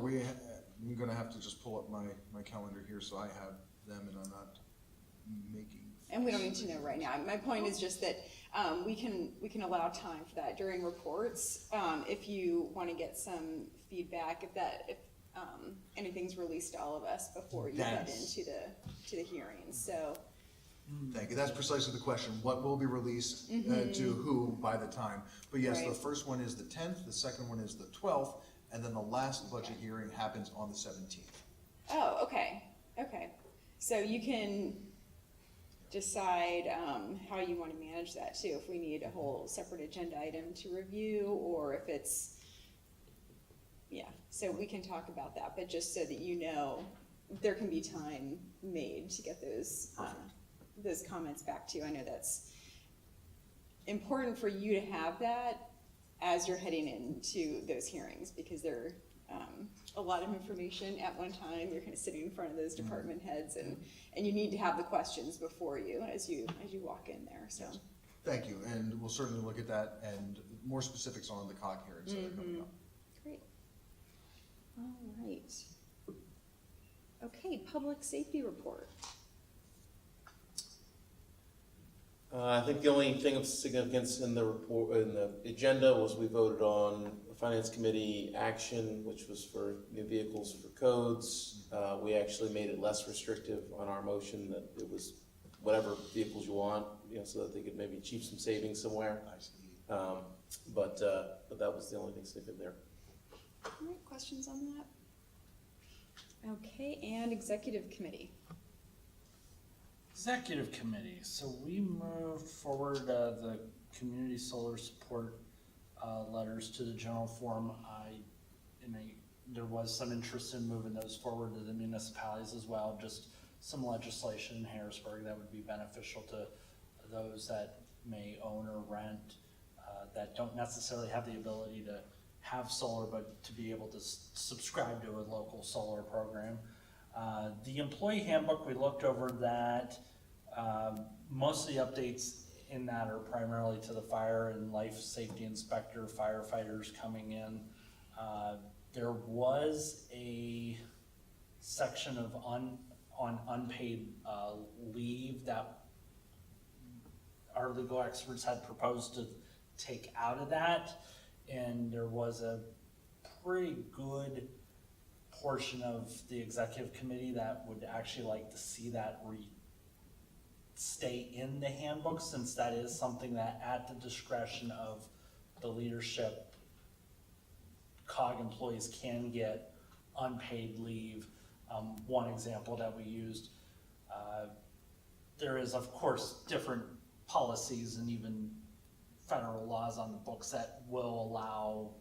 I'm gonna have to just pull up my calendar here so I have them and I'm not making. And we don't need to know right now. My point is just that we can allow time for that during reports. If you want to get some feedback, if anything's released to all of us before you head into the hearings. So Thank you. That's precisely the question. What will be released to who by the time? But yes, the Right. first one is the 10th, the second one is the 12th, and then the last budget hearing happens on the 17th. oh, okay. So you can decide how you want to manage that too. If we need a whole separate agenda item to review, or if it's so we can talk about that. But just so that you know, there can be time made to get those comments back to you. I know that's important for you to have that as you're heading into those hearings, because they're a lot of information at one time. You're kind of sitting in front of those department heads, and you need to have the questions before you as you walk in there. So Thank you, and we'll certainly look at that and more specifics on the COG hearings that are coming up. great. All right. Okay, public safety report. I think the only thing of significance in the report, in the agenda, was we voted on the Finance Committee action, which was for new vehicles for codes. We actually made it less restrictive on our motion, that it was whatever vehicles you want, so that they could maybe achieve some savings somewhere. I see. But that was the only thing significant there. All right, questions on that? Okay, and executive committee. Executive committee, so we moved forward the community solar support letters to the general forum. There was some interest in moving those forward to the municipalities as well, just some legislation in Harrisburg that would be beneficial to those that may own or rent, that don't necessarily have the ability to have solar, but to be able to subscribe to a local solar program. The employee handbook, we looked over that. Most of the updates in that are primarily to the fire and life safety inspector, firefighters coming in. There was a section of on unpaid leave that our legal experts had proposed to take out of that, and there was a pretty good portion of the executive committee that would actually like to see that stay in the handbook, since that is something that at the discretion of the leadership, COG employees can get unpaid leave. One example that we used, there is of course different policies and even federal laws on the books that will allow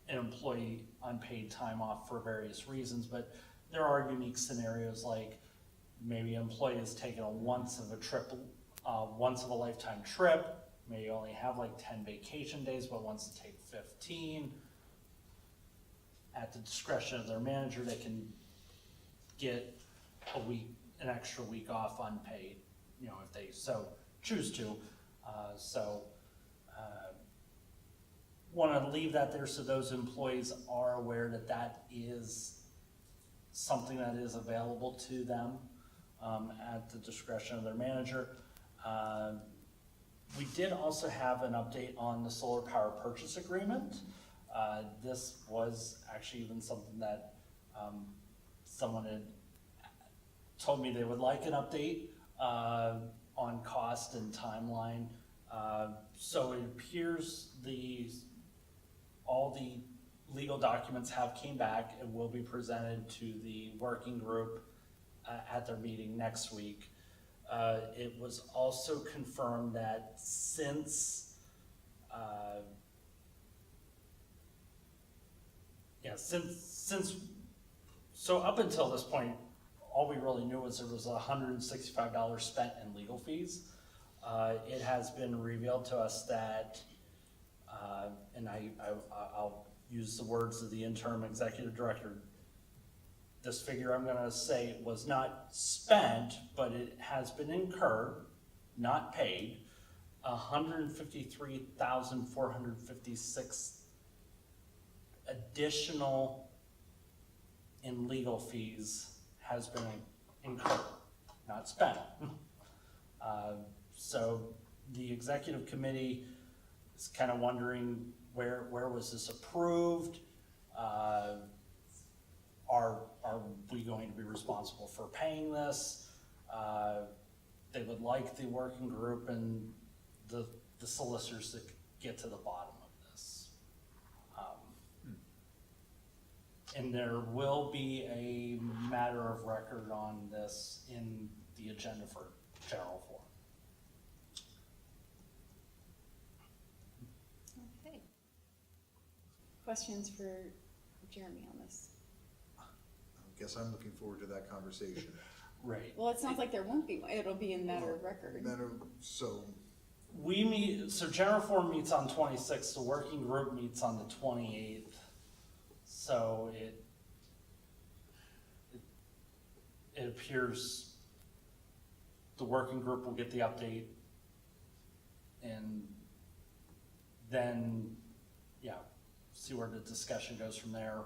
an employee unpaid time off for various reasons, but there are unique scenarios, like maybe an employee is taking a once of a lifetime trip, may only have like 10 vacation days, but wants to take 15. At the discretion of their manager, they can get an extra week off unpaid, if they so choose to. Want to leave that there so those employees are aware that that is something that is available to them at the discretion of their manager. We did also have an update on the solar power purchase agreement. This was actually even something that someone had told me they would like an update on cost and timeline. So it appears all the legal documents have came back and will be presented to the working group at their meeting next week. It was also confirmed that since up until this point, all we really knew was there was $165 spent in legal fees. It has been revealed to us that, and I'll use the words of the interim executive director, this figure I'm gonna say was not spent, but it has been incurred, not paid, $153,456 additional in legal fees has been incurred, not spent. So the executive committee is kind of wondering where was this approved? Are we going to be responsible for paying this? They would like the working group and the solicitors to get to the bottom of this. And there will be a matter of record on this in the agenda for general forum. Okay. Questions for Jeremy on this? I guess I'm looking forward to that conversation. Right. Well, it sounds like there won't be, it'll be in matter of record. So We meet, so general forum meets on 26th, the working group meets on the 28th. So it appears the working group will get the update, and then, see where the discussion goes from there.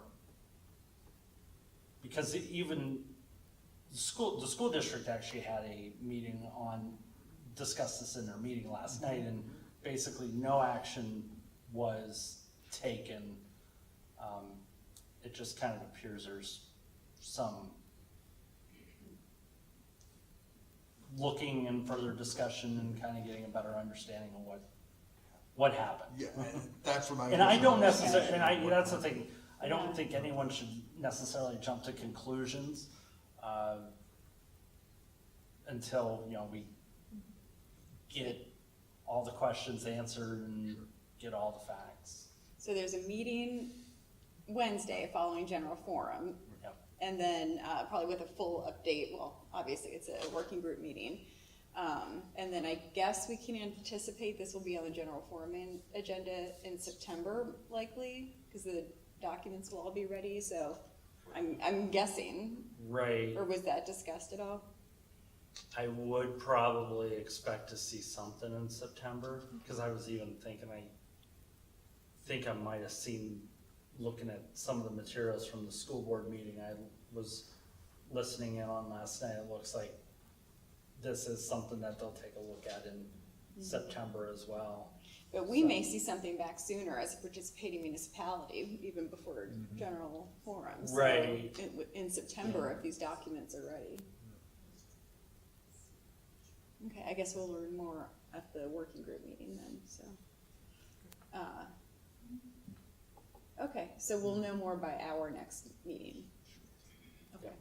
Because even the school district actually had a meeting discussed this in their meeting last night, and basically no action was taken. It just kind of appears there's some looking and further discussion and kind of getting a better understanding of what happened. yeah, and that's what And I don't necessarily, that's the thing, I don't think anyone should necessarily jump to conclusions until, we get all the questions answered and get all the facts. So there's a meeting Wednesday following general forum. Yep. And then probably with a full update, well, obviously it's a working group meeting. And then I guess we can anticipate this will be on the general forum agenda in September likely, because the documents will all be ready, so I'm guessing. Right. Or was that discussed at all? I would probably expect to see something in September, because I was even thinking, I think I might have seen, looking at some of the materials from the school board meeting I was listening in on last night, it looks like this is something that they'll take a look at in September as well. But we may see something back sooner as a participating municipality, even before general forum. So Right. In September, if these documents are ready. Okay, I guess we'll learn more at the working group meeting then, so. Okay, so we'll know more by our next meeting. Okay.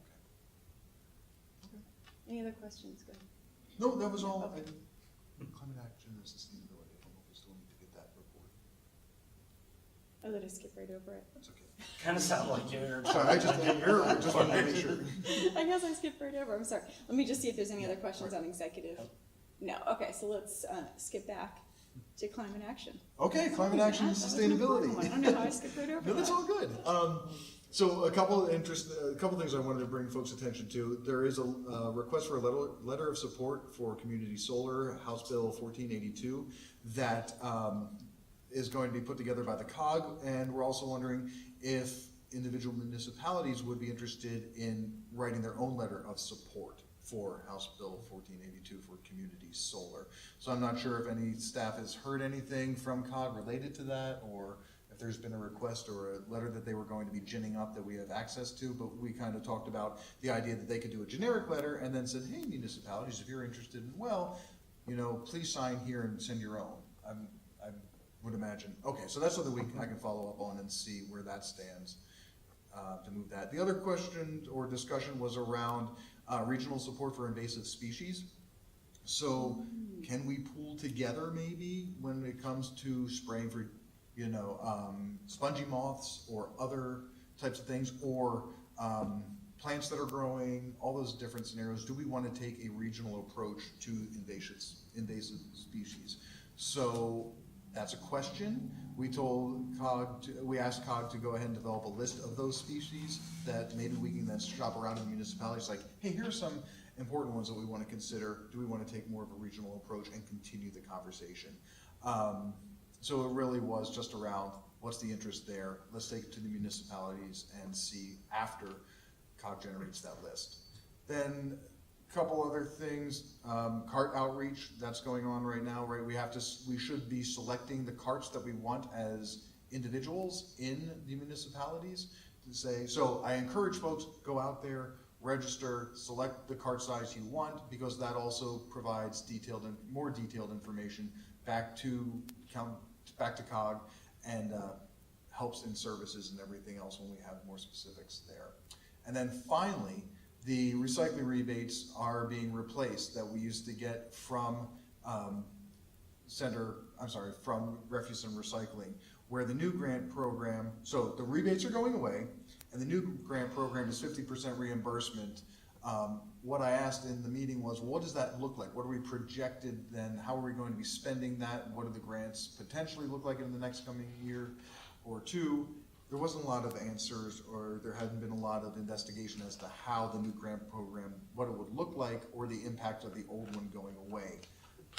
Any other questions? Go ahead. No, that was all. Okay. Climate action and sustainability. I don't know if we still need to get that report. Oh, did I skip right over it? That's okay. Kind of sound like you're. Sorry, I just wanted to make sure. I guess I skipped right over, I'm sorry. Let me just see if there's any other questions on executive. No, okay, so let's skip back to climate action. Okay, climate action and That was an important one. I don't know how I sustainability. skipped right over No, that's that. all good. So a couple things I wanted to bring folks' attention to. There is a request for a letter of support for community solar, House Bill 1482, that is going to be put together by the COG, and we're also wondering if individual municipalities would be interested in writing their own letter of support for House Bill 1482 for community solar. So I'm not sure if any staff has heard anything from COG related to that, or if there's been a request or a letter that they were going to be ginning up that we have access to, but we kind of talked about the idea that they could do a generic letter and then said, hey, municipalities, if you're interested in, well, you know, please sign here and send your own. I would imagine. Okay, so that's something I can follow up on and see where that stands to move that. The other question or discussion was around regional support for invasive species. So can we pool together maybe when it comes to spraying for, you know, spongy moths or other types of things, or plants that are growing, all those different scenarios? Do we want to take a regional approach to invasive species? So that's a question. We told COG, we asked COG to go ahead and develop a list of those species that maybe we can then shop around in municipalities, like, hey, here are some important ones that we want to consider. Do we want to take more of a regional approach and continue the conversation? So it really was just around what's the interest there. Let's take it to the municipalities and see after COG generates that list. Then a couple other things, cart outreach, that's going on right now, right? We should be selecting the carts that we want as individuals in the municipalities to say, so I encourage folks, go out there, register, select the cart size you want, because that also provides more detailed information back to COG and helps in services and everything else when we have more specifics there. And then finally, the recycling rebates are being replaced that we used to get from from Refuse and Recycling, where the new grant program, so the rebates are going away, and the new grant program is 50% reimbursement. What I asked in the meeting was, what does that look like? What are we projected then? How are we going to be spending that? What do the grants potentially look like in the next coming year or two? There wasn't a lot of answers, or there hadn't been a lot of investigation as to how the new grant program, what it would look like, or the impact of the old one going away.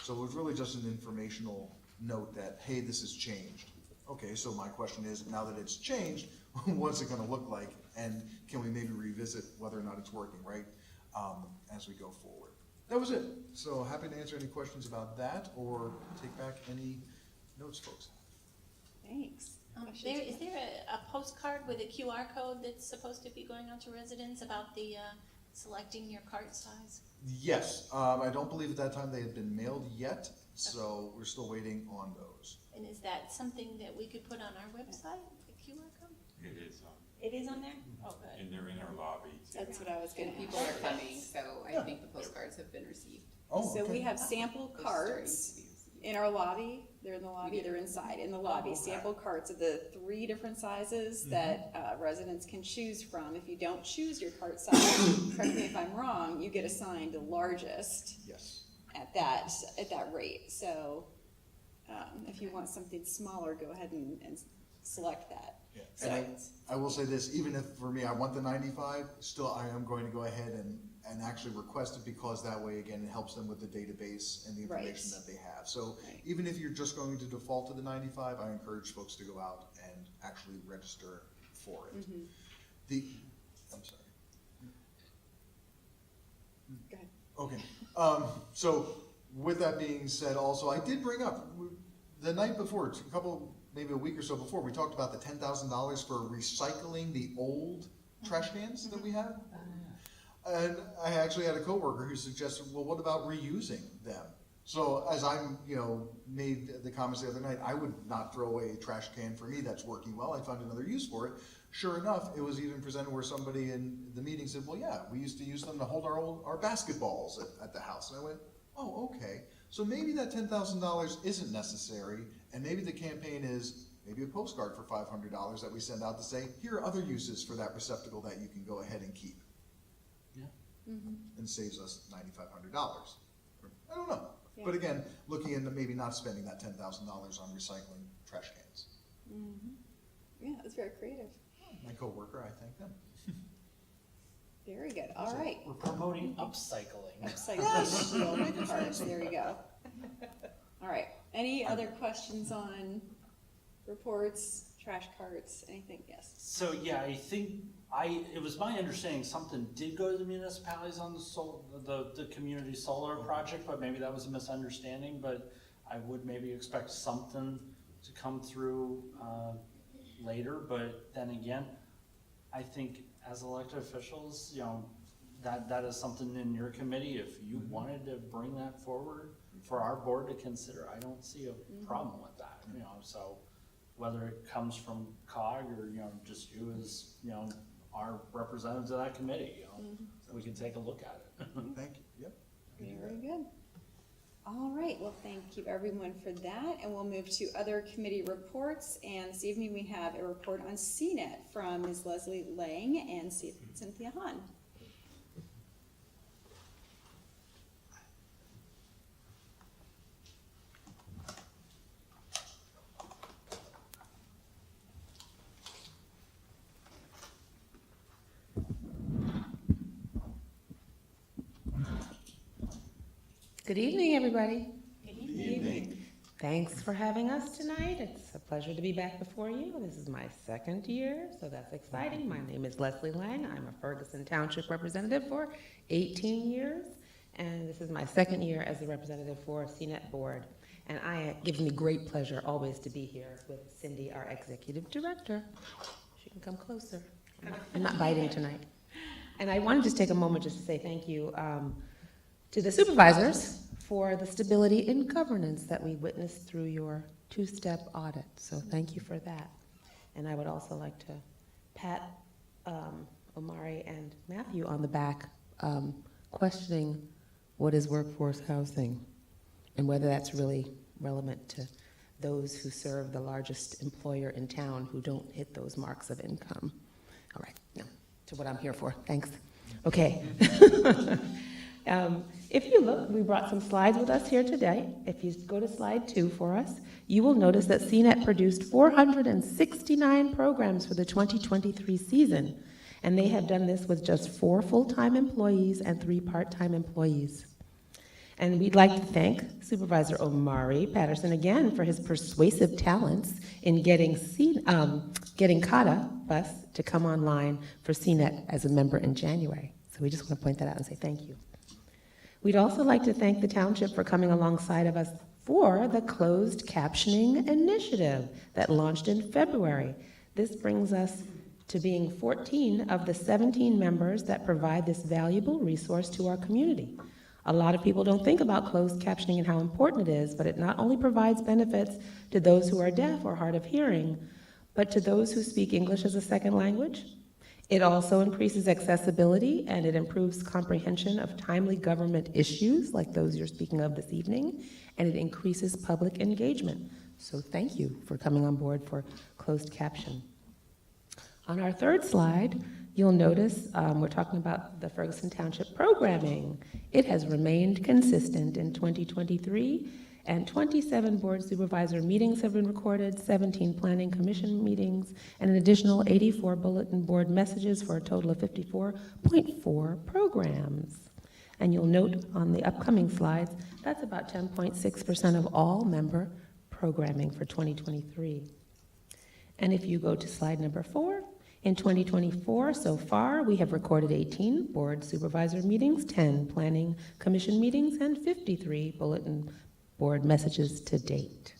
So it was really just an informational note that, hey, this has changed. Okay, so my question is, now that it's changed, what's it gonna look like? And can we maybe revisit whether or not it's working, right? As we go forward. That was it. So happy to answer any questions about that, or take back any notes folks have. Thanks. Is there a postcard with a QR code that's supposed to be going out to residents about the selecting your cart size? Yes, I don't believe at that time they had been mailed yet, so we're still waiting on those. And is that something that we could put on our website, the QR code? It is, It is on there? Oh, good. and they're in our lobby too. That's what I was gonna And people are coming, so I think the postcards have been received. Oh, So we okay. have sample They're starting carts to be received. in our lobby. They're in the lobby, they're inside, in the lobby, sample carts of the 3 different sizes that residents can choose from. If you don't choose your cart size, correct me if I'm wrong, you get assigned the largest Yes. at that rate. So if you want something smaller, go ahead and select that. Yeah. So And I will say this, even if for me, I want the 95, still I am going to go ahead and actually request it, because that way, again, it helps them with the database and the information Right. that they have. So Right. even if you're just going to default to the 95, I encourage folks to go out and actually register for it. I'm sorry. Go ahead. Okay, so with that being said, also, I did bring up, the night before, maybe a week or so before, we talked about the $10,000 for recycling the old trash cans that we have. And I actually had a coworker who suggested, well, what about reusing them? So as made the comments the other night, I would not throw away a trash can for me that's working well. I found another use for it. Sure enough, it was even presented where somebody in the meeting said, well, yeah, we used to use them to hold our basketballs at the house. And I went, oh, okay. So maybe that $10,000 isn't necessary, and maybe the campaign is, maybe a postcard for $500 that we send out to say, here are other uses for that receptacle that you can go ahead and keep. Yeah. And saves us $9,500. I don't know. But again, looking into maybe not spending that $10,000 on recycling trash cans. Yeah, that's very creative. My coworker, I thank them. Very good. All right. We're promoting upcycling. Upcycling cards. There you go. All right. Any other questions on reports, trash carts, anything? Yes. So yeah, I think it was my understanding something did go to the municipalities on the community solar project, but maybe that was a misunderstanding. But I would maybe expect something to come through later. But then again, I think as elected officials, that is something in your committee. If you wanted to bring that forward for our board to consider, I don't see a problem with that. So whether it comes from COG or just you as our representatives of that committee, we can take a look at it. Thank you. Yep. Very good. All right, well, thank you everyone for that, and we'll move to other committee reports. And this evening we have a report on CNET from Ms. Leslie Lang and Cynthia Hahn. Good evening, everybody. Good evening. Thanks for having us tonight. It's a pleasure to be back before you. This is my second year, so that's exciting. My name is Leslie Lang. I'm a Ferguson Township representative for 18 years, and this is my second year as a representative for CNET Board. And it gives me great pleasure always to be here with Cindy, our executive director. She can come closer. I'm not biting tonight. And I want to just take a moment just to say thank you to the supervisors for the stability in governance that we witnessed through your two-step audit. So thank you for that. And I would also like to pat Omari and Matthew on the back, questioning what is workforce housing and whether that's really relevant to those who serve the largest employer in town who don't hit those marks of income. All right, now to what I'm here for. Thanks. Okay. If you look, we brought some slides with us here today. If you go to slide 2 for us, you will notice that CNET produced 469 programs for the 2023 season, and they have done this with just 4 full-time employees and 3 part-time employees. And we'd like to thank Supervisor Omari Patterson again for his persuasive talents in getting CATA Bus to come online for CNET as a member in January. So we just want to point that out and say thank you. We'd also like to thank the township for coming alongside of us for the closed captioning initiative that launched in February. This brings us to being 14 of the 17 members that provide this valuable resource to our community. A lot of people don't think about closed captioning and how important it is, but it not only provides benefits to those who are deaf or hard of hearing, but to those who speak English as a second language. It also increases accessibility and it improves comprehension of timely government issues like those you're speaking of this evening, and it increases public engagement. So thank you for coming on board for closed caption. On our third slide, you'll notice we're talking about the Ferguson Township programming. It has remained consistent in 2023, and 27 board supervisor meetings have been recorded, 17 planning commission meetings, and an additional 84 bulletin board messages for a total of 54.4 programs. And you'll note on the upcoming slides, that's about 10.6% of all member programming for 2023. And if you go to slide number 4, in 2024, so far, we have recorded 18 board supervisor meetings, 10 planning commission meetings, and 53 bulletin board messages to date.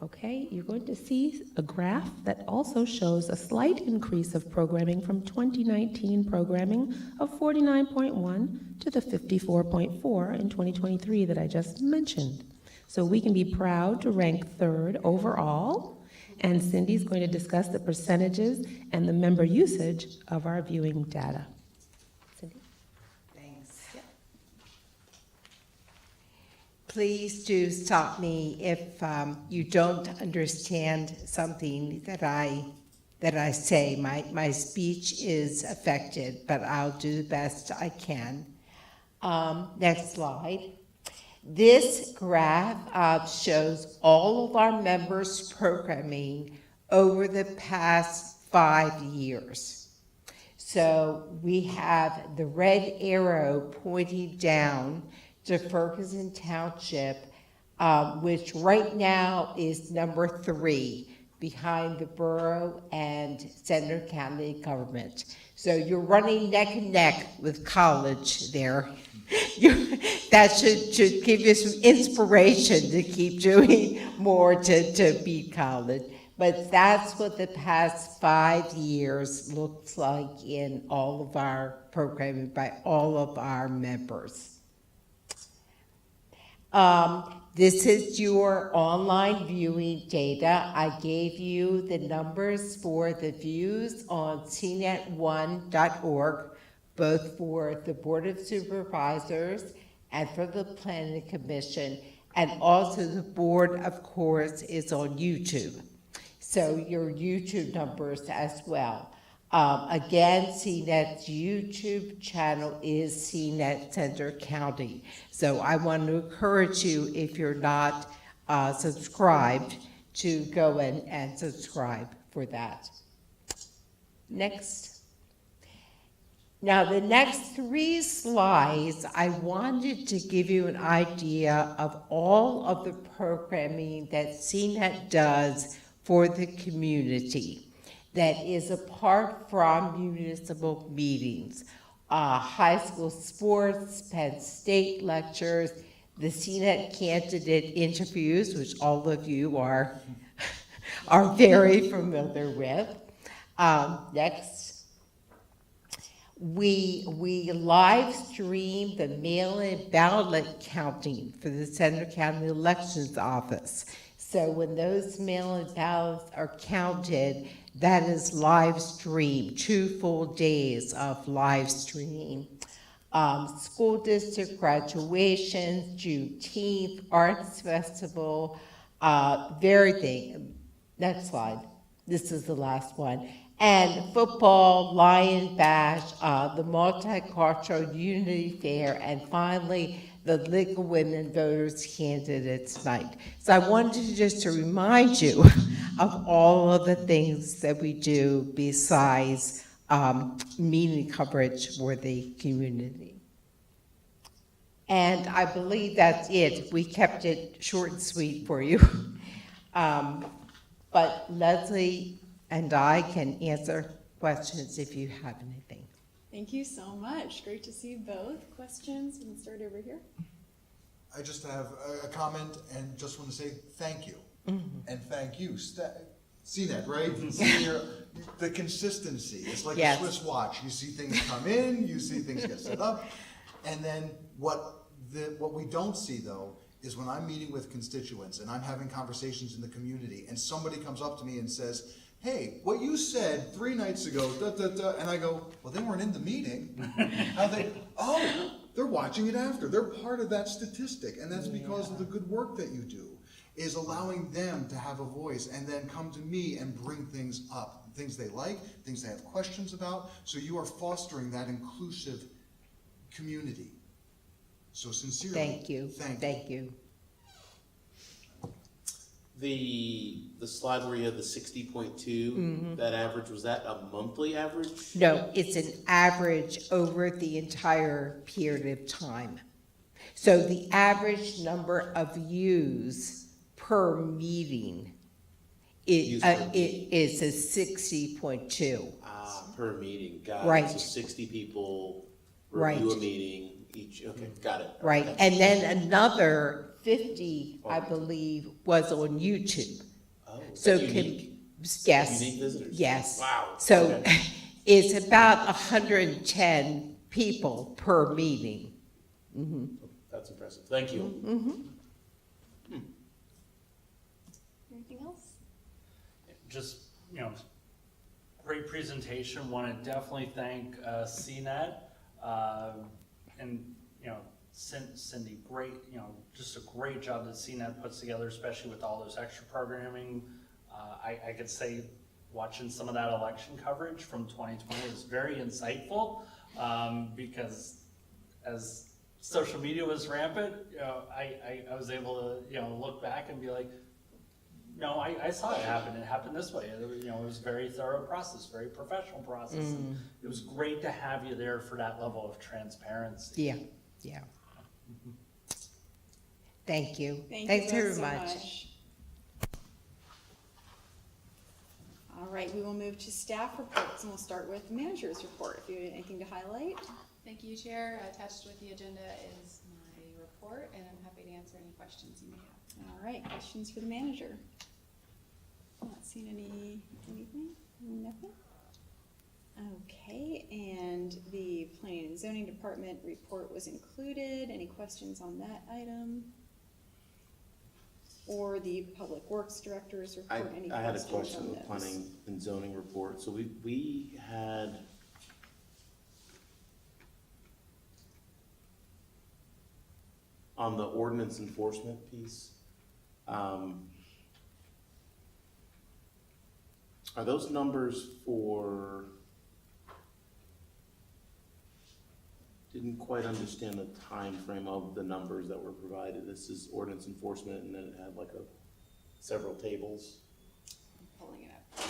Okay, you're going to see a graph that also shows a slight increase of programming from 2019 programming of 49.1 to the 54.4 in 2023 that I just mentioned. So we can be proud to rank 3rd overall, and Cindy's going to discuss the percentages and the member usage of our viewing data. Cindy? Thanks. please do stop me if you don't understand something that I say. My speech is affected, but I'll do the best I can. Next slide. This graph shows all of our members' programming over the past 5 years. So we have the red arrow pointing down to Ferguson Township, which right now is number 3 behind the borough and Center County government. So you're running neck and neck with college there. That should give you some inspiration to keep doing more to beat college. But that's what the past 5 years looks like in all of our programming by all of our members. This is your online viewing data. I gave you the numbers for the views on cnet1.org, both for the Board of Supervisors and for the Planning Commission, and also the board, of course, is on YouTube. So your YouTube numbers as well. Again, CNET's YouTube channel is CNET Center County. So I want to encourage you, if you're not subscribed, to go in and subscribe for that. Next. Now, the next 3 slides, I wanted to give you an idea of all of the programming that CNET does for the community that is apart from municipal meetings. High school sports, Penn State lectures, the CNET candidate interviews, which all of you are very familiar with. Next. We live stream the mail-in ballot counting for the Center County Elections Office. So when those mail-in ballots are counted, that is live stream, 2 full days of live streaming. School district graduations, Juneteenth, Arts Festival, everything. Next slide. This is the last one. And football, Lion Bash, the Multicultural Unity Fair, and finally, the League of Women Voters Candidates Night. So I wanted just to remind you of all of the things that we do besides meeting coverage for the community. And I believe that's it. We kept it short and sweet for you. But Leslie and I can answer questions if you have anything. Thank you so much. Great to see you both. Questions? We can start over here. I just have a comment and just want to say thank you. And thank you, CNET, right? The consistency. It's like Yes. a Swiss watch. You see things come in, you see things get set up, and then what we don't see though is when I'm meeting with constituents and I'm having conversations in the community and somebody comes up to me and says, hey, what you said 3 nights ago, and I go, well, they weren't in the meeting. They're watching it after. They're part of that statistic, and that's because of the good work that you do, is allowing them to have a voice and then come to me and bring things up, things they like, things they have questions about. So you are fostering that inclusive community. So sincerely, Thank you. Thank you. The slide where you had the 60.2, that average, was that a monthly average? No, it's an average over the entire period of time. So the average number of views per meeting is a 60.2. Per meeting, got Right. it. So 60 people Right. review a meeting each, okay, got it. Right, Okay. and then another 50, I believe, was on YouTube. Oh, So that's unique. Yes. Unique visitors? Yes. Wow. So Okay. it's about 110 people per meeting. That's impressive. Thank you. Anything else? Just, great presentation. Want to definitely thank CNET and, Cindy, great, just a great job that CNET puts together, especially with all those extra programming. I could say watching some of that election coverage from 2020 was very insightful, because as social media was rampant, I was able to, look back and be like, no, I saw it happen. It happened this way. It was a very thorough process, very professional process. And it was great to have you there for that level of transparency. Yeah. Thank you. Thanks very so much. All right, we will move to staff reports, and we'll start with the manager's report. If you have anything to highlight. Thank you, Chair. Attached with the agenda is my report, and I'm happy to answer any questions you may have. All right, questions for the manager? Not seen anything? Nothing? Okay, and the Planning and Zoning Department report was included. Any questions on that item? Or the Public Works Director's report? Any I had a questions question on on the those? planning and zoning report. So we had on the ordinance enforcement piece, are those numbers for, didn't quite understand the time frame of the numbers that were provided. This is ordinance enforcement, and then it had like several tables. I'm pulling it up.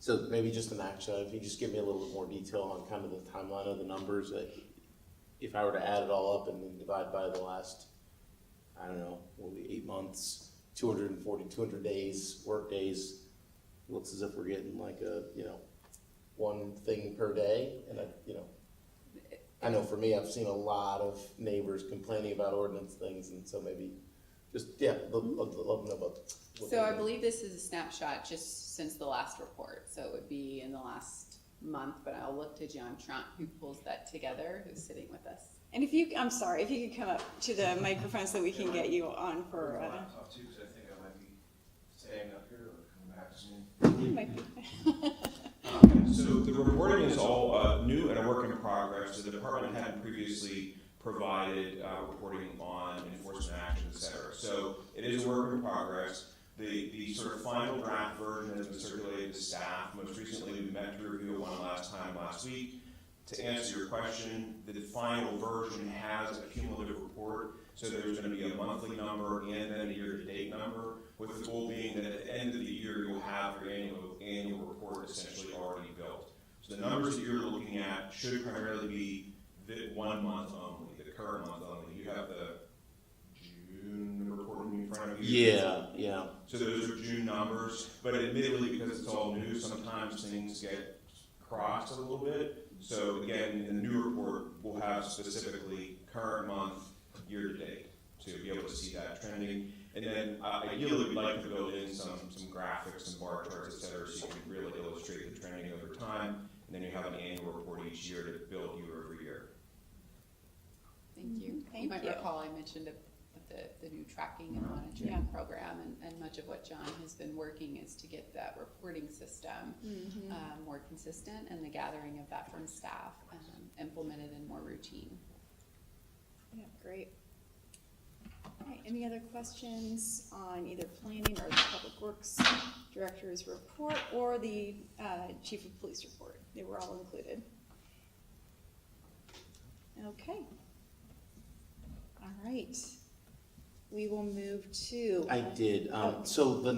So maybe just an action, if you just give me a little bit more detail on kind of the timeline of the numbers, that if I were to add it all up and then divide by the last, I don't know, what will be 8 months, 200 days, work days, looks as if we're getting like one thing per day. And I know for me, I've seen a lot of neighbors complaining about ordinance things, and so maybe just, love to know about what So they're I doing. believe this is a snapshot just since the last report, so it would be in the last month, but I'll look to John Trump, who pulls that together, who's sitting with us. And I'm sorry, if you could come up to the microphone so we can get you on for, Laptop too, because I think I might be staying up here or coming back soon. you might be. So the reporting is all new and a work in progress. The department hadn't previously provided reporting on enforcement action, et cetera. So it is a work in progress. The sort of final draft version has been circulated to staff. Most recently, we met to review one last week. To answer your question, the final version has a cumulative report. So there's going to be a monthly number and then a year-to-date number, with the goal being that at the end of the year, you'll have your annual report essentially already built. So the numbers that you're looking at should primarily be the 1 month only, the current month only. You have the June report in front of you. Yeah. So those are June numbers, but admittedly, because it's all new, sometimes things get crossed a little bit. So again, in the new report, we'll have specifically current month, year to date, to be able to see that trending. And then ideally, we'd like to build in some graphics, some bar charts, et cetera, so you can really illustrate the trending over time. And then you have an annual report each year to build year over year. Thank you. Thank You might you. recall I mentioned the new tracking and monitoring program, and much of what John has been working is to get that reporting system more consistent, and the gathering of that from staff implemented and more routine. Yeah, great. All right, any other questions on either planning or the Public Works Director's report or the Chief of Police report? They were all included. Okay. All right. We will move to. I did. So the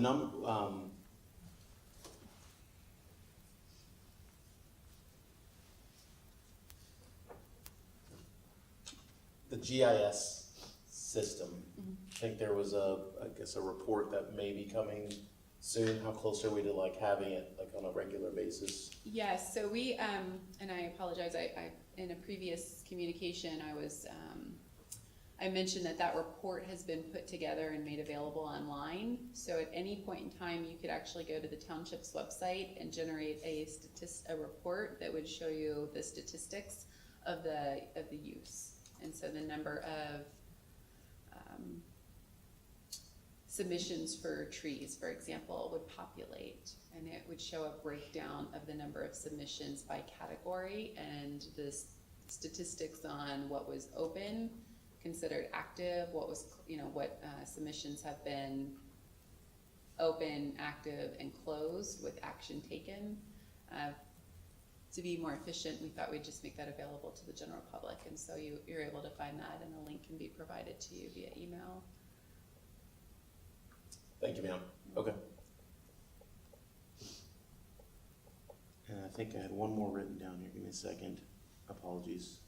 the GIS system. I think there was a report that may be coming soon. How close are we to having it on a regular basis? Yes, so we, and I apologize, I in a previous communication, I mentioned that report has been put together and made available online. So at any point in time, you could actually go to the township's website and generate a report that would show you the statistics of the use. And so the number of submissions for trees, for example, would populate, and it would show a breakdown of the number of submissions by category and the statistics on what was open, considered active, what was, what submissions have been open, active, and closed with action taken. To be more efficient, we thought we'd just make that available to the general public, and so you're able to find that, and a link can be provided to you via email. Thank you, ma'am. Okay. And I think I had one more written down here. Give me a second. Apologies.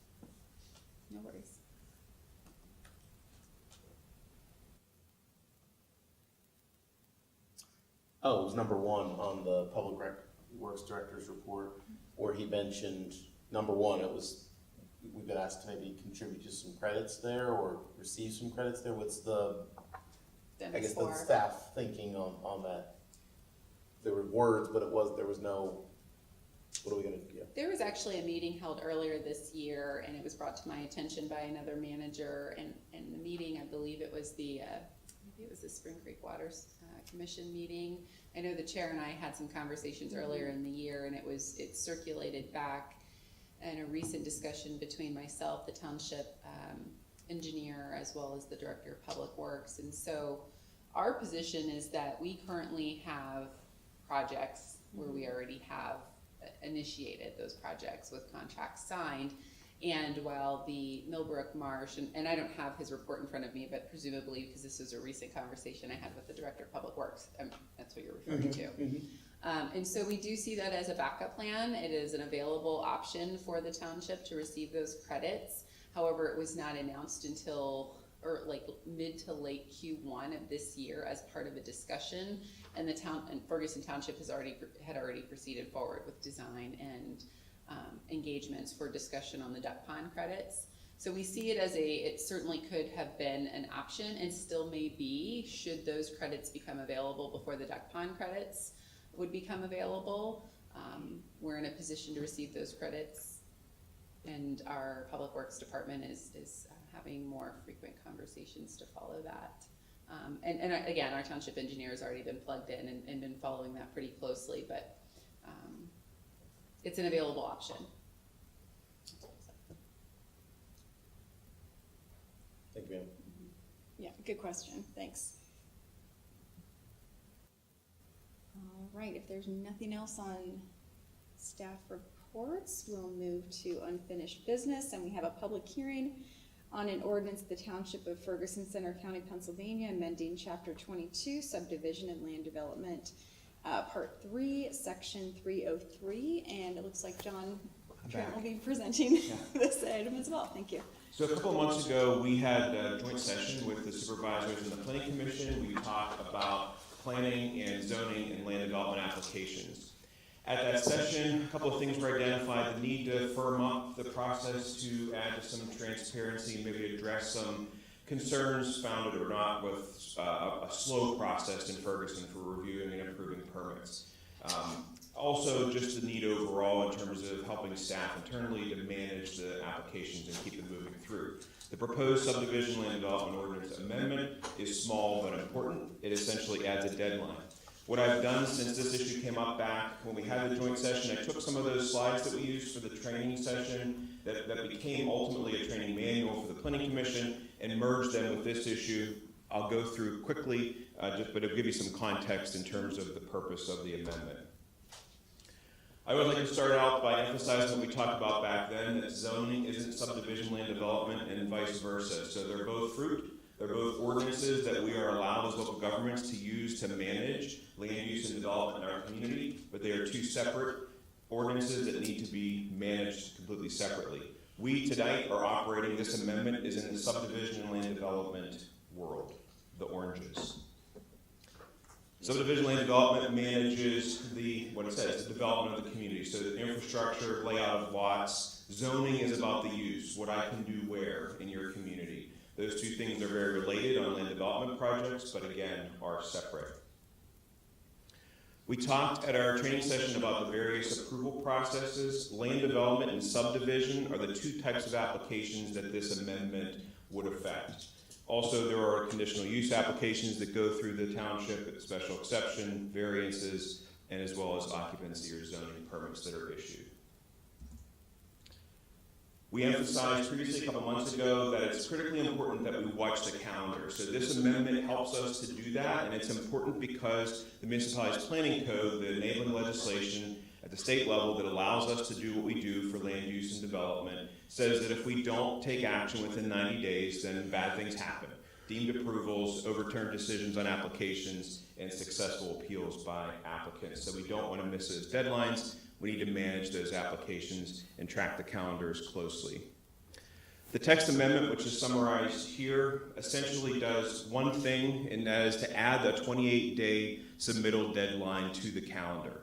No worries. Oh, it was number 1 on the Public Works Director's report, where he mentioned, number 1, we've been asked to maybe contribute just some credits there or receive some credits there. What's the staff thinking on that? There were words, but there was no, what are we gonna do? There was actually a meeting held earlier this year, and it was brought to my attention by another manager, and the meeting, I believe it was maybe it was the Spring Creek Waters Commission meeting. I know the chair and I had some conversations earlier in the year, and it circulated back in a recent discussion between myself, the township engineer, as well as the director of public works. And so our position is that we currently have projects where we already have initiated those projects with contracts signed. And while the Millbrook Marsh, and I don't have his report in front of me, but presumably because this was a recent conversation I had with the director of public works, that's what you're referring to. And so we do see that as a backup plan. It is an available option for the township to receive those credits. However, it was not announced until mid to late Q1 of this year as part of a discussion, and Ferguson Township had already proceeded forward with design and engagements for discussion on the duck pond credits. So we see it as it certainly could have been an option, and still may be, should those credits become available before the duck pond credits would become available. We're in a position to receive those credits, and our Public Works Department is having more frequent conversations to follow that. And again, our township engineer has already been plugged in and been following that pretty closely, but it's an available option. Thank you, ma'am. Yeah, good question. Thanks. All right, if there's nothing else on staff reports, we'll move to unfinished business, and we have a public hearing on an ordinance of the Township of Ferguson Center County, Pennsylvania, amending Chapter 22, Subdivision and Land Development, Part 3, Section 303, and it looks like John Trent will be presenting this item as well. Thank you. So a couple of months ago, we had a joint session with the supervisors and the planning commission. We talked about planning and zoning and land development applications. At that session, a couple of things were identified: the need to firm up the process to add some transparency and maybe address some concerns, founded or not, with a slow process in Ferguson for reviewing and approving permits. Also, just the need overall in terms of helping staff internally to manage the applications and keep them moving through. The proposed subdivision land development ordinance amendment is small but important. It essentially adds a deadline. What I've done since this issue came up back when we had the joint session, I took some of those slides that we used for the training session that became ultimately a training manual for the planning commission and merged them with this issue. I'll go through quickly, but it'll give you some context in terms of the purpose of the amendment. I would like to start out by emphasizing what we talked about back then, that zoning isn't subdivision land development and vice versa. So they're both fruit. They're both ordinances that we are allowed as local governments to use to manage land use and development in our community, but they are two separate ordinances that need to be managed completely separately. We tonight are operating, this amendment is in the subdivision and land development world, the oranges. Subdivision land development manages what it says, the development of the community. So the infrastructure, layout of lots. Zoning is about the use, what I can do where in your community. Those two things are very related on land development projects, but again, are separate. We talked at our training session about the various approval processes. Land development and subdivision are the two types of applications that this amendment would affect. Also, there are conditional use applications that go through the township, special exception, variances, and as well as occupancy or zoning permits that are issued. We emphasized previously a couple months ago that it's critically important that we watch the calendar. So this amendment helps us to do that, and it's important because the municipality's planning code, the enabling legislation at the state level that allows us to do what we do for land use and development, says that if we don't take action within 90 days, then bad things happen. Deemed approvals, overturned decisions on applications, and successful appeals by applicants. So we don't want to miss those deadlines. We need to manage those applications and track the calendars closely. The text amendment, which is summarized here, essentially does one thing, and that is to add a 28-day submittal deadline to the calendar.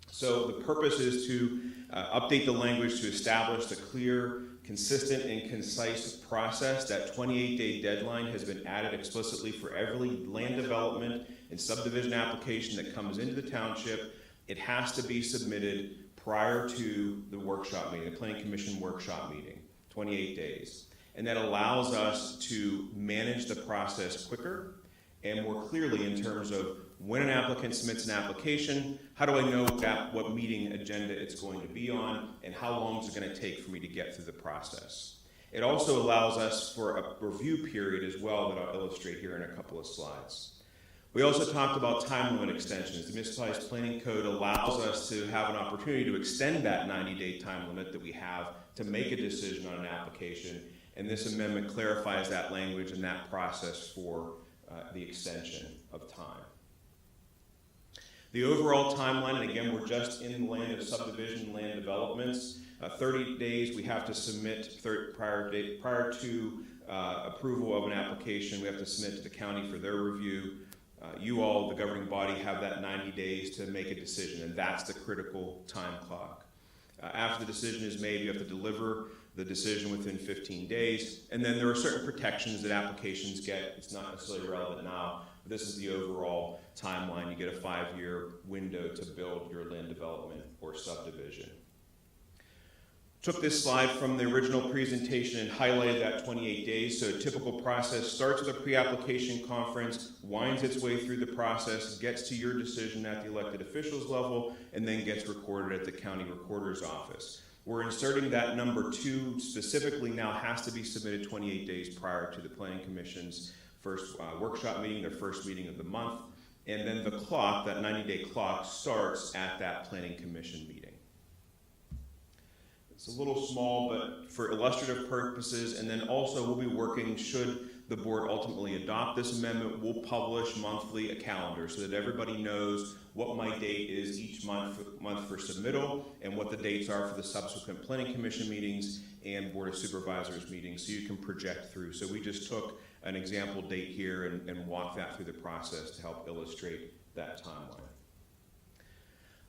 So the purpose is to update the language to establish a clear, consistent, and concise process. That 28-day deadline has been added explicitly for every land development and subdivision application that comes into the township. It has to be submitted prior to the workshop meeting, the Planning Commission workshop meeting, 28 days. And that allows us to manage the process quicker and more clearly in terms of when an applicant submits an application, how do I know what meeting agenda it's going to be on, and how long is it going to take for me to get through the process. It also allows us for a review period as well that I'll illustrate here in a couple of slides. We also talked about time limit extensions. The municipality's planning code allows us to have an opportunity to extend that 90-day time limit that we have to make a decision on an application, and this amendment clarifies that language and that process for the extension of time. The overall timeline, and again, we're just in the land of subdivision, land developments. 30 days we have to submit prior to approval of an application. We have to submit to the county for their review. You all, the governing body, have that 90 days to make a decision, and that's the critical time clock. After the decision is made, you have to deliver the decision within 15 days, and then there are certain protections that applications get. It's not necessarily relevant now, but this is the overall timeline. You get a 5-year window to build your land development or subdivision. Took this slide from the original presentation and highlighted that 28 days. So a typical process starts with a pre-application conference, winds its way through the process, gets to your decision at the elected officials level, and then gets recorded at the county recorder's office. We're inserting that number 2 specifically now has to be submitted 28 days prior to the Planning Commission's first workshop meeting, their first meeting of the month. And then the clock, that 90-day clock, starts at that Planning Commission meeting. It's a little small, but for illustrative purposes, and then also we'll be working, should the board ultimately adopt this amendment, we'll publish monthly a calendar so that everybody knows what my date is each month for submittal and what the dates are for the subsequent Planning Commission meetings and Board of Supervisors meetings, so you can project through. So we just took an example date here and walked that through the process to help illustrate that timeline.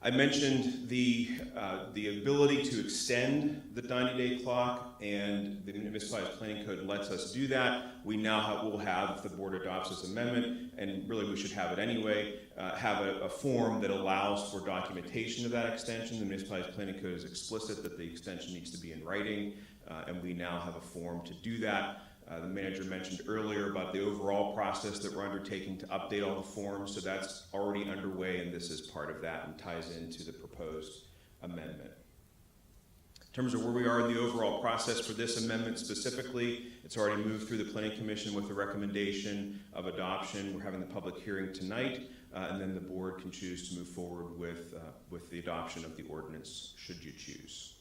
I mentioned the ability to extend the 90-day clock, and the municipality's planning code lets us do that. We now will have, if the board adopts this amendment, and really we should have it anyway, have a form that allows for documentation of that extension. The municipality's planning code is explicit that the extension needs to be in writing, and we now have a form to do that. The manager mentioned earlier about the overall process that we're undertaking to update all the forms, so that's already underway, and this is part of that and ties into the proposed amendment. In terms of where we are in the overall process for this amendment specifically, it's already moved through the Planning Commission with the recommendation of adoption. We're having the public hearing tonight, and then the board can choose to move forward with the adoption of the ordinance should you choose.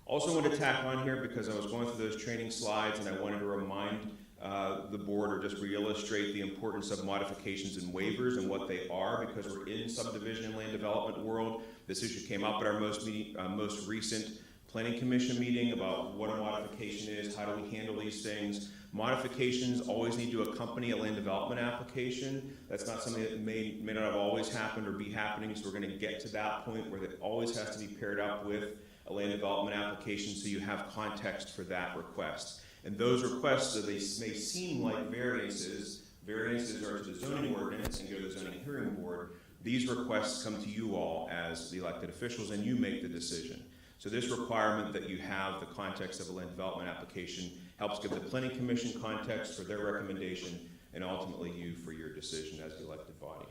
Also wanted to tack on here because I was going through those training slides and I wanted to remind the board or just re-illustrate the importance of modifications and waivers and what they are, because we're in subdivision and land development world. This issue came up at our most recent Planning Commission meeting about what a modification is, how do we handle these things. Modifications always need to accompany a land development application. That's not something that may not have always happened or be happening, so we're going to get to that point where it always has to be paired up with a land development application so you have context for that request. And those requests, though they may seem like variances are to the zoning ordinance and go to the zoning hearing board. These requests come to you all as the elected officials and you make the decision. So this requirement that you have the context of a land development application helps give the planning commission context for their recommendation, and ultimately you for your decision as the elected body.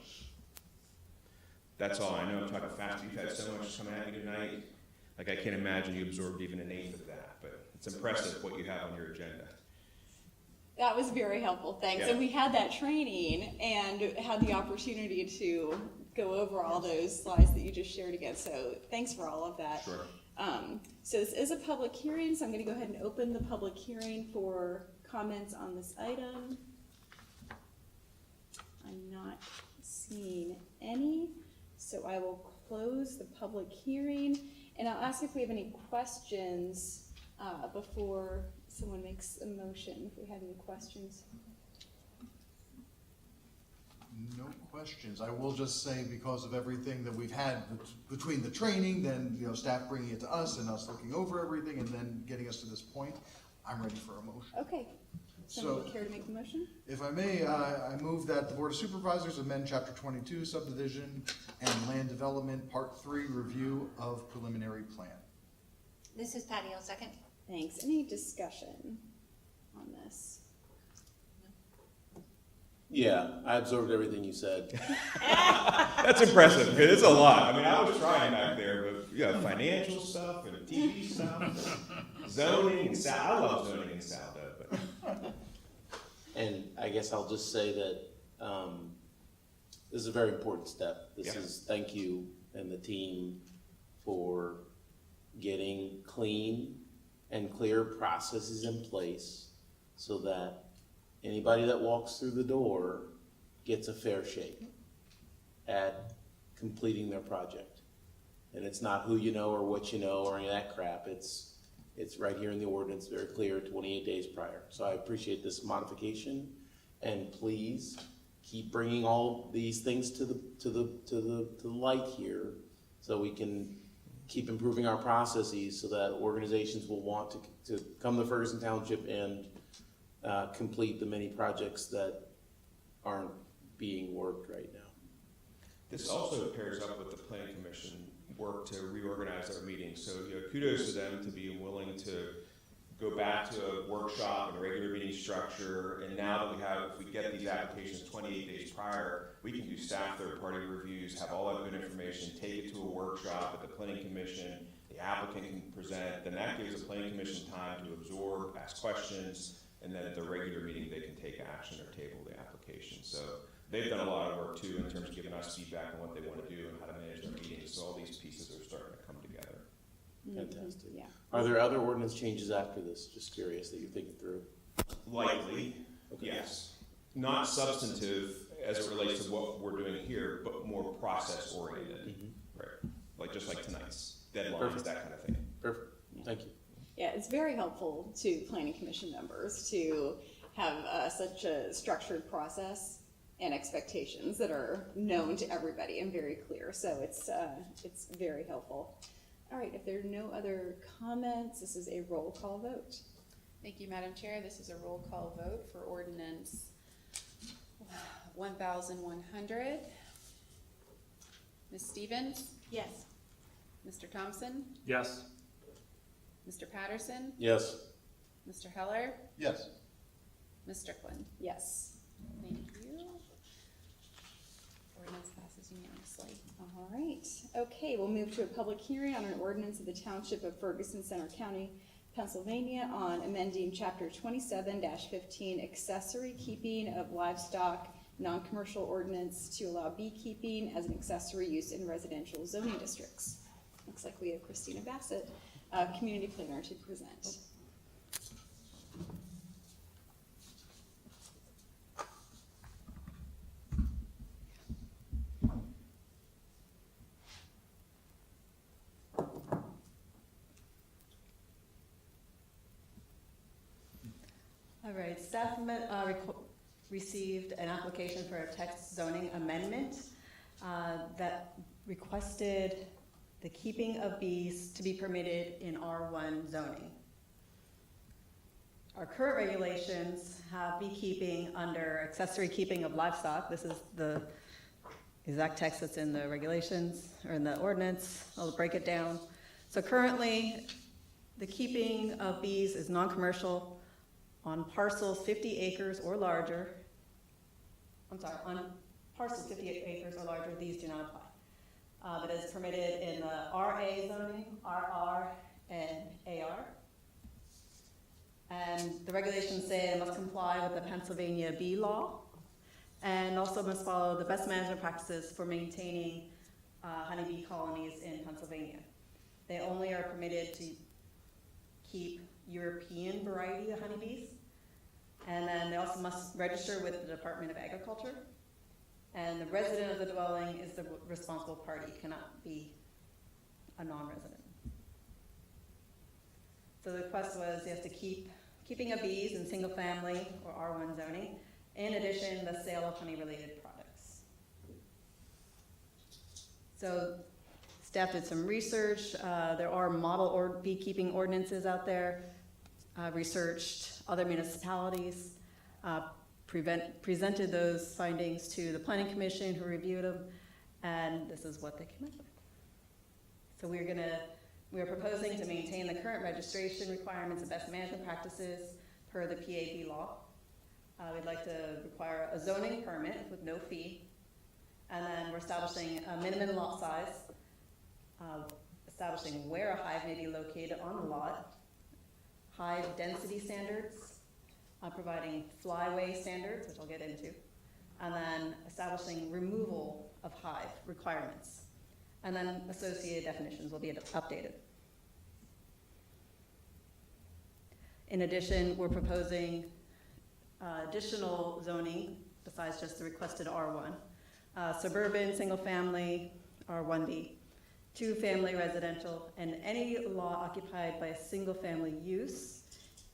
That's all. I know I'm talking fast. You've had so much come at you tonight. Like, I can't imagine you absorbed even an eighth of that, but it's impressive what you have on your agenda. That was very helpful, thanks. Yeah. And we had that training and had the opportunity to go over all those slides that you just shared again, so thanks for all of that. Sure. So this is a public hearing, so I'm gonna go ahead and open the public hearing for comments on this item. I'm not seeing any, so I will close the public hearing, and I'll ask if we have any questions before someone makes a motion, if we have any questions. No questions. I will just say, because of everything that we've had between the training, then, staff bringing it to us and us looking over everything and then getting us to this point, I'm ready for a motion. Okay. Somebody care to make the motion? If I may, I move that the Board of Supervisors amend Chapter 22, Subdivision and Land Development, Part 3, Review of Preliminary Plan. This is Patty, I'll second. Thanks. Any discussion on this? Yeah, I absorbed everything you said. That's impressive, because it's a lot. I mean, I was trying back there, but you have financial stuff and TV stuff, zoning and Sal. I love zoning and Sal, but. And I guess I'll just say that this is a very important step. This Yeah. is, thank you and the team for getting clean and clear processes in place so that anybody that walks through the door gets a fair shake at completing their project. And it's not who you know or what you know or any of that crap. It's right here in the ordinance, very clear, 28 days prior. So I appreciate this modification, and please keep bringing all these things to the light here, so we can keep improving our processes, so that organizations will want to come to Ferguson Township and complete the many projects that aren't being worked right now. This also pairs up with the planning commission work to reorganize our meetings. So, kudos to them to be willing to go back to a workshop and a regular meeting structure. And now that if we get these applications 28 days prior, we can do staff third-party reviews, have all that good information, take it to a workshop at the planning commission, the applicant can present, then that gives the planning commission time to absorb, ask questions, and then at the regular meeting, they can take action or table the application. So they've done a lot of work too in terms of giving us feedback on what they want to do and how to manage their meetings. So all these pieces are starting to come together. Fantastic. Yeah. Are there other ordinance changes after this? Just curious that you're thinking through. Likely, Okay. yes. Not substantive as it relates to what we're doing here, but more process oriented. Right. Just like tonight's deadlines, Perfect. that kind of thing. Perfect. Thank you. Yeah, it's very helpful to planning commission members to have such a structured process and expectations that are known to everybody and very clear. So it's very helpful. All right, if there are no other comments, this is a roll call vote. Thank you, Madam Chair. This is a roll call vote for ordinance 1100. Ms. Stevens? Yes. Mr. Thompson? Yes. Mr. Patterson? Yes. Mr. Heller? Yes. Ms. Strickland? Yes. Thank you. Ordinance passes unanimously. All right. Okay, we'll move to a public hearing on an ordinance of the Township of Ferguson, Center County, Pennsylvania, on amending Chapter 27-15 accessory keeping of livestock non-commercial ordinance to allow beekeeping as an accessory use in residential zoning districts. Looks like we have Christina Bassett, community planner, to present. All right, staff received an application for a text zoning amendment that requested the keeping of bees to be permitted in R1 zoning. Our current regulations have beekeeping under accessory keeping of livestock. This is the exact text that's in the regulations or in the ordinance. I'll break it down. So currently, the keeping of bees is non-commercial on parcels 50 acres or larger, on parcels 50 acres or larger, these do not apply. But it is permitted in the RA zoning, RR, and AR. And the regulations say it must comply with the Pennsylvania bee law, and also must follow the best management practices for maintaining honeybee colonies in Pennsylvania. They only are permitted to keep European variety of honeybees, and then they also must register with the Department of Agriculture, and the resident of the dwelling is the responsible party, cannot be a non-resident. So the request was yes to keeping of bees in single family or R1 zoning, in addition the sale of honey related products. So staff did some research. There are model beekeeping ordinances out there. Researched other municipalities, presented those findings to the Planning Commission who reviewed them, and this is what they came up with. So we are proposing to maintain the current registration requirements and best management practices per the PAB law. We'd like to require a zoning permit with no fee, and then we're establishing a minimum lot size, establishing where a hive may be located on the lot, hive density standards, providing flyway standards, which I'll get into, and then establishing removal of hive requirements. And then associated definitions will be updated. In addition, we're proposing additional zoning besides just the requested R1. Suburban, single family, R1B. 2-family residential, and any lot occupied by a single family use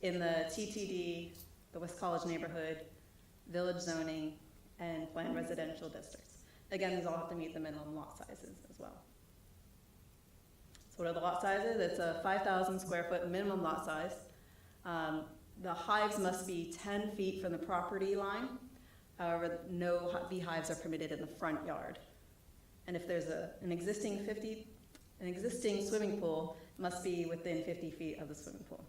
in the TTD, the West College neighborhood, village zoning, and planned residential districts. Again, these all have to meet the minimum lot sizes as well. So what are the lot sizes? It's a 5,000 square foot minimum lot size. The hives must be 10 feet from the property line. However, no beehives are permitted in the front yard. And if there's an existing swimming pool, it must be within 50 feet of the swimming pool.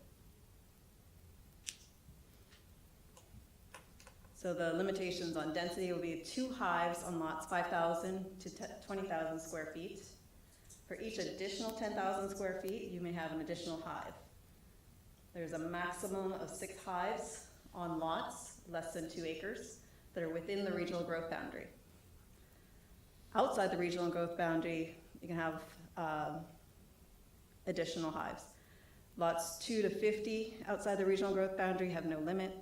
So the limitations on density will be 2 hives on lots 5,000 to 20,000 square feet. For each additional 10,000 square feet, you may have an additional hive. There's a maximum of 6 hives on lots less than 2 acres that are within the regional growth boundary. Outside the regional growth boundary, you can have additional hives. Lots 2 to 50 outside the regional growth boundary have no limit,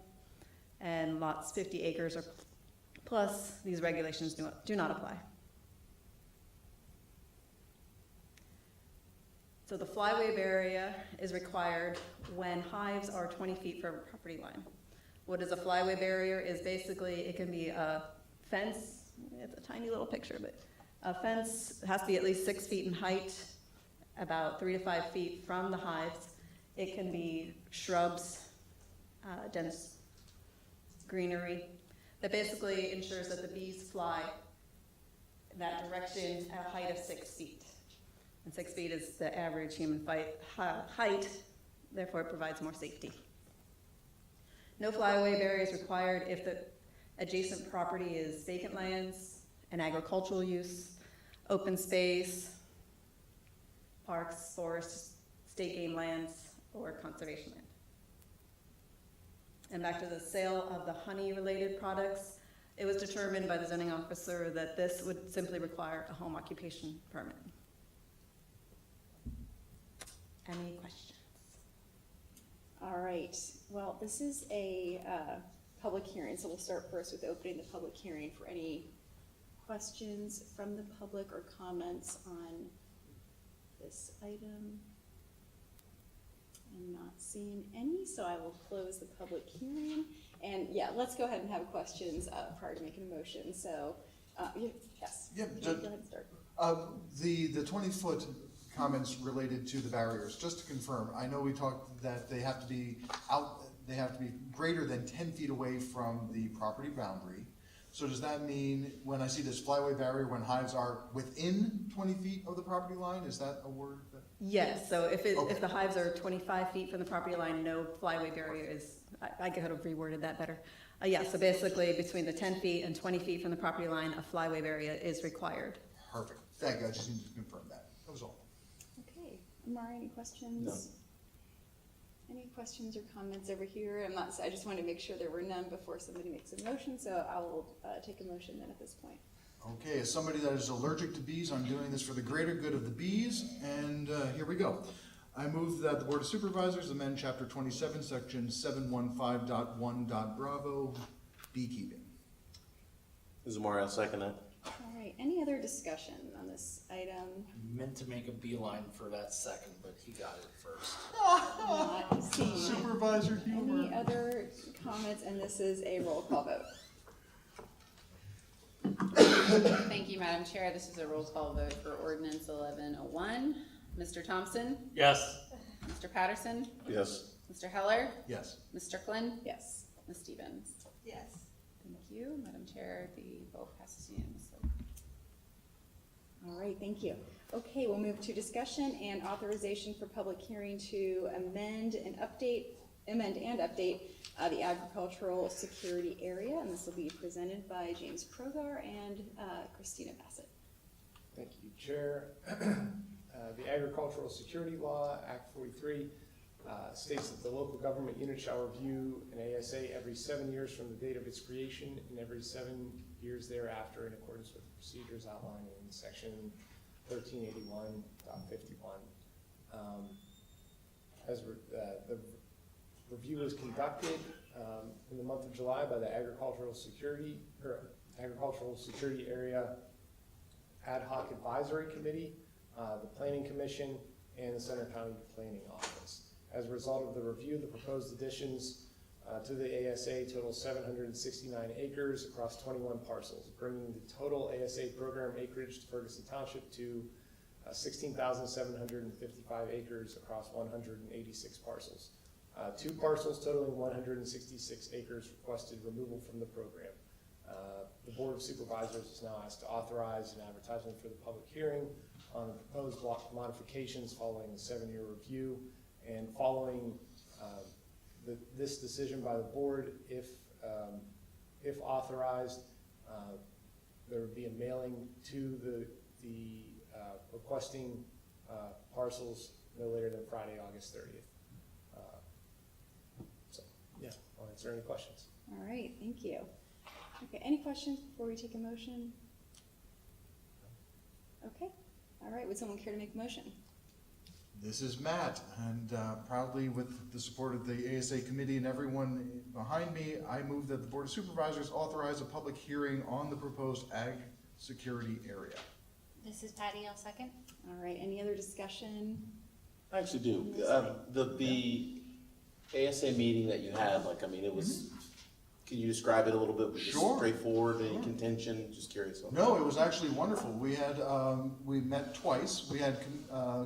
and lots 50 acres or plus, these regulations do not apply. So the flyway barrier is required when hives are 20 feet from a property line. What is a flyway barrier is basically, it can be a fence, it's a tiny little picture, but a fence has to be at least 6 feet in height, about 3 to 5 feet from the hives. It can be shrubs, dense greenery, that basically ensures that the bees fly in that direction at a height of 6 feet. And 6 feet is the average human height, therefore it provides more safety. No flyaway barrier is required if the adjacent property is vacant lands, and agricultural use, open space, parks, forests, state game lands, or conservation land. And back to the sale of the honey-related products, it was determined by the zoning officer that this would simply require a home occupation permit. Any questions? All right, well, this is a public hearing, so we'll start first with opening the public hearing for any questions from the public or comments on this item. I'm not seeing any, so I will close the public hearing. And yeah, let's go ahead and have questions prior to making a motion. So, yes. Yeah, go ahead and start. The 20-foot comments related to the barriers, just to confirm, I know we talked that they have to be greater than 10 feet away from the property boundary. So does that mean when I see this flyway barrier, when hives are within 20 feet of the property line, is that a word? Yes, so if the hives are 25 feet from the property line, no flyway barrier is I could have reworded that better. Yeah, so basically between the 10 feet and 20 feet from the property line, a flyway area is required. Perfect. Thank you. I just needed to confirm that. That was all. Okay, Amari, any questions? No. Any questions or comments over here? I just wanted to make sure there were none before somebody makes a motion, so I will take a motion then at this point. Okay, as somebody that is allergic to bees, I'm doing this for the greater good of the bees, and here we go. I move that the Board of Supervisors amend Chapter 27, Section 715.1. Beekeeping. This is Mario, second it. All right, any other discussion on this item? Meant to make a beeline for that second, but he got it first. Not seeing Supervisor humor. any other comments, and this is a roll call vote. Thank you, Madam Chair. This is a roll call vote for ordinance 1101. Mr. Thompson? Yes. Mr. Patterson? Yes. Mr. Heller? Yes. Mr. Flynn? Yes. Ms. Stevens? Yes. Thank you, Madam Chair. The vote passes unanimously. All right, thank you. Okay, we'll move to discussion and authorization for public hearing to amend and update the agricultural security area, and this will be presented by James Progar and Christina Bassett. Thank you, Chair. The Agricultural Security Law, Act 43, states that the local government unit shall review an ASA every 7 years from the date of its creation and every 7 years thereafter in accordance with the procedures outlined in Section 1381.51. The review was conducted in the month of July by the Agricultural Security Area Ad Hoc Advisory Committee, the Planning Commission, and the Center County Planning Office. As a result of the review, the proposed additions to the ASA total 769 acres across 21 parcels, bringing the total ASA program acreage to Ferguson Township to 16,755 acres across 186 parcels. 2 parcels totaling 166 acres requested removal from the program. The Board of Supervisors is now asked to authorize an advertisement for the public hearing on the proposed block modifications following the 7-year review, and following this decision by the board, if authorized, there would be a mailing to the requesting parcels no later than Friday, August 30th. I'll answer any questions. All right, thank you. Okay, any questions before we take a motion? Okay, all right, would someone care to make a motion? This is Matt, and proudly with the support of the ASA committee and everyone behind me, I move that the Board of Supervisors authorize a public hearing on the proposed ag security area. This is Patty, I'll second. All right, any other discussion? I actually do. The ASA meeting that you had, it was, can you describe it a little bit? Was it Sure. straightforward, any contention? Just curious. No, it was actually wonderful. We had, we met twice. We had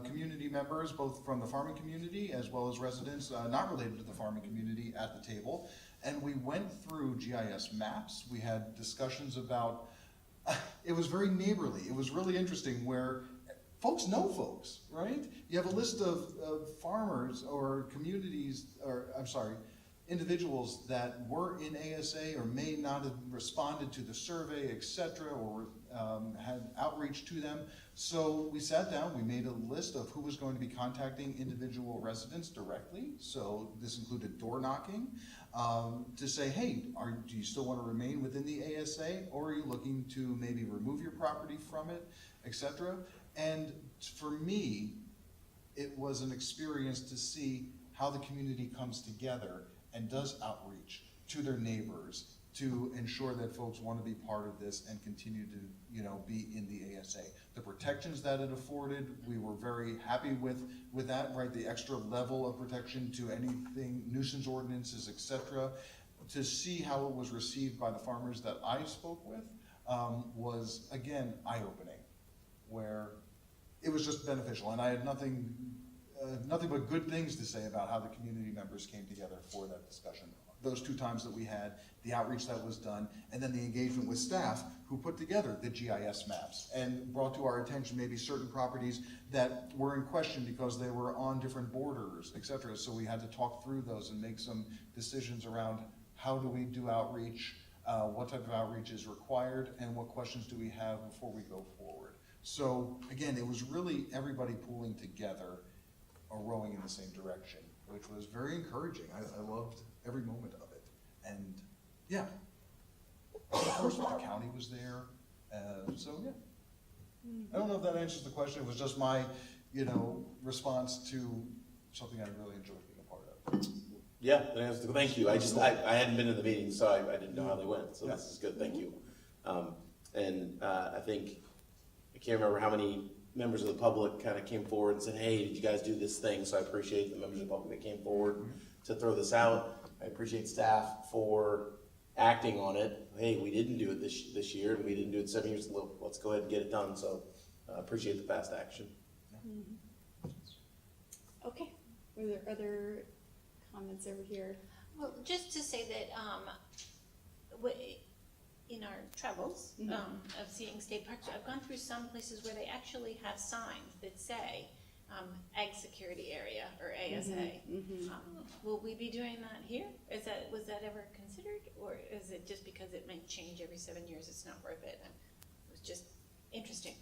community members, both from the farming community as well as residents not related to the farming community at the table. And we went through GIS maps. We had discussions about, it was very neighborly. It was really interesting where folks know folks, right? You have a list of farmers or communities, individuals that were in ASA or may not have responded to the survey, etc., or had outreach to them. So we sat down, we made a list of who was going to be contacting individual residents directly. So this included door knocking to say, hey, do you still want to remain within the ASA, or are you looking to maybe remove your property from it, etc.? And for me, it was an experience to see how the community comes together and does outreach to their neighbors to ensure that folks want to be part of this and continue to, be in the ASA. The protections that it afforded, we were very happy with that, right? The extra level of protection to anything, nuisance ordinances, etc. To see how it was received by the farmers that I spoke with was, again, eye-opening, where it was just beneficial. And I had nothing but good things to say about how the community members came together for that discussion. Those 2 times that we had, the outreach that was done, and then the engagement with staff, who put together the GIS maps and brought to our attention maybe certain properties that were in question because they were on different borders, et cetera. So we had to talk through those and make some decisions around how do we do outreach, what type of outreach is required, and what questions do we have before we go forward. So again, it was really everybody pooling together or rowing in the same direction, which was very encouraging. I loved every moment of it. And yeah, of course the county was there. So yeah, I don't know if that answers the question. It was just my, response to something I really enjoyed being a part of. Yeah, thank you. I hadn't been in the meeting, so I didn't know how they went. So this is good. Thank you. I think I can't remember how many members of the public kind of came forward and said, "Hey, did you guys do this thing?" So I appreciate the members of the public that came forward to throw this out. I appreciate staff for acting on it. Hey, we didn't do it this year, and we didn't do it 7 years ago. Let's go ahead and get it done. So I appreciate the fast action. Okay, were there other comments over here? Well, just to say that, in our travels, of seeing state parks, I've gone through some places where they actually have signs that say, Ag Security Area, or ASA. Will we be doing that here? Was that ever considered? Or is it just because it might change every 7 years, it's not worth it? And it was just interesting.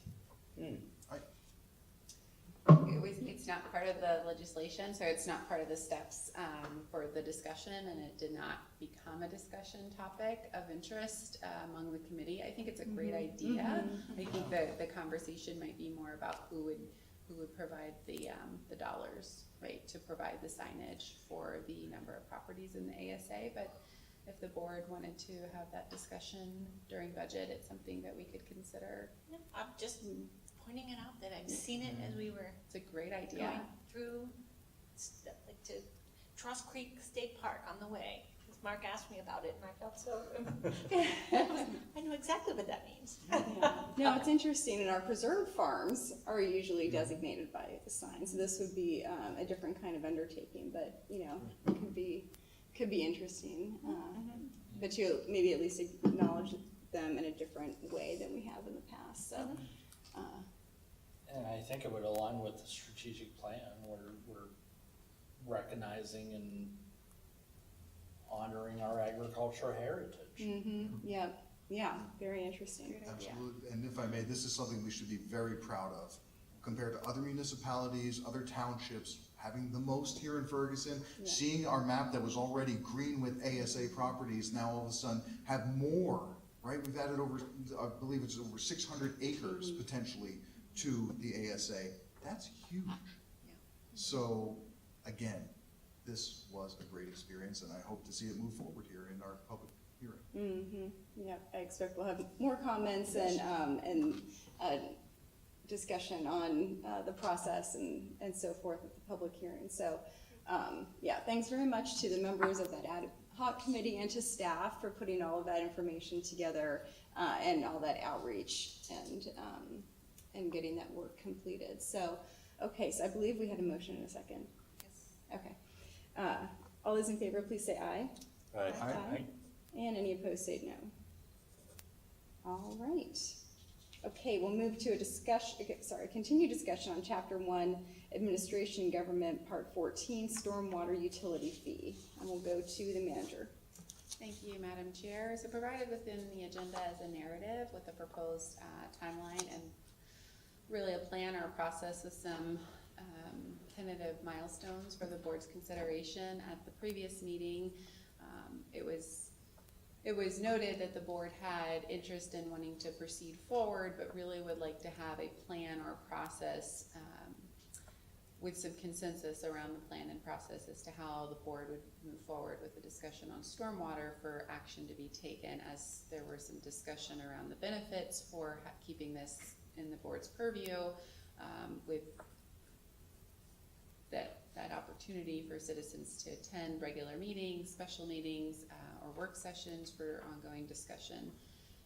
It's not part of the legislation, so it's not part of the steps for the discussion, and it did not become a discussion topic of interest among the committee. I think it's a great idea. I think the conversation might be more about who would provide the dollars, right, to provide the signage for the number of properties in the ASA. But if the board wanted to have that discussion during budget, it's something that we could consider. No, I'm just pointing it out that I've seen it as we were. It's a great idea. Going through, like, to Tross Creek State Park on the way. Mark asked me about it, and I felt so. I know exactly what that means. No, it's interesting. And our preserved farms are usually designated by a sign, so this would be a different kind of undertaking. But it could be interesting. But you maybe at least acknowledge them in a different way than we have in the past. So. And I think it would align with the strategic plan. We're recognizing and honoring our agricultural heritage. Yeah, very interesting. Absolutely. And if I may, this is something we should be very proud of. Compared to other municipalities, other townships, having the most here in Ferguson, seeing our map that was already green with ASA properties now all of a sudden have more, right? We've added over, I believe it's over 600 acres potentially to the ASA. That's huge. So again, this was a great experience, and I hope to see it move forward here in our public hearing. Yeah, I expect we'll have more comments and discussion on the process and so forth at the public hearing. So, yeah, thanks very much to the members of that ad hoc committee and to staff for putting all of that information together and all that outreach and getting that work completed. So, okay, so I believe we had a motion in a second. Yes. Okay. All those in favor, please say aye. Aye. Aye. And any opposed, say no. All right. Okay, we'll move to a continued discussion on Chapter 1, Administration Government, Part 14, Stormwater Utility Fee. And we'll go to the manager. Thank you, Madam Chair. So provided within the agenda as a narrative with a proposed timeline and really a plan or a process with some tentative milestones for the board's consideration. At the previous meeting, it was noted that the board had interest in wanting to proceed forward, but really would like to have a plan or process with some consensus around the plan and process as to how the board would move forward with the discussion on stormwater for action to be taken, as there were some discussion around the benefits for keeping this in the board's purview, with that opportunity for citizens to attend regular meetings, special meetings, or work sessions for ongoing discussion.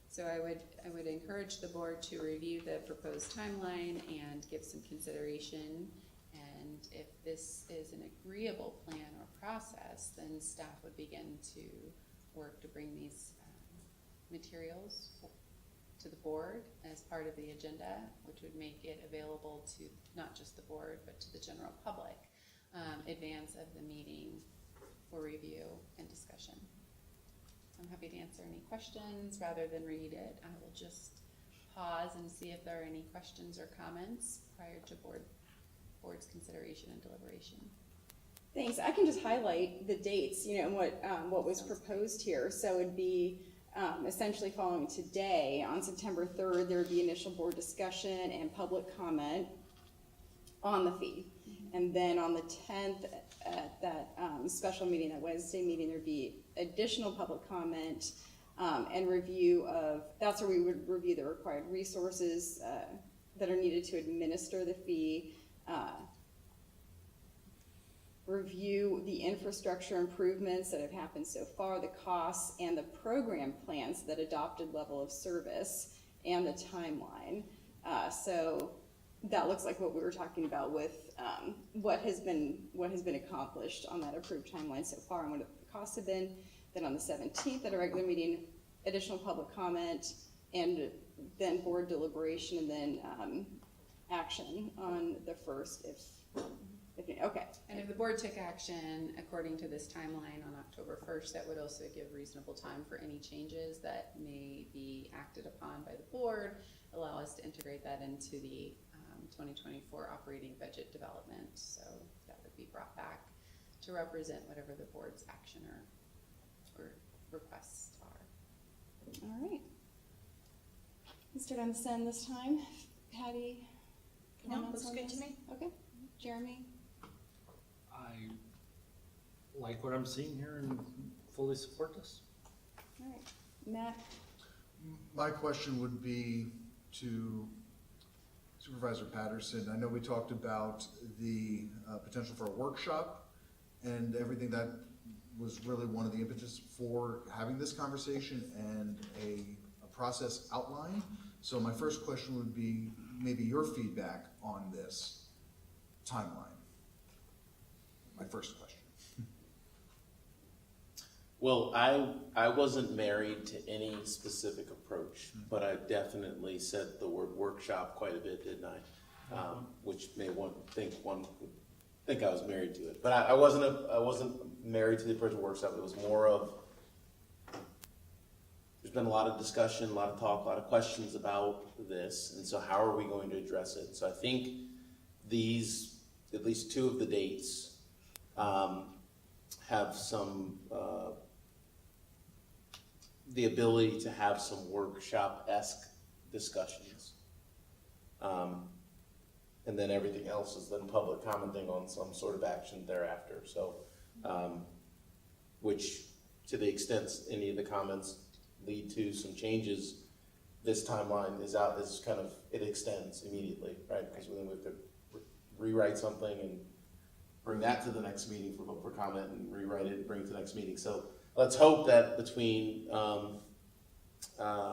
So I would encourage the board to review the proposed timeline and give some consideration. And if this is an agreeable plan or process, then staff would begin to work to bring these materials board as part of the agenda, which would make it available to not just the board, but to the general public, advance of the meeting for review and discussion. I'm happy to answer any questions rather than read it. I will just pause and see if there are any questions or comments prior to board's consideration and deliberation. Thanks. I can just highlight the dates, and what was proposed here. So it'd be essentially following today. On September 3rd, there would be initial board discussion and public comment on the fee. And then on the 10th, at that special meeting, that Wednesday meeting, there'd be additional public comment and review of, that's where we would review the required resources that are needed to administer the fee, review the infrastructure improvements that have happened so far, the costs, and the program plans, that adopted level of service, and the timeline. So that looks like what we were talking about with what has been accomplished on that approved timeline so far and what the costs have been. Then on the 17th at a regular meeting, additional public comment, and then board deliberation, and then action on the 1st okay. And if the board took action according to this timeline on October 1st, that would also give reasonable time for any changes that may be acted upon by the board, allow us to integrate that into the 2024 operating budget development. So that would be brought back to represent whatever the board's action or requests are. All right. Let's start on the send this time. Patty? No, comments looks on good this? to me. Okay. Jeremy? I like what I'm seeing here and fully support this. All right. Matt? My question would be to Supervisor Patterson. I know we talked about the potential for a workshop and everything. That was really one of the impetus for having this conversation and a process outline. So my first question would be maybe your feedback on this timeline. My first question. Well, I wasn't married to any specific approach, but I definitely said the word workshop quite a bit, didn't I? Which may one would think I was married to it, but I wasn't married to the approach of workshop. It was more of, there's been a lot of discussion, a lot of talk, a lot of questions about this, and so how are we going to address it? So I think these, at least two of the dates, have some the ability to have some workshop-esque discussions. And then everything else is then public commenting on some sort of action thereafter. So, which to the extent any of the comments lead to some changes, this timeline is kind of, it extends immediately, right? Because then we have to rewrite something and bring that to the next meeting for comment and rewrite it and bring it to the next meeting. So let's hope that between the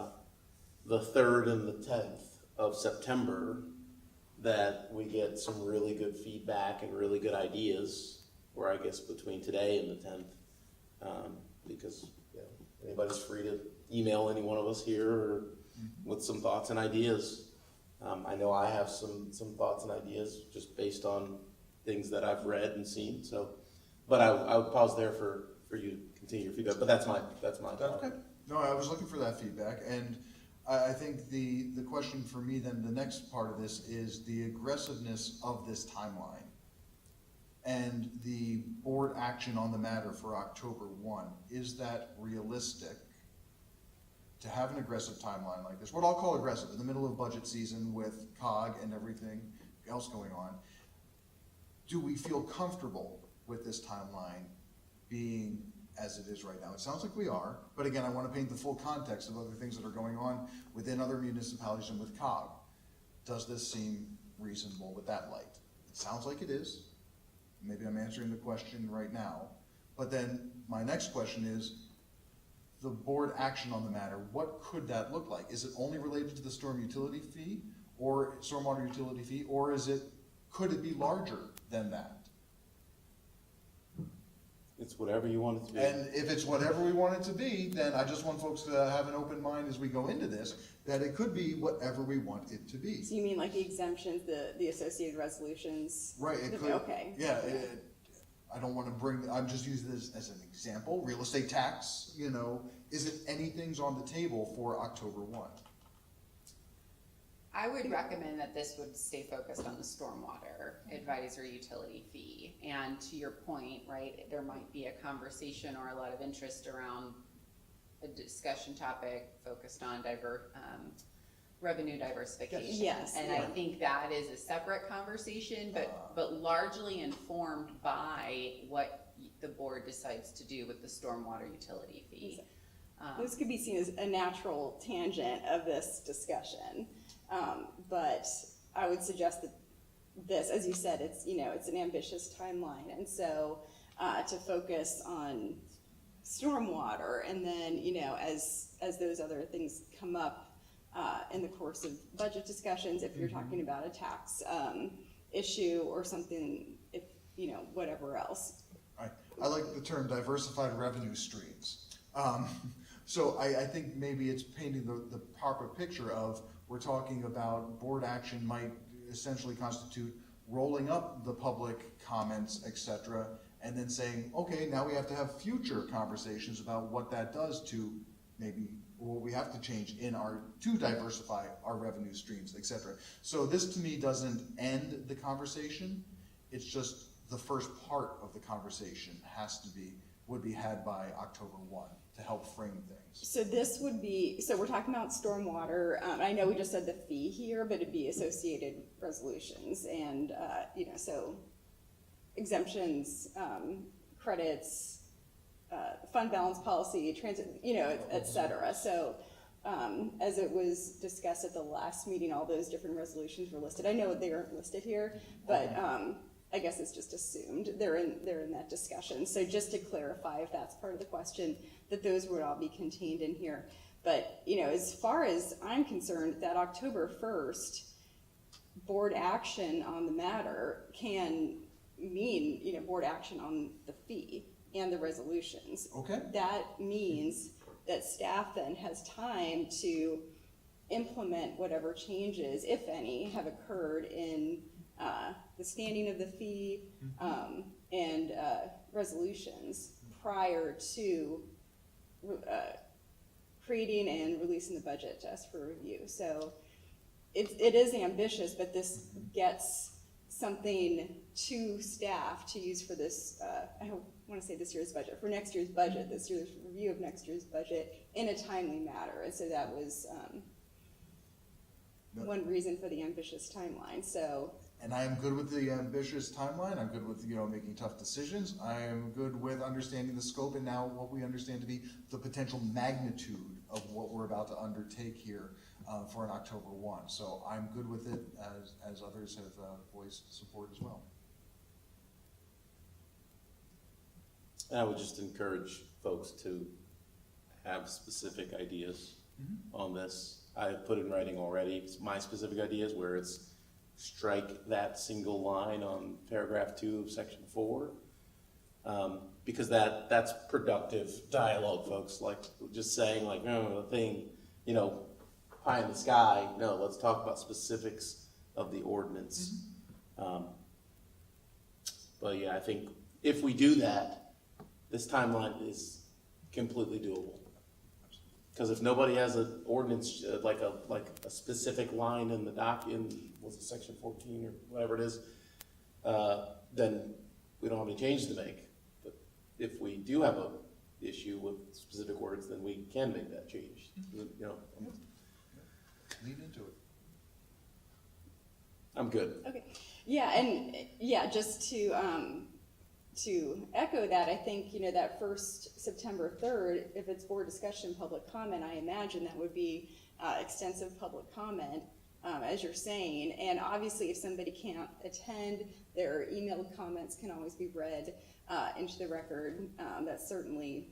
3rd and the 10th of September that we get some really good feedback and really good ideas, or I guess between today and the 10th, because anybody's free to email any one of us here or with some thoughts and ideas. I know I have some thoughts and ideas just based on things that I've read and seen. So, but I would pause there for you to continue your feedback. But that's my thought. Okay. No, I was looking for that feedback, and I think the question for me then, the next part of this is the aggressiveness of this timeline and the board action on the matter for October 1. Is that realistic to have an aggressive timeline like this? What I'll call aggressive, in the middle of budget season with COG and everything else going on. Do we feel comfortable with this timeline being as it is right now? It sounds like we are, but again, I want to paint the full context of other things that are going on within other municipalities and with COG. Does this seem reasonable with that light? It sounds like it is. Maybe I'm answering the question right now. But then my next question is, the board action on the matter, what could that look like? Is it only related to the storm utility fee or stormwater utility fee, or could it be larger than that? It's whatever you want it to be. And if it's whatever we want it to be, then I just want folks to have an open mind as we go into this, that it could be whatever we want it to be. So you mean like the exemptions, the associated resolutions? Right, it could, Okay. yeah, I don't wanna I'm just using this as an example, real estate tax, is it anything's on the table for October 1? I would recommend that this would stay focused on the stormwater advisory utility fee. And to your point, right, there might be a conversation or a lot of interest around a discussion topic focused on revenue diversification. Yes. And I think that is a separate conversation, but largely informed by what the board decides to do with the stormwater utility fee. This could be seen as a natural tangent of this discussion. But I would suggest that this, as you said, it's an ambitious timeline. And so to focus on stormwater and then, as those other things come up in the course of budget discussions, if you're talking about a tax issue or something, if, whatever else. I like the term diversified revenue streams. So I think maybe it's painting the proper picture of, we're talking about board action might essentially constitute rolling up the public comments, et cetera, and then saying, okay, now we have to have future conversations about what that does to maybe what we have to change to diversify our revenue streams, et cetera. So this to me doesn't end the conversation. It's just the first part of the conversation would be had by October 1 to help frame things. So this would be, so we're talking about stormwater. I know we just said the fee here, but it'd be associated resolutions and, so exemptions, credits, fund balance policy, transit, et cetera. So as it was discussed at the last meeting, all those different resolutions were listed. I know they aren't listed here, but I guess it's just assumed they're in that discussion. So just to clarify, if that's part of the question, that those would all be contained in here. But, as far as I'm concerned, that October 1st board action on the matter can mean, board action on the fee and the resolutions. Okay. That means that staff then has time to implement whatever changes, if any, have occurred in the standing of the fee and resolutions prior to creating and releasing the budget to us for review. So it is ambitious, but this gets something to staff to use for this, I don't want to say this year's budget, for next year's budget, this year's review of next year's budget in a timely manner. And so that was one reason for the ambitious timeline. And I am good with the ambitious timeline. I'm good with, making tough decisions. I am good with understanding the scope and now what we understand to be the potential magnitude of what we're about to undertake here for an October 1. So I'm good with it as others have voiced support as well. And I would just encourage folks to have specific ideas on this. I put in writing already my specific ideas where it's strike that single line on paragraph 2 of section 4, because that's productive dialogue, folks. Like just saying like, oh, the thing, pie in the sky. No, let's talk about specifics of the ordinance. But yeah, I think if we do that, this timeline is completely doable. Because if nobody has an ordinance, like a specific line in the was it section 14 or whatever it is, then we don't have any changes to make. But if we do have a issue with specific words, then we can make that change. Lead into it. I'm good. okay. Yeah, and just to echo that, I think, that first September 3rd, if it's board discussion, public comment, I imagine that would be extensive public comment, as you're saying. And obviously, if somebody can't attend, their emailed comments can always be read into the record. That's certainly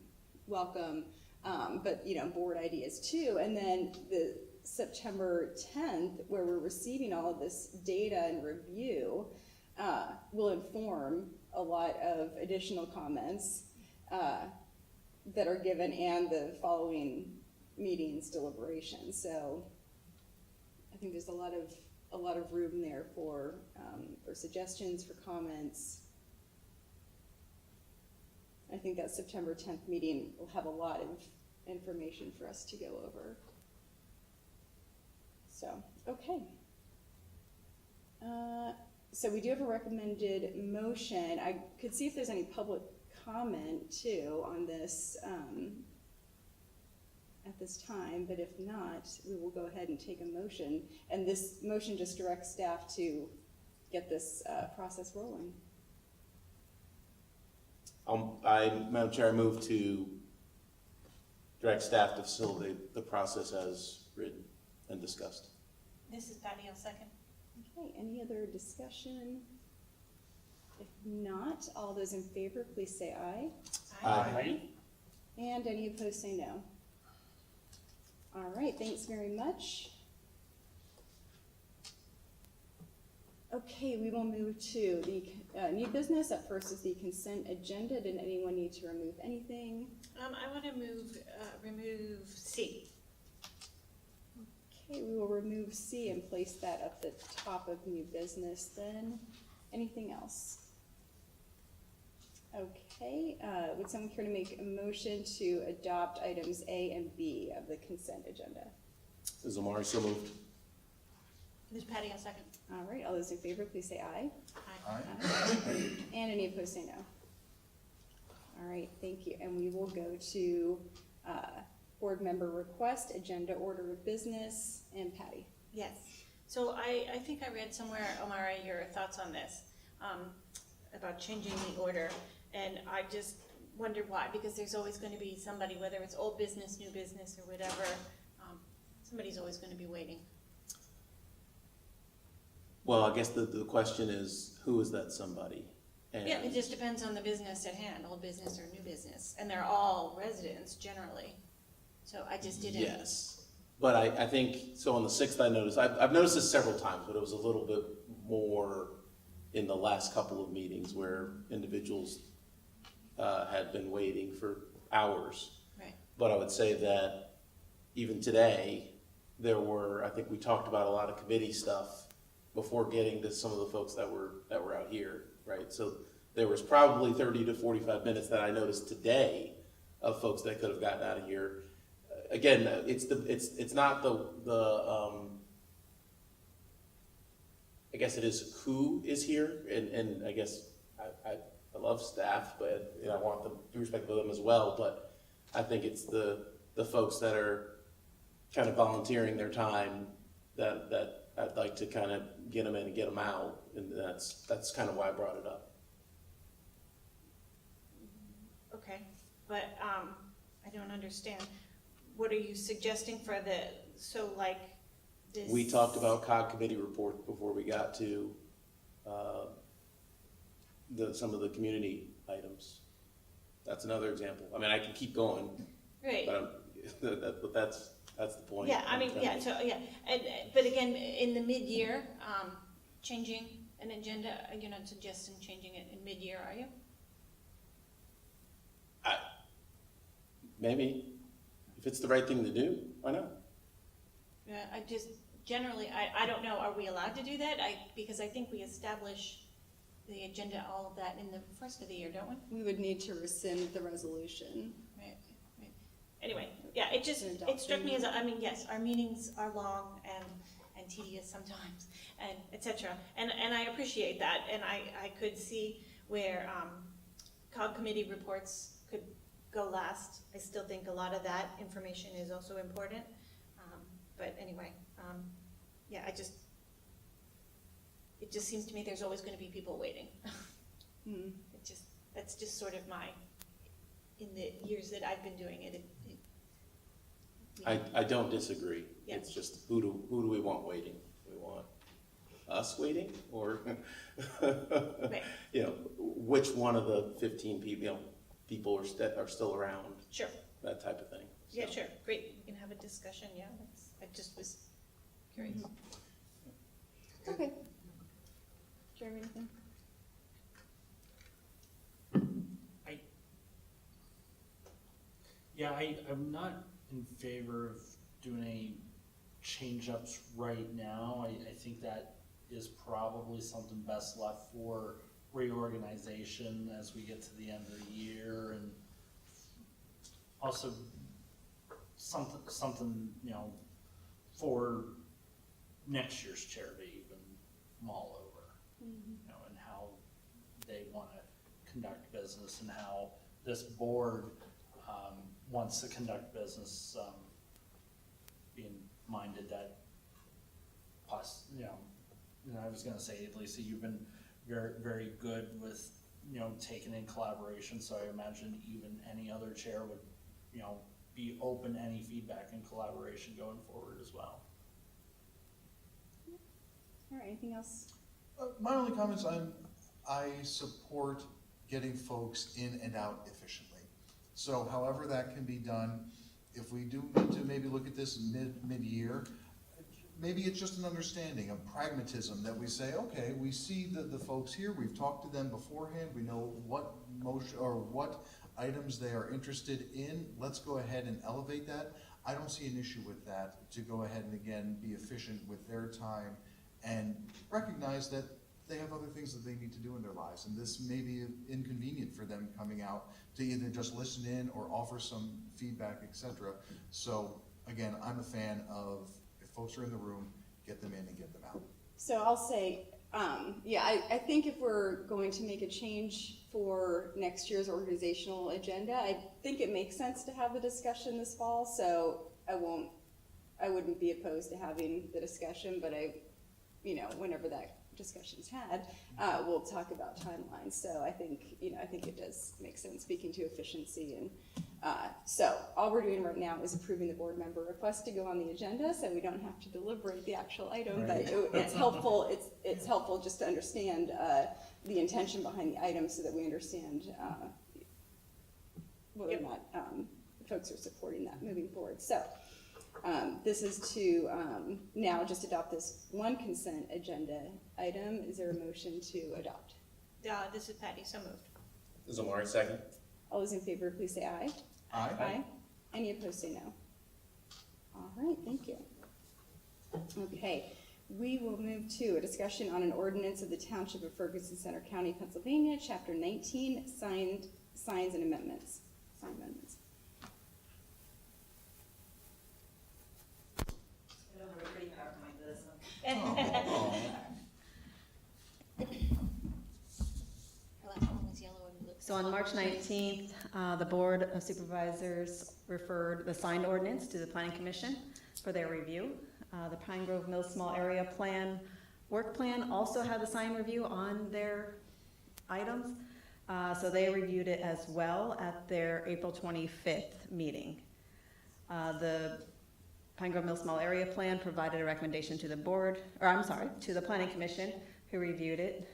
welcome. But, board ideas too. And then the September 10th, where we're receiving all of this data and review, will inform a lot of additional comments that are given and the following meetings deliberations. So I think there's a lot of room there for suggestions, for comments. I think that September 10th meeting will have a lot of information for us to go over. So, okay. So we do have a recommended motion. I could see if there's any public comment too on this at this time, but if not, we will go ahead and take a motion. And this motion just directs staff to get this process rolling. Madam Chair, I move to direct staff to facilitate the process as written and discussed. This is Patty, I'll second. Okay, any other discussion? If not, all those in favor, please say aye. Aye. And any opposed, say no. All right, thanks very much. Okay, we will move to the new business. Up first is the consent agenda. Did anyone need to remove anything? I want to remove C. Okay, we will remove C and place that at the top of new business then. Anything else? Okay, would someone care to make a motion to adopt items A and B of the consent agenda? Is Amari so moved? This is Patty, I'll second. All right, all those in favor, please say aye. Aye. Aye. And any opposed, say no. All right, thank you. And we will go to board member request, agenda order of business, and Patty. Yes. So I think I read somewhere, Omari, your thoughts on this, about changing the order. And I just wonder why, because there's always going to be somebody, whether it's old business, new business, or whatever, somebody's always going to be waiting. Well, I guess the question is, who is that somebody? And Yeah, it just depends on the business at hand, old business or new business. And they're all residents generally. So I just didn't. Yes, but I think, so on the 6th I noticed, I've noticed this several times, but it was a little bit more in the last couple of meetings where individuals had been waiting for hours. Right. But I would say that even today, there were, I think we talked about a lot of committee stuff before getting to some of the folks that were out here, right? So there was probably 30 to 45 minutes that I noticed today of folks that could have gotten out of here. Again, it's not the I guess it is who is here, and I guess I love staff, but I want them to respect them as well. But I think it's the folks that are kind of volunteering their time that I'd like to kind of get them in and get them out, and that's kind of why I brought it up. Okay, but I don't understand. What are you suggesting for so like this? We talked about COG committee report before we got to some of the community items. That's another example. I mean, I can keep going, Right. but that's the point. Yeah, I mean, yeah, so, yeah, but again, in the mid-year, changing an agenda, you're not suggesting changing it in mid-year, are you? Maybe. If it's the right thing to do, why not? Yeah, I just, generally, I don't know, are we allowed to do that? Because I think we establish the agenda, all of that in the first of the year, don't we? We would need to rescind the resolution. Right. Anyway, yeah, it struck me as, I mean, yes, our meetings are long and tedious sometimes, and et cetera. And I appreciate that, and I could see where COG committee reports could go last. I still think a lot of that information is also important. But anyway, yeah, it just seems to me there's always going to be people waiting. That's just sort of in the years that I've been doing it. I don't disagree. Yeah. It's just who do we want waiting? Do we want us waiting, or Right. which one of the 15 people are still around? Sure. That type of thing. Yeah, sure. Great. You can have a discussion. Yeah, I just was curious. Okay. Do you have anything? Yeah, I'm not in favor of doing any change-ups right now. I think that is probably something best left for reorganization as we get to the end of the year, and also something, you know, for next year's chair to even mull over, you know, and how they want to conduct business and how this board wants to conduct business, being minded that you know, I was gonna say, Lisa, you've been very, very good with, you know, taking in collaboration, so I imagine even any other chair would, you know, be open to any feedback and collaboration going forward as well. All right, anything else? My only comments, I support getting folks in and out efficiently. So however that can be done, if we do need to maybe look at this mid-year, maybe it's just an understanding, a pragmatism that we say, okay, we see the folks here, we've talked to them beforehand, we know what motion or what items they are interested in, let's go ahead and elevate that. I don't see an issue with that, to go ahead and again be efficient with their time and recognize that they have other things that they need to do in their lives, and this may be inconvenient for them coming out to either just listen in or offer some feedback, etc. So again, I'm a fan of, if folks are in the room, get them in and get them out. So I'll say, yeah, I think if we're going to make a change for next year's organizational agenda, I think it makes sense to have the discussion this fall, so I wouldn't be opposed to having the discussion, but you know, whenever that discussion's had, we'll talk about timelines. So I think, you know, I think it does make sense, speaking to efficiency. And so all we're doing right now is approving the board member request to go on the agenda, so we don't have to deliberate the actual item. Right. But it's helpful. It's helpful just to understand the intention behind the item, so that we understand whether or not folks are supporting that moving forward. So. This is to now just adopt this one consent agenda item. Is there a motion to adopt? This is Patty, so moved. This is Omari, second. All those in favor, please say aye. Aye. Aye. Any opposed, say no. All right, thank you. Okay, we will move to a discussion on an ordinance of the Township of Ferguson Center County, Pennsylvania, Chapter 19, signs and amendments. Sign amendments. So on March 19th, the Board of Supervisors referred the signed ordinance to the Planning Commission for their review. The Pine Grove Mills Small Area Plan, Work Plan also had the sign review on their items. So they reviewed it as well at their April 25th meeting. The Pine Grove Mills Small Area Plan provided a recommendation to the board, or I'm sorry, to the Planning Commission, who reviewed it.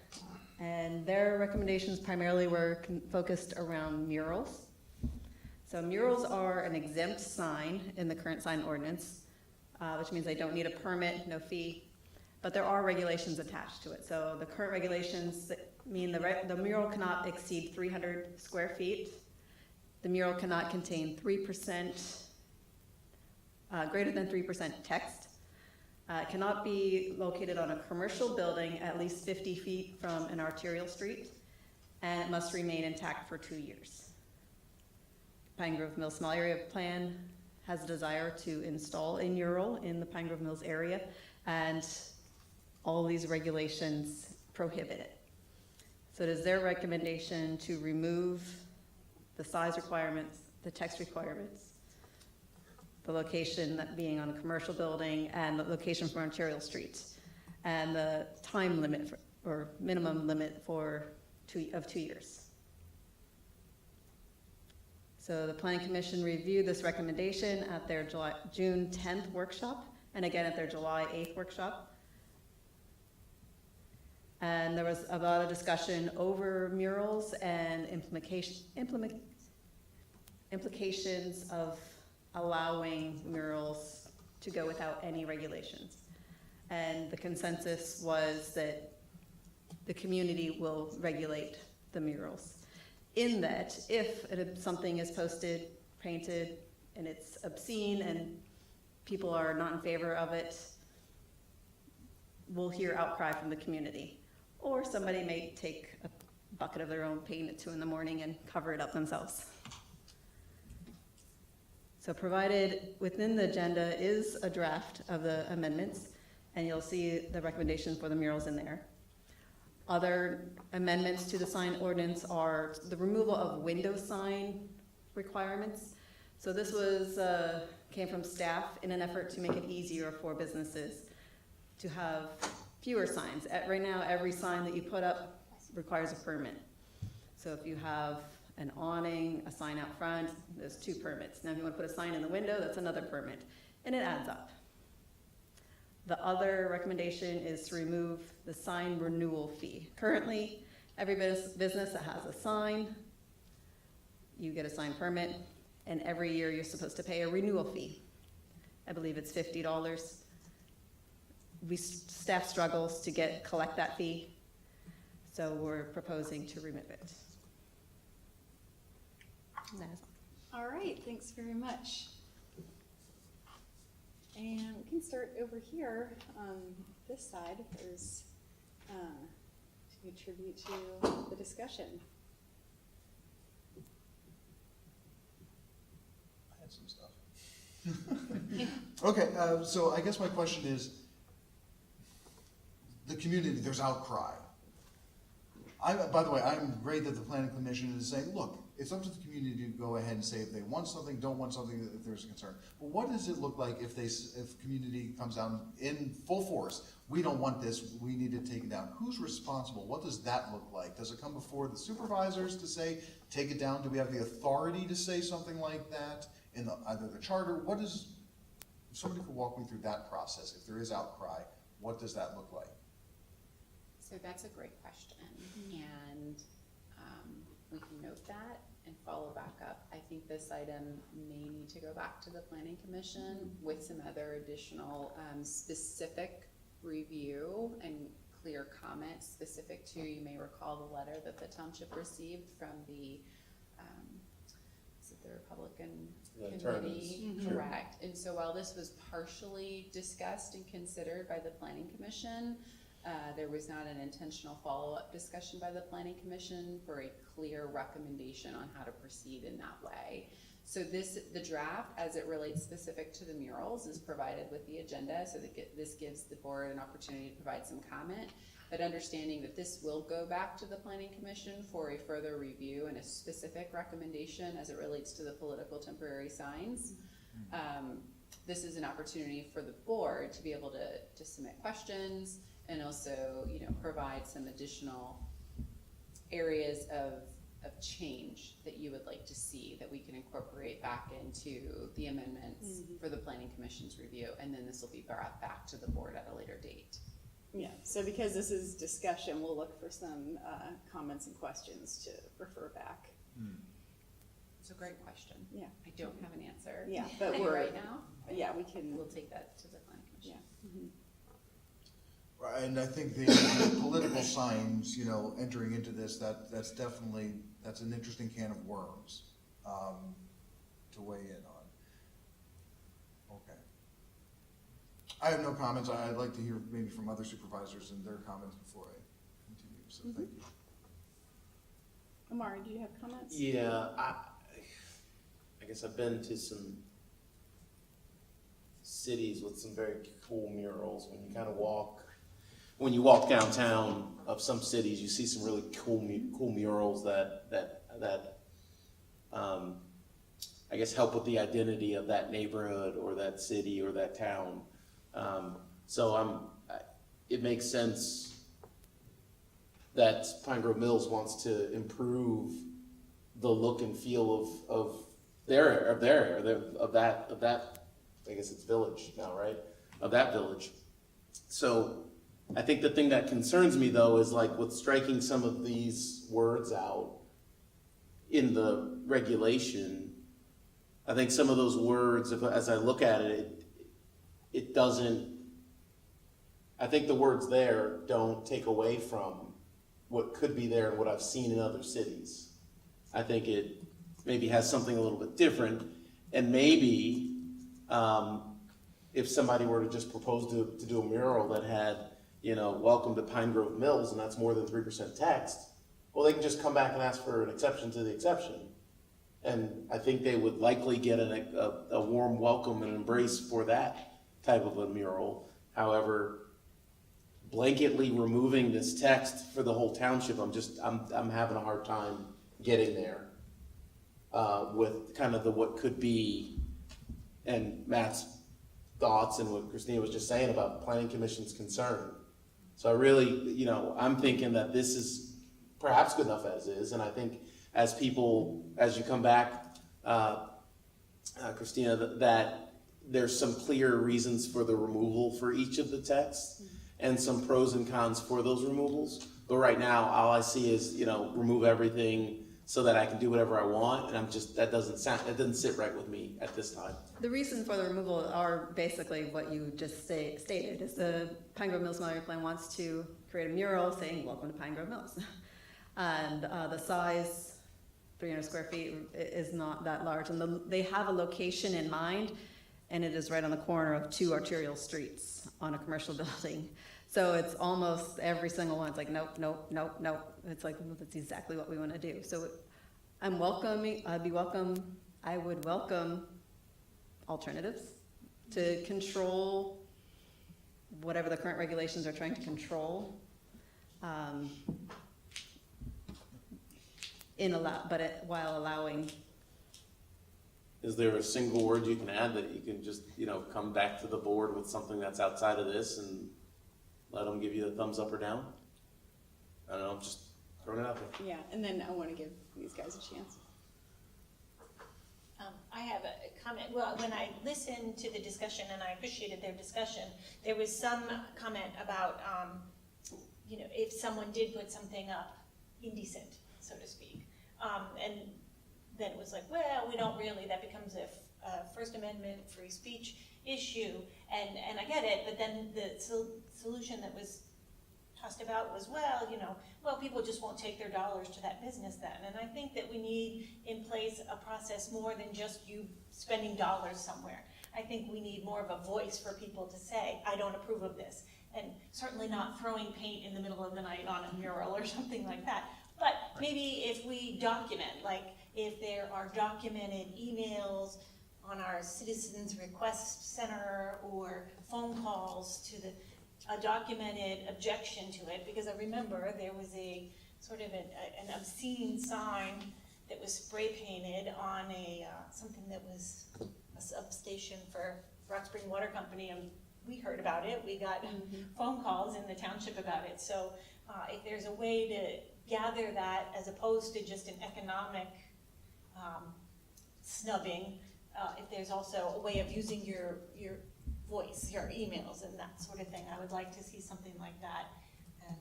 And their recommendations primarily were focused around murals. So murals are an exempt sign in the current sign ordinance, which means they don't need a permit, no fee, but there are regulations attached to it. So the current regulations mean the mural cannot exceed 300 square feet. The mural cannot contain 3%, greater than 3% text. It cannot be located on a commercial building at least 50 feet from an arterial street, and it must remain intact for 2 years. Pine Grove Mills Small Area Plan has a desire to install a mural in the Pine Grove Mills area, and all these regulations prohibit it. So it is their recommendation to remove the size requirements, the text requirements, the location that being on a commercial building, and the location for arterial streets, and the time limit or minimum limit of 2 years. So the Planning Commission reviewed this recommendation at their June 10th workshop, and again at their July 8th workshop. And there was a lot of discussion over murals and implications of allowing murals to go without any regulations. And the consensus was that the community will regulate the murals, in that if something is posted painted and it's obscene and people are not in favor of it, we'll hear outcry from the community. Or somebody may take a bucket of their own paint at 2 a.m. and cover it up themselves. So provided within the agenda is a draft of the amendments, and you'll see the recommendations for the murals in there. Other amendments to the sign ordinance are the removal of window sign requirements. So this was came from staff in an effort to make it easier for businesses to have fewer signs. Right now, every sign that you put up requires a permit. So if you have an awning, a sign out front, there's 2 permits. Now if you want to put a sign in the window, that's another permit, and it adds up. The other recommendation is to remove the sign renewal fee. Currently, every business that has a sign, you get a sign permit, and every year you're supposed to pay a renewal fee. I believe it's $50. Staff struggles to collect that fee, so we're proposing to remove it. And that is all. All right, thanks very much. And we can start over here on this side if there's to contribute to the discussion. I had some stuff. Okay, so I guess my question is, the community, there's outcry. By the way, I'm great that the planning commission is saying, look, it's up to the community to go ahead and say if they want something, don't want something, if there's a concern. But what does it look like if community comes down in full force? We don't want this, we need to take it down. Who's responsible? What does that look like? Does it come before the supervisors to say, take it down? Do we have the authority to say something like that in either the charter? If somebody could walk me through that process, if there is outcry, what does that look like? So that's a great question, and we can note that and follow back up. I think this item may need to go back to the planning commission with some other additional specific review and clear comments specific to, you may recall the letter that the township received from the is it the Republican committee? Correct. And so while this was partially discussed and considered by the planning commission, there was not an intentional follow-up discussion by the planning commission for a clear recommendation on how to proceed in that way. So the draft, as it relates specific to the murals, is provided with the agenda, so that this gives the board an opportunity to provide some comment, but understanding that this will go back to the planning commission for a further review and a specific recommendation as it relates to the political temporary signs. This is an opportunity for the board to be able to submit questions, and also, provide some additional areas of change that you would like to see that we can incorporate back into the amendments for the planning commission's review, and then this will be brought back to the board at a later date. Yeah, so because this is discussion, we'll look for some comments and questions to refer back. It's a great question. Yeah. I don't have an answer. Yeah, but we're right now. Yeah, we'll take that to the planning commission. Yeah. Right, and I think the political signs, entering into this, that's definitely, that's an interesting can of worms to weigh in on. Okay. I have no comments. I'd like to hear maybe from other supervisors and their comments before I continue, so thank you. Amari, do you have comments? Yeah, I guess I've been to some cities with some very cool murals. When you walk downtown of some cities, you see some really cool murals that I guess help with the identity of that neighborhood or that city or that town. It makes sense that Pine Grove Mills wants to improve the look and feel of that, I guess it's village now, right? Of that village. So I think the thing that concerns me though is like with striking some of these words out in the regulation, I think some of those words, as I look at it, it doesn't, I think the words there don't take away from what could be there and what I've seen in other cities. I think it maybe has something a little bit different, and maybe, if somebody were to just propose to do a mural that had, welcome to Pine Grove Mills, and that's more than 3% text, well, they can just come back and ask for an exception to the exception. And I think they would likely get a warm welcome and embrace for that type of a mural. However, blanketly removing this text for the whole township, I'm having a hard time getting there with kind of what could be, and Matt's thoughts and what Christina was just saying about planning commission's concern. So I really, I'm thinking that this is perhaps good enough as is, and I think as you come back, Christina, that there's some clear reasons for the removal for each of the texts and some pros and cons for those removals. But right now, all I see is, remove everything so that I can do whatever I want, and that doesn't sit right with me at this time. The reason for the removal are basically what you just stated, is the Pine Grove Mills Memory Plan wants to create a mural saying, welcome to Pine Grove Mills. And the size, 300 square feet, is not that large. And they have a location in mind, and it is right on the corner of 2 arterial streets on a commercial building. So it's almost every single one. It's like, nope, nope, nope, nope. It's like, well, that's exactly what we want to do. So I would welcome alternatives to control whatever the current regulations are trying to control. While allowing. Is there a single word you can add that you can just, come back to the board with something that's outside of this and let them give you the thumbs up or down? I don't know, just throwing it out there. Yeah, and then I want to give these guys a chance. I have a comment. Well, when I listened to the discussion, and I appreciated their discussion, there was some comment about, if someone did put something up indecent, so to speak. And then it was like, well, we don't really, that becomes a First Amendment free speech issue, and I get it, but then the solution that was tossed about was, well, people just won't take their dollars to that business then. And I think that we need in place a process more than just you spending dollars somewhere. I think we need more of a voice for people to say, I don't approve of this. And certainly not throwing paint in the middle of the night on a mural or something like that. But maybe if we document, like if there are documented emails on our Citizens Request Center or phone calls to a documented objection to it, because I remember there was a sort of an obscene sign that was spray painted on something that was a substation for Rock Spring Water Company, and we heard about it. We got phone calls in the township about it. So if there's a way to gather that as opposed to just an economic snubbing, if there's also a way of using your voice, your emails and that sort of thing, I would like to see something like that. And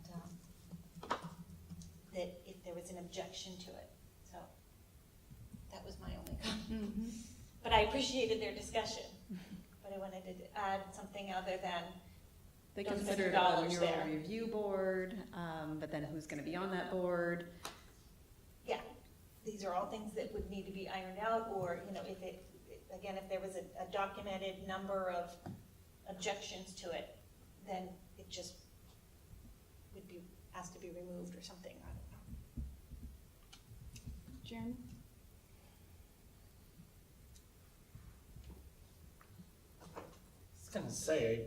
that if there was an objection to it. So that was my only comment. But I appreciated their discussion. But I wanted to add something other than They don't spend considered your a dollars mural there. review board, but then who's going to be on that board? Yeah, these are all things that would need to be ironed out, or, if there was a documented number of objections to it, then it just would be asked to be removed or something, I don't know. Jeremy? I was gonna say,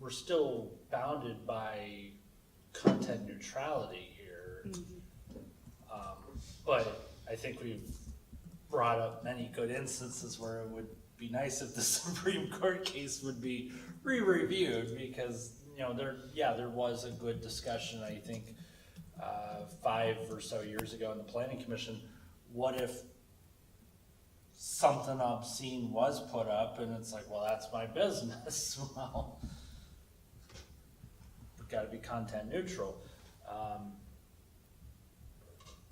we're still bounded by content neutrality here. But I think we've brought up many good instances where it would be nice if the Supreme Court case would be re-reviewed, because, there was a good discussion, I think, 5 or so years ago in the Planning Commission. What if something obscene was put up and it's like, well, that's my business? Well, we've got to be content neutral.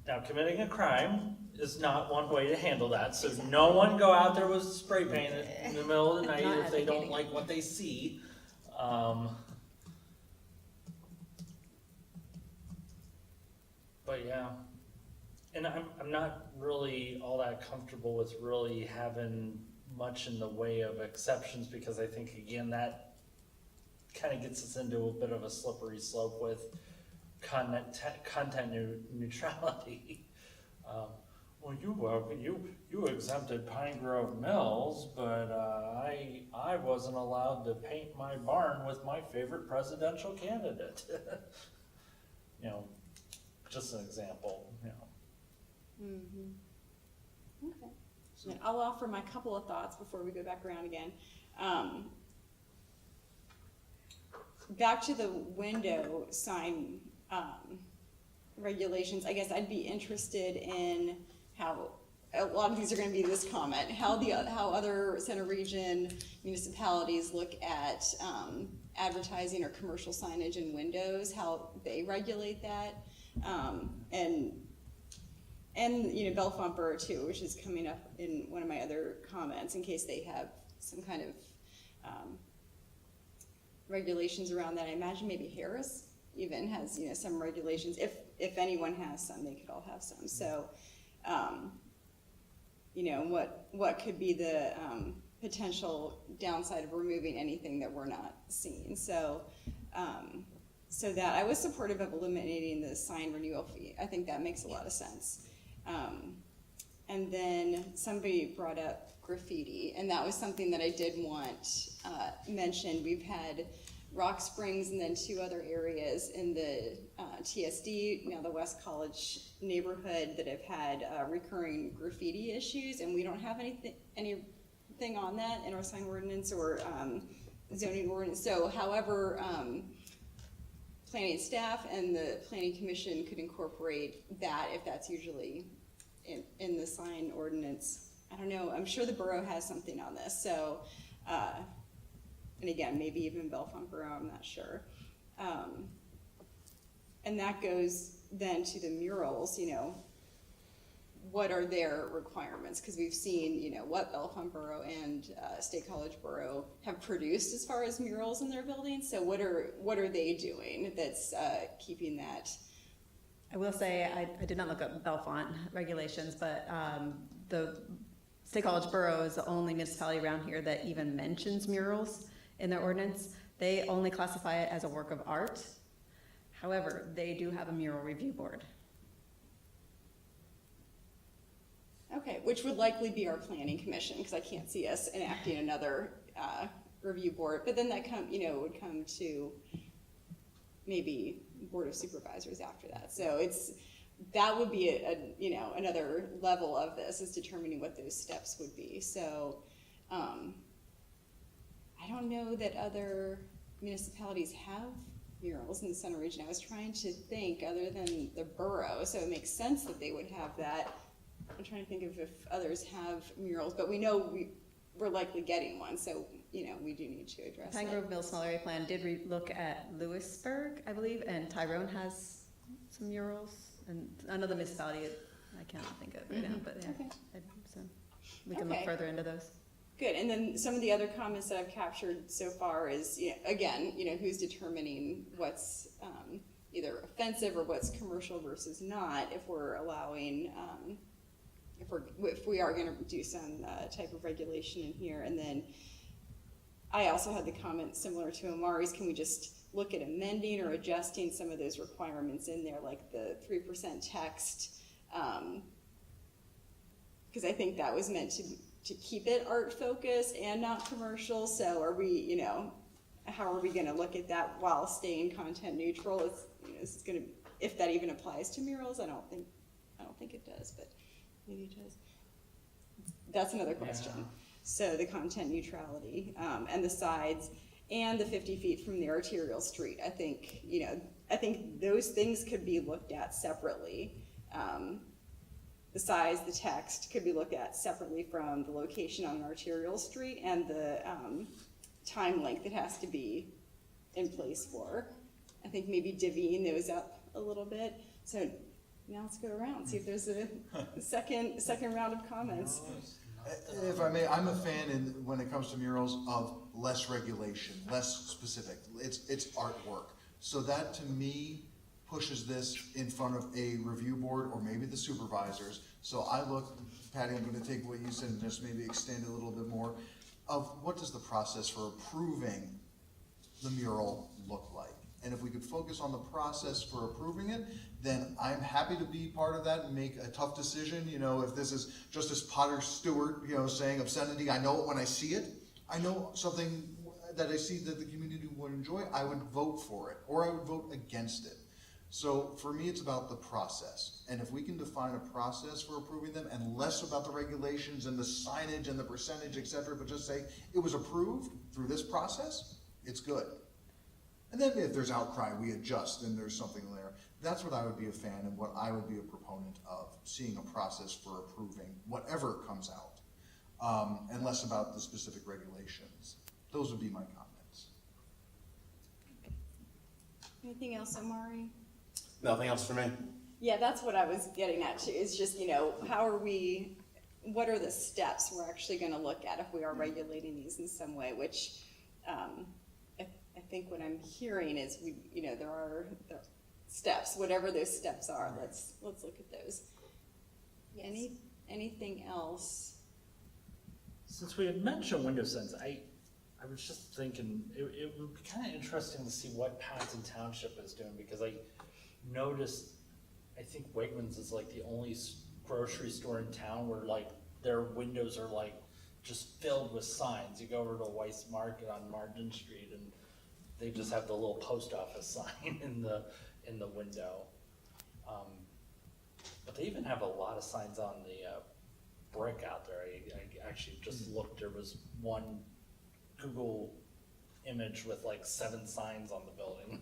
Now, committing a crime is not one way to handle that, so no one go out there with spray paint in the middle of the night if they don't like what they see. But yeah, and I'm not really all that comfortable with really having much in the way of exceptions, because I think, again, that kind of gets us into a bit of a slippery slope with content neutrality. Well, you exempted Pine Grove Mills, but I wasn't allowed to paint my barn with my favorite presidential candidate. You know, just an example, you know. Mm-hmm. Okay. And I'll offer my couple of thoughts before we go back around again. Back to the window sign regulations, I guess I'd be interested in how, a lot of these are going to be this comment, how other Center Region municipalities look at advertising or commercial signage in windows, how they regulate that, and you know, Bellefonte Borough too, which is coming up in one of my other comments, in case they have some kind of regulations around that. I imagine maybe Harris even has, you know, some regulations. If anyone has some, they could all have some. So, you know, what could be the potential downside of removing anything that we're not seeing? So, so that I was supportive of eliminating the sign renewal fee. I think that makes a lot of sense. And then somebody brought up graffiti, and that was something that I did want mentioned. We've had Rock Springs and then 2 other areas in the TSD, now the West College neighborhood, that have had recurring graffiti issues, and we don't have anything on that in our sign ordinance or zoning ordinance. So however, planning staff and the planning commission could incorporate that if that's usually in the sign ordinance. I don't know, I'm sure the borough has something on this. So, and again, maybe even Bellefonte Borough, I'm not sure. And that goes then to the murals, you know, what are their requirements? Because we've seen, you know, what Bellefonte Borough and State College Borough have produced as far as murals in their buildings. So what are they doing that's keeping that? I will say, I did not look up Bellefonte regulations, but the State College Borough is the only municipality around here that even mentions murals in their ordinance. They only classify it as a work of art. However, they do have a mural review board. Okay, which would likely be our planning commission, because I can't see us enacting another review board. But then that would come to maybe Board of Supervisors after that. So that would be another level of this, is determining what those steps would be. So I don't know that other municipalities have murals in the Center Region. I was trying to think, other than the borough, so it makes sense that they would have that. I'm trying to think of if others have murals, but we know we're likely getting one, so you know, we do need to address Pine Grove Mill Small Area Plan did look at Lewisburg, I believe, and Tyrone has some murals, and another municipality I cannot think of right now, but yeah, Okay. So we can look Okay. further into those. Good. And then some of the other comments that I've captured so far is, again, who's determining what's either offensive or what's commercial versus not, if we're allowing, if we are going to do some type of regulation in here. And then I also had the comment similar to Amari's, can we just look at amending or adjusting some of those requirements in there, like the 3% text, because I think that was meant to keep it art focused and not commercial. So are we, how are we going to look at that while staying content neutral? It's going to, if that even applies to murals, I don't think it does, but maybe it does. That's another question. Yeah. So the content neutrality and the sides and the 50 feet from the arterial street. I think those things could be looked at separately. The size, the text could be looked at separately from the location on an arterial street and the time length it has to be in place for. I think maybe divvying those up a little bit. So now let's go around, see if there's a second round of comments. If I may, I'm a fan when it comes to murals of less regulation, less specific. It's artwork. So that to me pushes this in front of a review board or maybe the supervisors. So I look, Patty, I'm gonna take what you said and just maybe extend it a little bit more of what does the process for approving the mural look like? And if we could focus on the process for approving it, then I'm happy to be part of that and make a tough decision. You know, if this is Justice Potter Stewart, you know, saying obscenity, I know it when I see it. I know something that I see that the community would enjoy, I would vote for it, or I would vote against it. So for me, it's about the process. And if we can define a process for approving them and less about the regulations and the signage and the percentage, et cetera, but just say it was approved through this process, it's good. And then if there's outcry, we adjust and there's something there. That's what I would be a fan and what I would be a proponent of, seeing a process for approving whatever comes out, and less about the specific regulations. Those would be my comments. Anything else, Omari? Nothing else for me. Yeah, that's what I was getting at too, is just, you know, what are the steps we're actually gonna look at if we are regulating these in some way, which, I think what I'm hearing is there are steps, whatever those steps are, let's look at those. Yes. Anything else? Since we had mentioned window signs, I was just thinking, it would be kind of interesting to see what Ferguson Township is doing, because I noticed, I think Wegmans is like the only grocery store in town where like their windows are like just filled with signs. You go over to Weiss Market on Martin Street and they just have the little post office sign in the window. But they even have a lot of signs on the brick out there. I actually just looked, there was one Google image with like 7 signs on the building.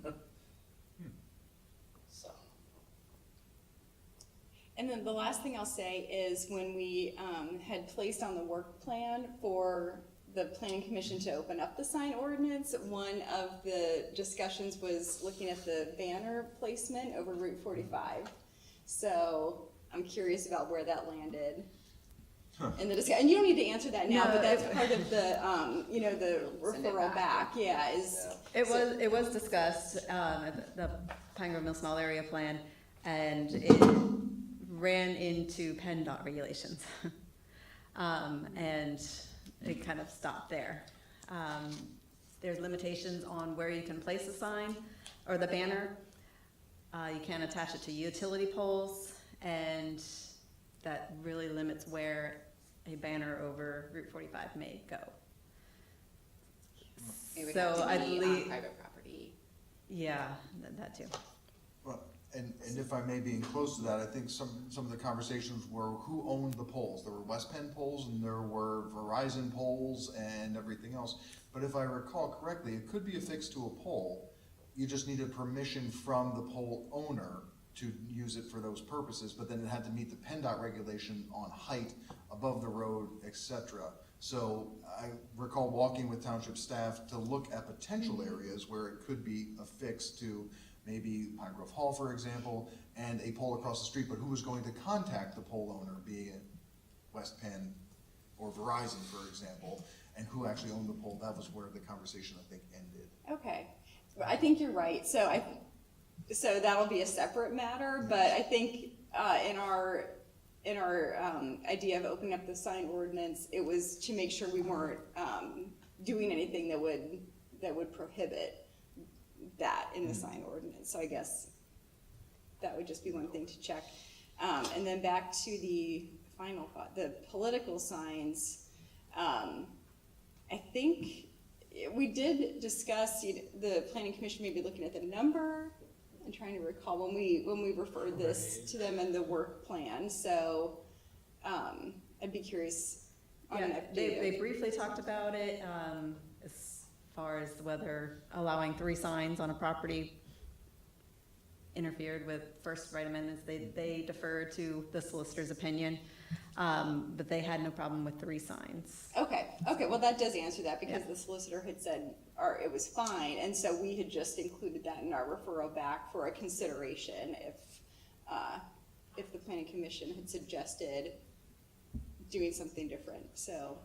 So. And then the last thing I'll say is when we had placed on the work plan for the planning commission to open up the sign ordinance, one of the discussions was looking at the banner placement over Route 45. So I'm curious about where that landed. In the discussion, and you don't need to answer that now, but that's part of the, the referral back. Yeah, It was discussed at the Pine Grove Mill Small Area Plan, and it ran into PennDOT regulations, and it kind of stopped there. There's limitations on where you can place a sign or the banner. You can't attach it to utility poles, and that really limits where a banner over Route 45 may go. It would So have to I be believe, on private property. yeah, that too. Well, and if I may be close to that, I think some of the conversations were who owned the poles. There were West Penn poles and there were Verizon poles and everything else. But if I recall correctly, it could be affixed to a pole. You just needed permission from the pole owner to use it for those purposes, but then it had to meet the PennDOT regulation on height above the road, etc. So I recall walking with township staff to look at potential areas where it could be affixed to maybe Pine Grove Hall, for example, and a pole across the street, but who was going to contact the pole owner, be it West Penn or Verizon, for example, and who actually owned the pole. That was where the conversation, I think, ended. Okay, I think you're right. So that'll be a separate matter, but I think in our idea of opening up the sign ordinance, it was to make sure we weren't doing anything that would prohibit that in the sign ordinance. So I guess that would just be one thing to check. And then back to the final thought, the political signs. I think we did discuss the planning commission maybe looking at the number. I'm trying to recall when we referred this to them in the work plan. So I'd be curious on Yeah, that. they briefly talked about it as far as whether allowing 3 signs on a property interfered with first right amendments. They deferred to the solicitor's opinion, but they had no problem with 3 signs. Okay, well that does answer that, because the solicitor had said it was fine, and so we had just included that in our referral back for a consideration if the planning commission had suggested doing something different. So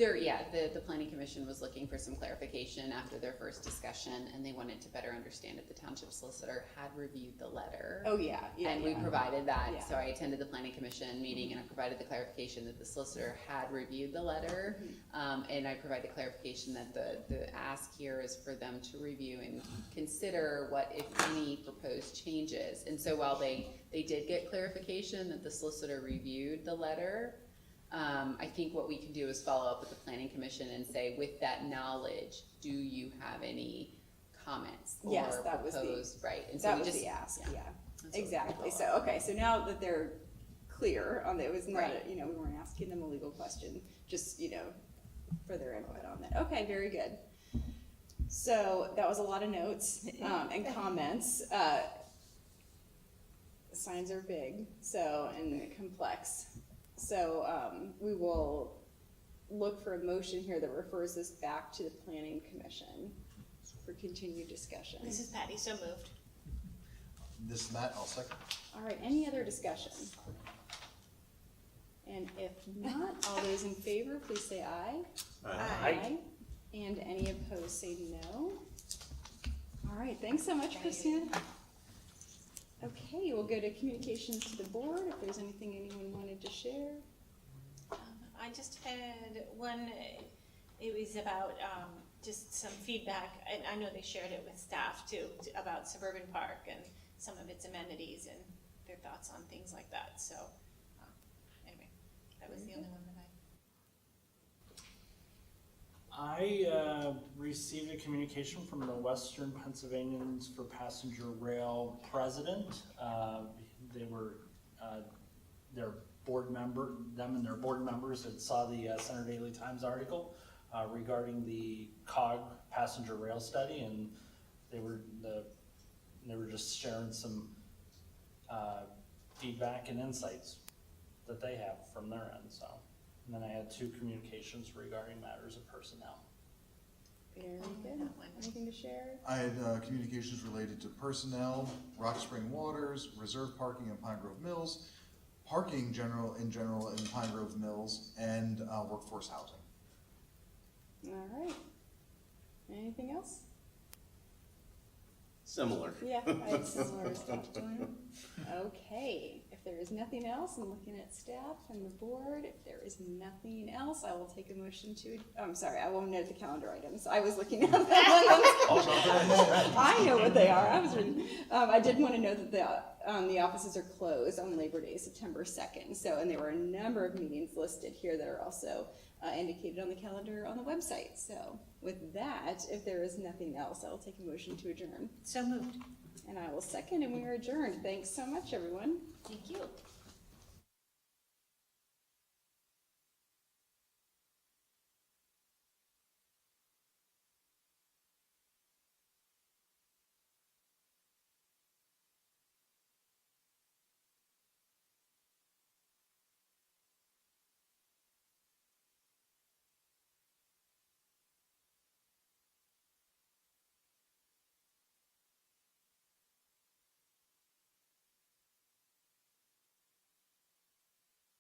The planning commission was looking for some clarification after their first discussion, and they wanted to better understand if the township solicitor had reviewed the letter. Oh, yeah, And we provided that, Yeah. so I attended the planning commission meeting, and I provided the clarification that the solicitor had reviewed the letter. And I provided clarification that the ask here is for them to review and consider what, if any, proposed changes. And so while they did get clarification that the solicitor reviewed the letter, I think what we can do is follow up with the planning commission and say, with that knowledge, do you have any comments or Yes, that was proposed, right? And so That we was just, the ask, yeah, That's what we exactly. follow So, okay, so now that they're clear on that, it was not, we weren't asking them a legal question, just, for their input on that. Okay, very good. So that was a lot of notes, and comments. Signs are big, and complex. So, we will look for a motion here that refers this back to the planning commission for continued discussion. This is Patty, so moved. This and that, I'll second. All right, any other discussion? And if not, all those in favor, please say aye. Aye. And any opposed, say no. All right, thanks so much, Christina. Okay, we'll go to communications to the board, if there's anything anyone wanted to share. I just had one, it was about just some feedback, and I know they shared it with staff too, about Suburban Park and some of its amenities and their thoughts on things like that, so, anyway, that was the only one that I received a communication from the Western Pennsylvanians for Passenger Rail president. They were, their board member, them and their board members had saw the Center Daily Times article regarding the COG passenger rail study, and they were just sharing some feedback and insights that they have from their end. So, and then I had 2 communications regarding matters of personnel. Very good. Anything to share? I had communications related to personnel, Rock Spring Waters, reserve parking in Pine Grove Mills, parking in general in Pine Grove Mills, and workforce housing. All right. Anything else? Similar. Yeah, I had similar stuff going on. Okay, if there is nothing else, I'm looking at staff and the board. If there is nothing else, I will take a motion to, I'm sorry, I will note the calendar items. I was looking at them. I know what they are. I was reading. I did want to note that the offices are closed on Labor Day, September 2nd. So, and there were a number of meetings listed here that are also indicated on the calendar on the website. So with that, if there is nothing else, I will take a motion to adjourn. So moved. And I will second, and we are adjourned. Thanks so much, everyone. Thank you.